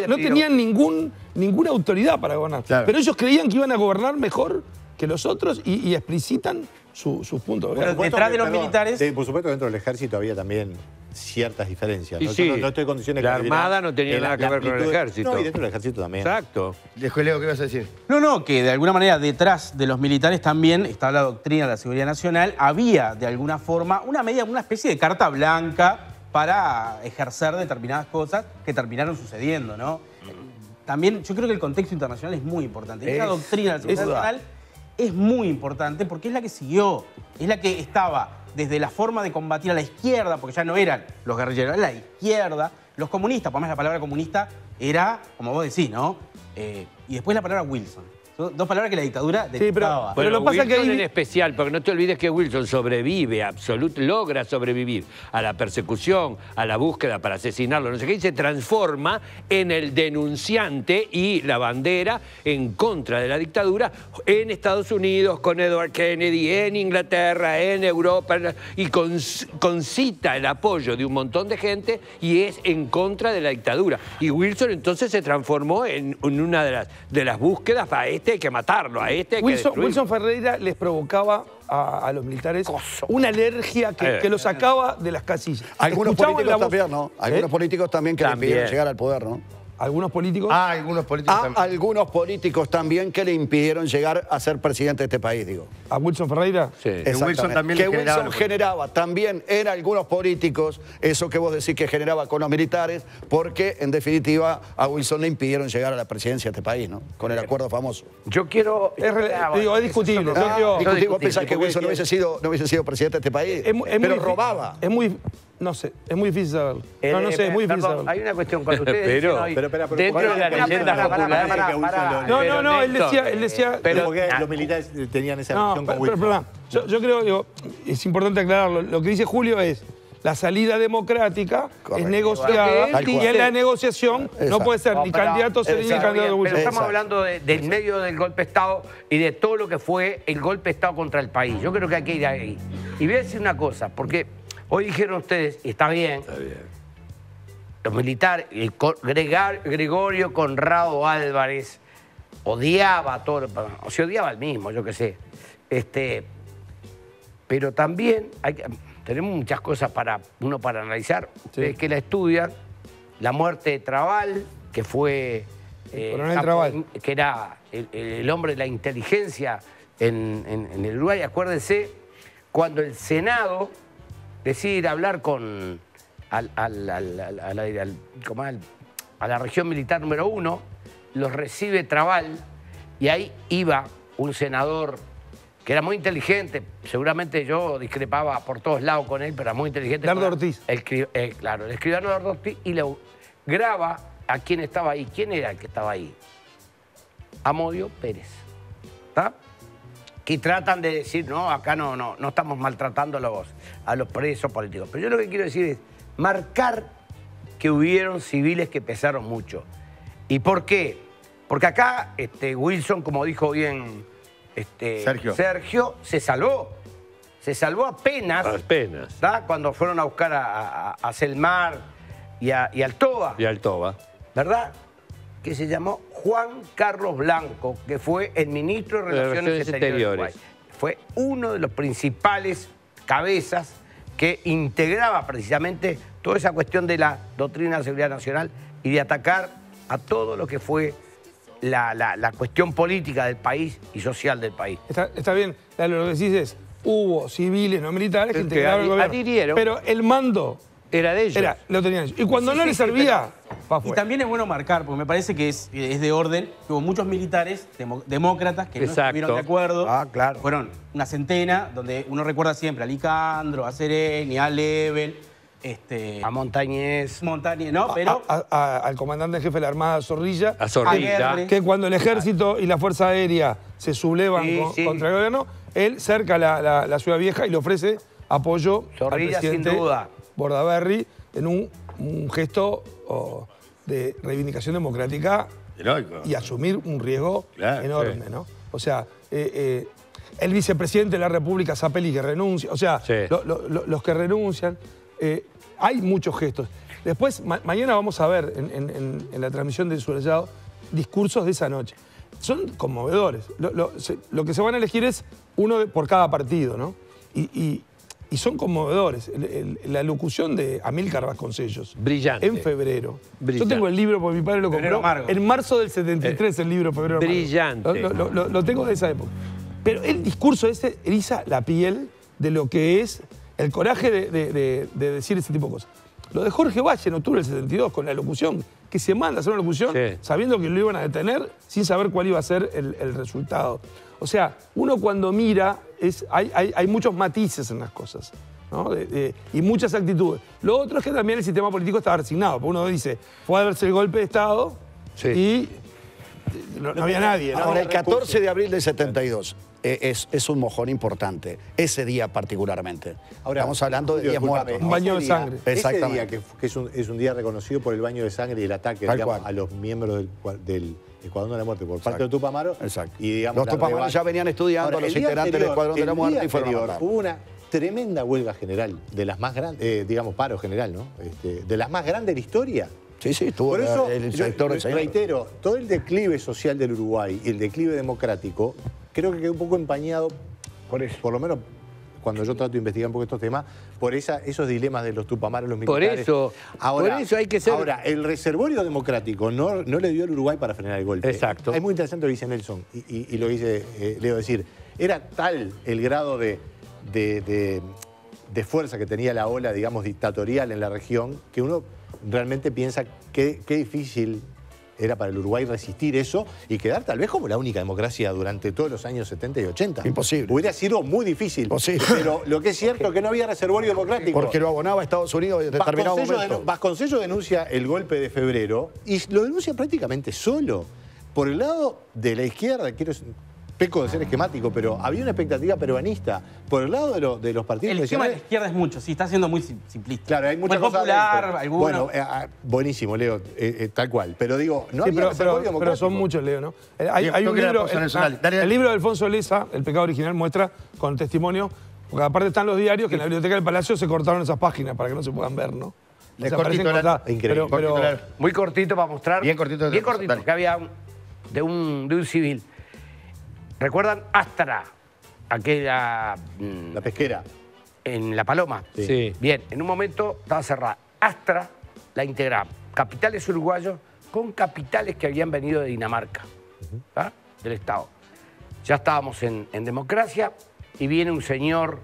no tenían ninguna autoridad para gobernar. Claro. Pero ellos creían que iban a gobernar mejor que los otros y explicitan sus puntos de vista. Detrás de los militares... Por supuesto, dentro del ejército había también ciertas diferencias. ¿No? Sí, no estoy en condiciones la Armada no tenía nada que ver con el ejército. No, y dentro del ejército también. Exacto. Leo, ¿qué ibas a decir? No, que de alguna manera detrás de los militares también está la doctrina de la seguridad nacional. Había, de alguna forma, una especie de carta blanca para ejercer determinadas cosas que terminaron sucediendo, ¿no? También yo creo que el contexto internacional es muy importante. Esa doctrina de la seguridad nacional es muy importante porque es la que siguió, es la que estaba desde la forma de combatir a la izquierda, porque ya no eran los guerrilleros, era la izquierda, los comunistas, por más la palabra comunista era, como vos decís, ¿no? Y después la palabra Wilson. Son dos palabras que la dictadura detestaba. Pero lo pasa que Wilson en especial, porque no te olvides que Wilson sobrevive, logra sobrevivir a la persecución, a la búsqueda para asesinarlo, no sé qué, y se transforma en el denunciante y la bandera en contra de la dictadura en Estados Unidos, con Edward Kennedy, en Inglaterra, en Europa, y concita el apoyo de un montón de gente y es en contra de la dictadura. Y Wilson entonces se transformó en una de las búsquedas para hay que matarlo, a este hay que destruirlo. Wilson Ferreira les provocaba a los militares una alergia que los sacaba de las casillas. Algunos políticos también, ¿no? Algunos políticos también que le impidieron llegar al poder, ¿no? ¿Algunos políticos? Algunos políticos también. Algunos políticos también que le impidieron llegar a ser presidente de este país, digo. ¿A Wilson Ferreira? Sí. Wilson también que Wilson generaba también en algunos políticos eso que vos decís que generaba con los militares, porque en definitiva a Wilson le impidieron llegar a la presidencia de este país, ¿no? Con el acuerdo famoso. Yo quiero... es discutible. ¿Vos pensás que Wilson no hubiese sido presidente de este país? Pero robaba. Es muy... No sé, es muy difícil saberlo. No sé, es muy difícil saberlo. Hay una cuestión cuando ustedes pero dentro de la leyenda popular... No, él decía... Pero porque los militares tenían esa relación con Wilson. Yo creo, es importante aclararlo, lo que dice Julio es la salida democrática es negociada y en la negociación no puede ser ni candidato Sereni ni candidato Wilson. Pero estamos hablando del medio del golpe de Estado y de todo lo que fue el golpe de Estado contra el país. Yo creo que hay que ir ahí. Y voy a decir una cosa, porque hoy dijeron ustedes, y está bien, los militares, Gregorio Conrado Álvarez odiaba a todo, o se odiaba al mismo, yo qué sé. Pero también tenemos muchas cosas para analizar. Ustedes que la estudian, la muerte de Trabal, que fue que era el hombre de la inteligencia en el Uruguay. Acuérdense, cuando el Senado decide ir a hablar a la región militar número 1, los recibe Trabal, y ahí iba un senador que era muy inteligente, seguramente yo discrepaba por todos lados con él, pero era muy inteligente. Dardo Ortiz. Claro, el escribano Dardo Ortiz, y le graba a quién estaba ahí. ¿Quién era el que estaba ahí? Amodio Pérez. ¿Está? Que tratan de decir, no, acá no estamos maltratando a los presos políticos. Pero yo lo que quiero decir es marcar que hubieron civiles que pesaron mucho. ¿Y por qué? Porque acá Wilson, como dijo bien Sergio, se salvó. Se salvó apenas. ¿tá? Cuando fueron a buscar a Selmar y al Toba. ¿Verdad? Que se llamó Juan Carlos Blanco, que fue el ministro de Relaciones Exteriores. Fue uno de los principales cabezas que integraba precisamente toda esa cuestión de la doctrina de seguridad nacional y de atacar a todo lo que fue la cuestión política del país y social del país. Está bien, lo que decís es, hubo civiles no militares que integraron el gobierno, adhirieron. pero el mando era de ellos. Lo tenían ellos. Y cuando no les servía, y también es bueno marcar, porque me parece que es de orden, que hubo muchos militares demócratas que no estuvieron de acuerdo. Claro. Fueron una centena, donde uno recuerda siempre a Licandro, a Sereni, a Lebel, a Montañez. ¿no? Pero al comandante en jefe de la Armada, Zorrilla. A Zorrilla. Que cuando el ejército y la Fuerza Aérea se sublevan contra el gobierno, él cerca la Ciudad Vieja y le ofrece apoyo Zorrilla, al presidente sin duda. Bordaberry en un gesto de reivindicación democrática heroico. Y asumir un riesgo enorme, ¿no? O sea, el vicepresidente de la República, Zapelli, que renuncia, o sea, los que renuncian, hay muchos gestos. Después, mañana vamos a ver en la transmisión de Subrayado discursos de esa noche. Son conmovedores. Lo que se van a elegir es uno por cada partido, ¿no? Y son conmovedores. La locución de Amílcar Vasconcellos. Brillante. En febrero. Brillante. Yo tengo el libro, porque mi padre lo compró en marzo del 73, el libro Febrero Amargo. Brillante. Lo tengo de esa época. Pero el discurso ese eriza la piel de lo que es el coraje de decir ese tipo de cosas. Lo de Jorge Valle en octubre del 72, con la locución, que se manda a hacer una locución sabiendo que lo iban a detener, sin saber cuál iba a ser el resultado. O sea, uno cuando mira, hay muchos matices en las cosas, ¿no? Y muchas actitudes. Lo otro es que también el sistema político estaba resignado, porque uno dice, puede haberse el golpe de Estado y no había nadie, ¿no? Ahora, el 14 de abril del 72 es un mojón importante, ese día particularmente. Ahora, estamos hablando de días muertos. Un baño de sangre. Ese día que es un día reconocido por el baño de sangre y el ataque, digamos, a los miembros del Escuadrón de la Muerte por parte de Tupamaro. Exacto. Y, digamos, los Tupamaros ya venían estudiando a los integrantes del Escuadrón de la Muerte y fueron matados. Hubo una tremenda huelga general, de las más grandes, digamos, paro general, ¿no? De las más grandes de la historia. Sí, estuvo por eso, el sector del reitero, todo el declive social del Uruguay y el declive democrático, creo que quedó un poco empañado, por lo menos cuando yo trato de investigar un poco estos temas, por esos dilemas de los Tupamaros, los militares. Por eso hay que ser... Ahora, el reservorio democrático no le dio al Uruguay para frenar el golpe. Exacto. Es muy interesante lo que dice Nelson y lo que dice Leo, decir, era tal el grado de fuerza que tenía la ola, digamos, dictatorial en la región, que uno realmente piensa qué difícil era para el Uruguay resistir eso y quedar tal vez como la única democracia durante todos los años 70 y 80. Imposible. Hubiera sido muy difícil. Imposible. Pero lo que es cierto es que no había reservorio democrático. Porque lo abonaba Estados Unidos en determinado momento. Vasconcellos denuncia el golpe de febrero y lo denuncia prácticamente solo. Por el lado de la izquierda, peco de ser esquemático, pero había una expectativa peruanista. Por el lado de los partidos el esquema de la izquierda es mucho, sí, está siendo muy simplista. Claro, hay muchas cosas. Popular, alguno. Bueno, buenísimo, Leo, tal cual. Pero digo, no había pero son muchos, Leo, ¿no? Hay un libro, el libro de Alfonso Leza, El pecado original, muestra con testimonio, porque aparte están los diarios que en la biblioteca del Palacio se cortaron esas páginas para que no se puedan ver, ¿no? Increíble. Pero muy cortito para mostrar. Bien cortito. Bien cortito, que había de un civil. ¿Recuerdan Astra? Aquella... La pesquera. En La Paloma. Sí. Bien, en un momento estaba cerrada. Astra la integraba capitales uruguayos con capitales que habían venido de Dinamarca, del Estado. Ya estábamos en democracia y viene un señor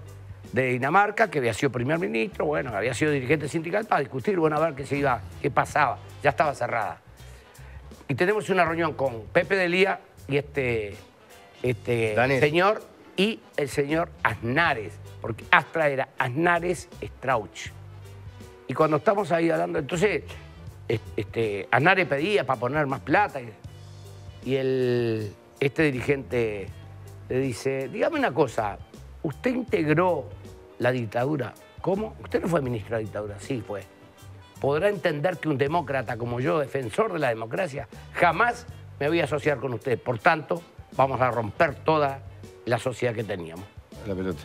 de Dinamarca que había sido primer ministro, bueno, había sido dirigente sindical para discutir, bueno, a ver qué pasaba. Ya estaba cerrada. Y tenemos una reunión con Pepe de Lía y señor y el señor Aznares, porque Astra era Aznares Strauch. Y cuando estamos ahí hablando, entonces Aznares pedía para poner más plata y este dirigente le dice, dígame una cosa, ¿usted integró la dictadura? ¿Cómo? ¿Usted no fue ministro de la dictadura? Sí, fue. podrá entender que un demócrata como yo, defensor de la democracia, jamás me voy a asociar con ustedes. Por tanto, vamos a romper toda la sociedad que teníamos. La pelota.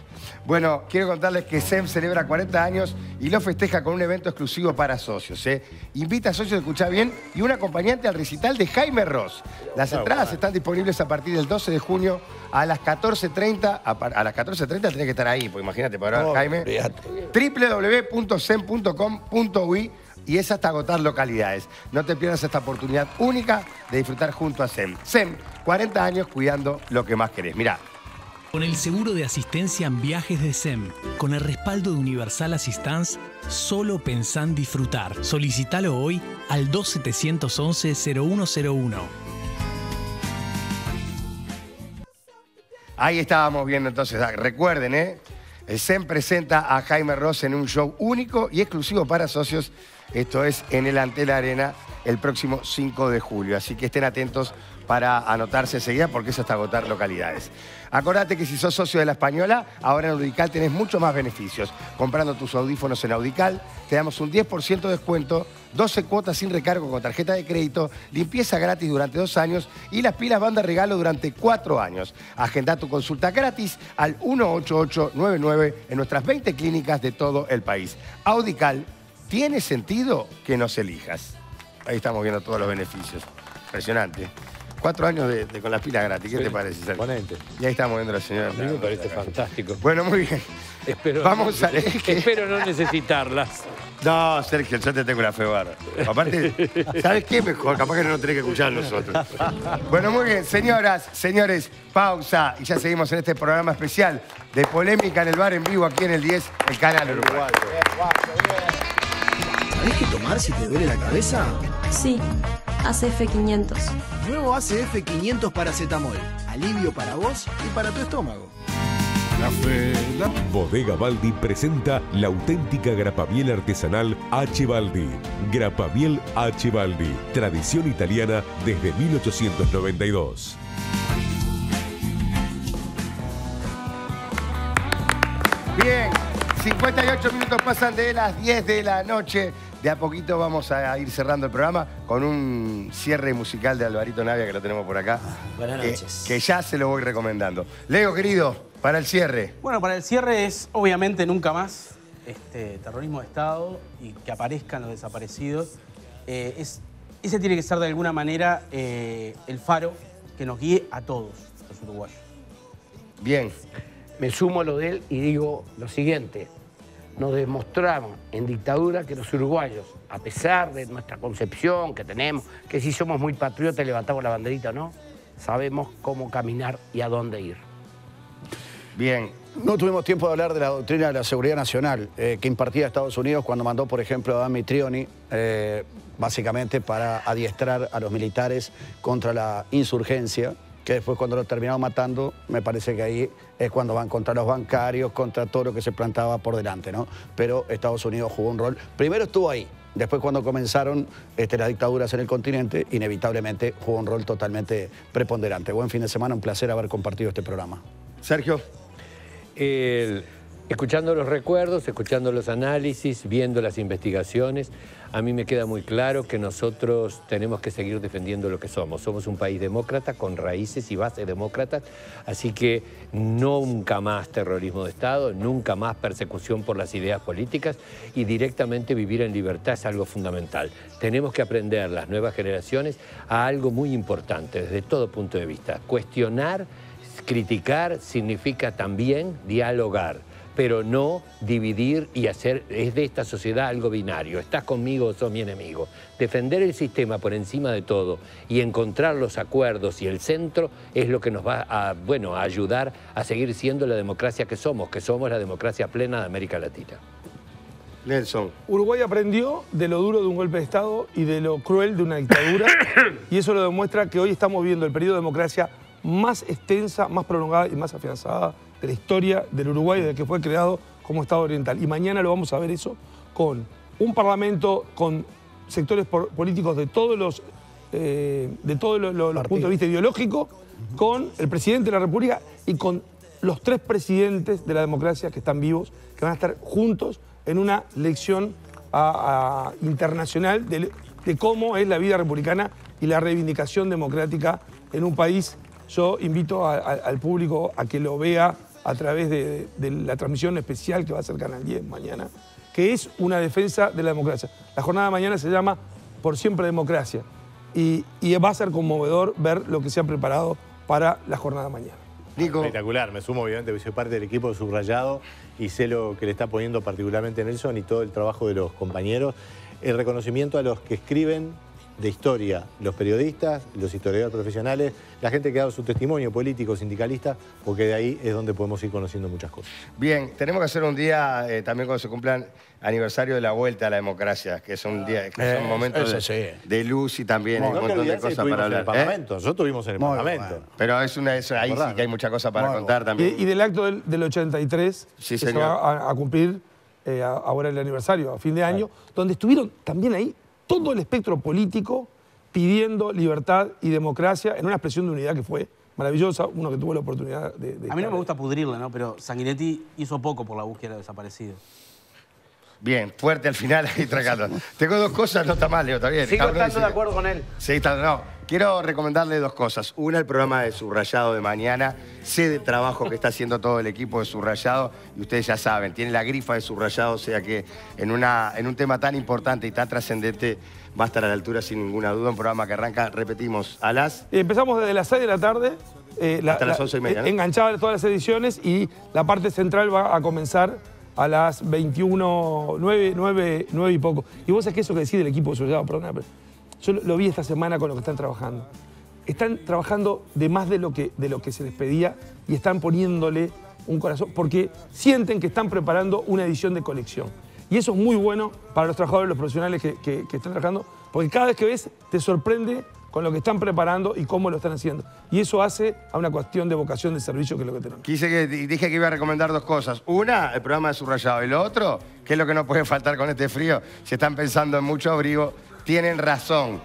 Bueno, quiero contarles que SEM celebra 40 años y lo festeja con un evento exclusivo para socios. Invita a socios, escuchá bien, y un acompañante al recital de Jaime Ross. Las entradas están disponibles a partir del 12 de junio a las 14:30. A las 14:30 tenés que estar ahí, porque imagínate, para ver Jaime. www.sem.com.uy y es hasta agotar localidades. No te pierdas esta oportunidad única de disfrutar junto a SEM. SEM, 40 años cuidando lo que más querés. Mirá. Con el seguro de asistencia en viajes de SEM, con el respaldo de Universal Assistance, solo pensá en disfrutar. Solicítalo hoy al 2711-0101. Ahí estábamos viendo entonces, recuerden, el SEM presenta a Jaime Ross en un show único y exclusivo para socios. Esto es en el Antel Arena el próximo 5 de julio. Así que estén atentos para anotarse enseguida porque es hasta agotar localidades. Acordate que si sos socio de La Española, ahora en Audical tenés muchos más beneficios. Comprando tus audífonos en Audical, te damos un 10% de descuento, 12 cuotas sin recargo con tarjeta de crédito, limpieza gratis durante 2 años y las pilas van de regalo durante 4 años. Agenda tu consulta gratis al 18899 en nuestras 20 clínicas de todo el país. Audical, tiene sentido que nos elijas. Ahí estamos viendo todos los beneficios. Impresionante. 4 años con las pilas gratis. ¿Qué te parece, Sergio? Ponente. Y ahí estamos viendo a la señora. A mí me parece fantástico. Bueno, muy bien. Vamos a leer que... Espero no necesitarlas. No, Sergio, yo te tengo la fe barra. Aparte, ¿sabes qué mejor? Capaz que no nos tenés que escuchar nosotros. Bueno, muy bien. Señoras, señores, pausa. Y ya seguimos en este programa especial de Polémica en el Bar en vivo aquí en el 10, el canal Uruguay. ¿Sabés qué tomar si te duele la cabeza? Sí, ACF 500. Nuevo ACF 500 paracetamol. Alivio para vos y para tu estómago. Bodega Baldi presenta la auténtica grapamiel artesanal H. Baldi. Grapamiel H. Baldi. Tradición italiana desde 1892. Bien, 58 minutos pasan de las 10 de la noche. De a poquito vamos a ir cerrando el programa con un cierre musical de Alvarito Navia, que lo tenemos por acá. Buenas noches. Que ya se lo voy recomendando. Leo, querido, para el cierre. Bueno, para el cierre es, obviamente, nunca más terrorismo de Estado y que aparezcan los desaparecidos. Ese tiene que ser, de alguna manera, el faro que nos guíe a todos los uruguayos. Bien. Me sumo a lo de él y digo lo siguiente. Nos demostramos en dictadura que los uruguayos, a pesar de nuestra concepción que tenemos, que si somos muy patriotas y levantamos la banderita o no, sabemos cómo caminar y a dónde ir. Bien. No tuvimos tiempo de hablar de la doctrina de la seguridad nacional que impartía Estados Unidos cuando mandó, por ejemplo, a Dan Mitrioni, básicamente para adiestrar a los militares contra la insurgencia, que después cuando lo terminaron matando, me parece que ahí es cuando van contra los bancarios, contra todo lo que se plantaba por delante, ¿no? Pero Estados Unidos jugó un rol. Primero estuvo ahí, después cuando comenzaron las dictaduras en el continente, inevitablemente jugó un rol totalmente preponderante. Buen fin de semana, un placer haber compartido este programa. Sergio. Escuchando los recuerdos, escuchando los análisis, viendo las investigaciones, a mí me queda muy claro que nosotros tenemos que seguir defendiendo lo que somos. Somos un país demócrata, con raíces y bases demócratas, así que nunca más terrorismo de Estado, nunca más persecución por las ideas políticas y directamente vivir en libertad es algo fundamental. Tenemos que aprender las nuevas generaciones a algo muy importante desde todo punto de vista. Cuestionar, criticar significa también dialogar, pero no dividir y hacer de esta sociedad algo binario. Estás conmigo o sos mi enemigo. Defender el sistema por encima de todo y encontrar los acuerdos y el centro es lo que nos va a ayudar a seguir siendo la democracia que somos la democracia plena de América Latina. Nelson. Uruguay aprendió de lo duro de un golpe de Estado y de lo cruel de una dictadura y eso lo demuestra que hoy estamos viendo el periodo de democracia más extensa, más prolongada y más afianzada de la historia del Uruguay desde que fue creado como Estado oriental. Y mañana lo vamos a ver eso con un parlamento, con sectores políticos de todos los puntos de vista ideológicos, con el presidente de la República y con los 3 presidentes de la democracia que están vivos, que van a estar juntos en una lección internacional de cómo es la vida republicana y la reivindicación democrática en un país. Yo invito al público a que lo vea a través de la transmisión especial que va a hacer Canal 10 mañana, que es una defensa de la democracia. La jornada de mañana se llama Por Siempre Democracia y va a ser conmovedor ver lo que se ha preparado para la jornada de mañana. Nico. Espectacular, me sumo obviamente, soy parte del equipo de Subrayado y sé lo que le está poniendo particularmente Nelson y todo el trabajo de los compañeros. El reconocimiento a los que escriben de historia, los periodistas, los historiadores profesionales, la gente que ha dado su testimonio, político, sindicalista, porque de ahí es donde podemos ir conociendo muchas cosas. Bien, tenemos que hacer un día, también cuando se cumplan aniversario de la vuelta a la democracia, que es un día, que son momentos de luz y también hay un montón de cosas para hablar. Nosotros estuvimos en el Parlamento. Bueno. Pero es ahí sí que hay mucha cosa para contar también. Y del acto del 83, sí, que se va a cumplir ahora el aniversario, a fin de año, donde estuvieron también ahí todo el espectro político pidiendo libertad y democracia en una expresión de unidad que fue maravillosa, uno que tuvo la oportunidad de a mí no me gusta pudrirla, ¿no? Pero Sanguinetti hizo poco por la búsqueda de desaparecidos. Bien, fuerte al final ahí tragando. Tengo dos cosas, no está mal, Leo, está bien. Sigo estando de acuerdo con él. Sí, no. Quiero recomendarle dos cosas. Una, el programa de Subrayado de mañana. Sé del trabajo que está haciendo todo el equipo de Subrayado y ustedes ya saben, tiene la grifa de Subrayado, o sea que en un tema tan importante y tan trascendente va a estar a la altura sin ninguna duda. Un programa que arranca, repetimos, a las... Empezamos desde las 6 de la tarde. Hasta las 11:30, ¿no? Enganchada todas las ediciones y la parte central va a comenzar a las 21, 9 y poco. Y vos sabés que eso que decís del equipo de Subrayado, perdona, pero yo lo vi esta semana con lo que están trabajando. Están trabajando de más de lo que se les pedía y están poniéndole un corazón, porque sienten que están preparando una edición de colección. Y eso es muy bueno para los trabajadores, los profesionales que están trabajando, porque cada vez que ves te sorprende con lo que están preparando y cómo lo están haciendo. Y eso hace a una cuestión de vocación de servicio que es lo que tenemos. Dije que iba a recomendar dos cosas. Una, el programa de Subrayado. Y lo otro, que es lo que no puede faltar con este frío, si están pensando en mucho abrigo, tienen razón.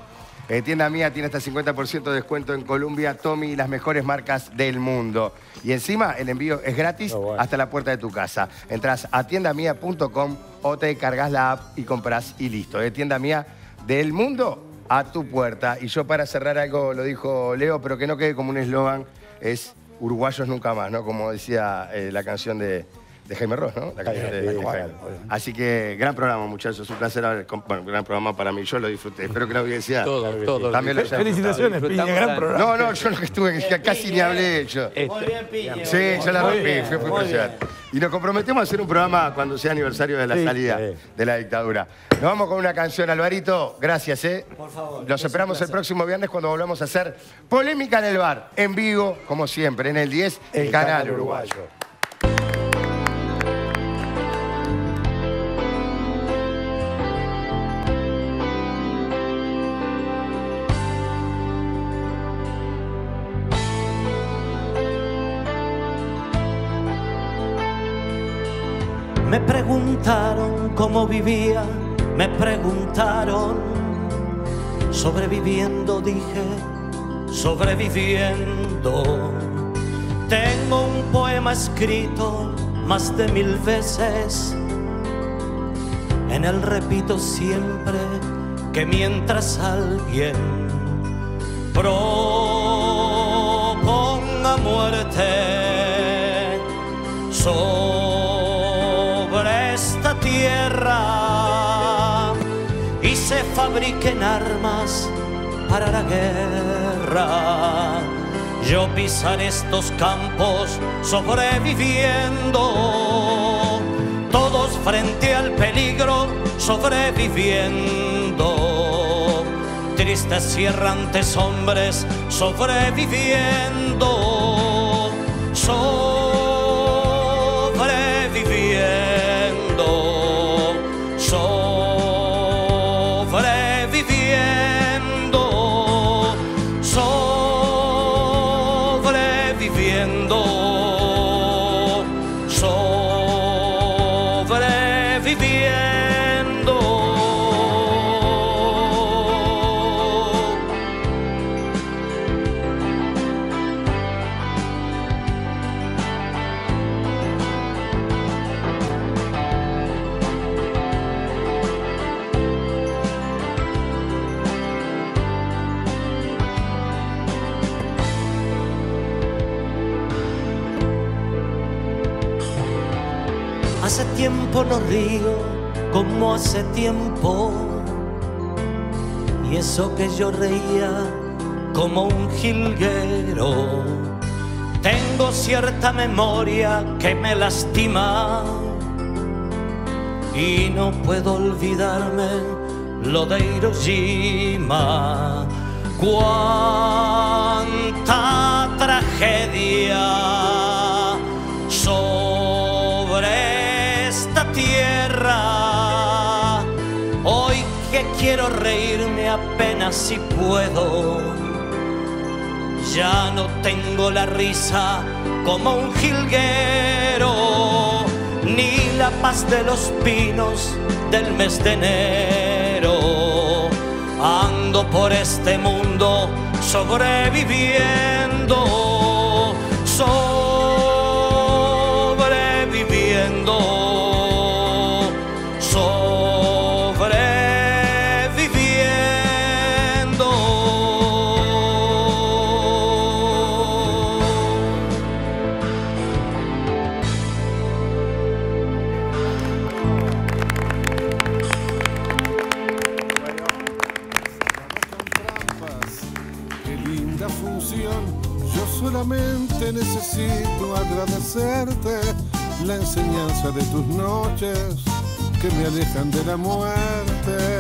Tienda Mía tiene hasta 50% de descuento en Columbia, Tommy y las mejores marcas del mundo. Y encima el envío es gratis hasta la puerta de tu casa. Entrás a tiendamia.com o te cargas la app y compras y listo. Tienda Mía del mundo a tu puerta. Y yo para cerrar algo, lo dijo Leo, pero que no quede como un eslogan, es uruguayos nunca más, ¿no? Como decía la canción de Jaime Ross, ¿no? La canción de Jaime. Así que gran programa, muchachos. Un placer. Bueno, gran programa para mí. Yo lo disfruté. Espero que la audiencia también lo haya. Felicitaciones, Piña. Gran programa. No, yo lo que estuve, casi ni hablé. Muy bien, Piña. Sí, yo la rompí. Fue impresionante. Y nos comprometemos a hacer un programa cuando sea aniversario de la salida de la dictadura. Nos vamos con una canción, Alvarito. Gracias, Por favor. Los esperamos el próximo viernes cuando volvamos a hacer Polémica en el Bar. En vivo, como siempre, en el 10, el canal uruguayo. Me preguntaron cómo vivía, me preguntaron, sobreviviendo, dije, sobreviviendo. Tengo un poema escrito más de 1000 veces, en él repito siempre que mientras alguien proponga muerte sobre esta tierra y se fabriquen armas para la guerra, yo pisaré estos campos sobreviviendo, todos frente al peligro sobreviviendo, tristes y errantes hombres sobreviviendo, hace tiempo no río como hace tiempo. Y eso que yo reía como un jilguero. Tengo cierta memoria que me lastima y no puedo olvidarme lo de Hiroshima. Cuánta tragedia sobre esta tierra. Hoy que quiero reírme apenas si puedo. Ya no tengo la risa como un jilguero, ni la paz de los pinos del mes de enero. Ando por este mundo sobreviviendo, sobreviviendo, sobreviviendo. Yo solamente necesito agradecerte la enseñanza de tus noches que me alejan de la muerte.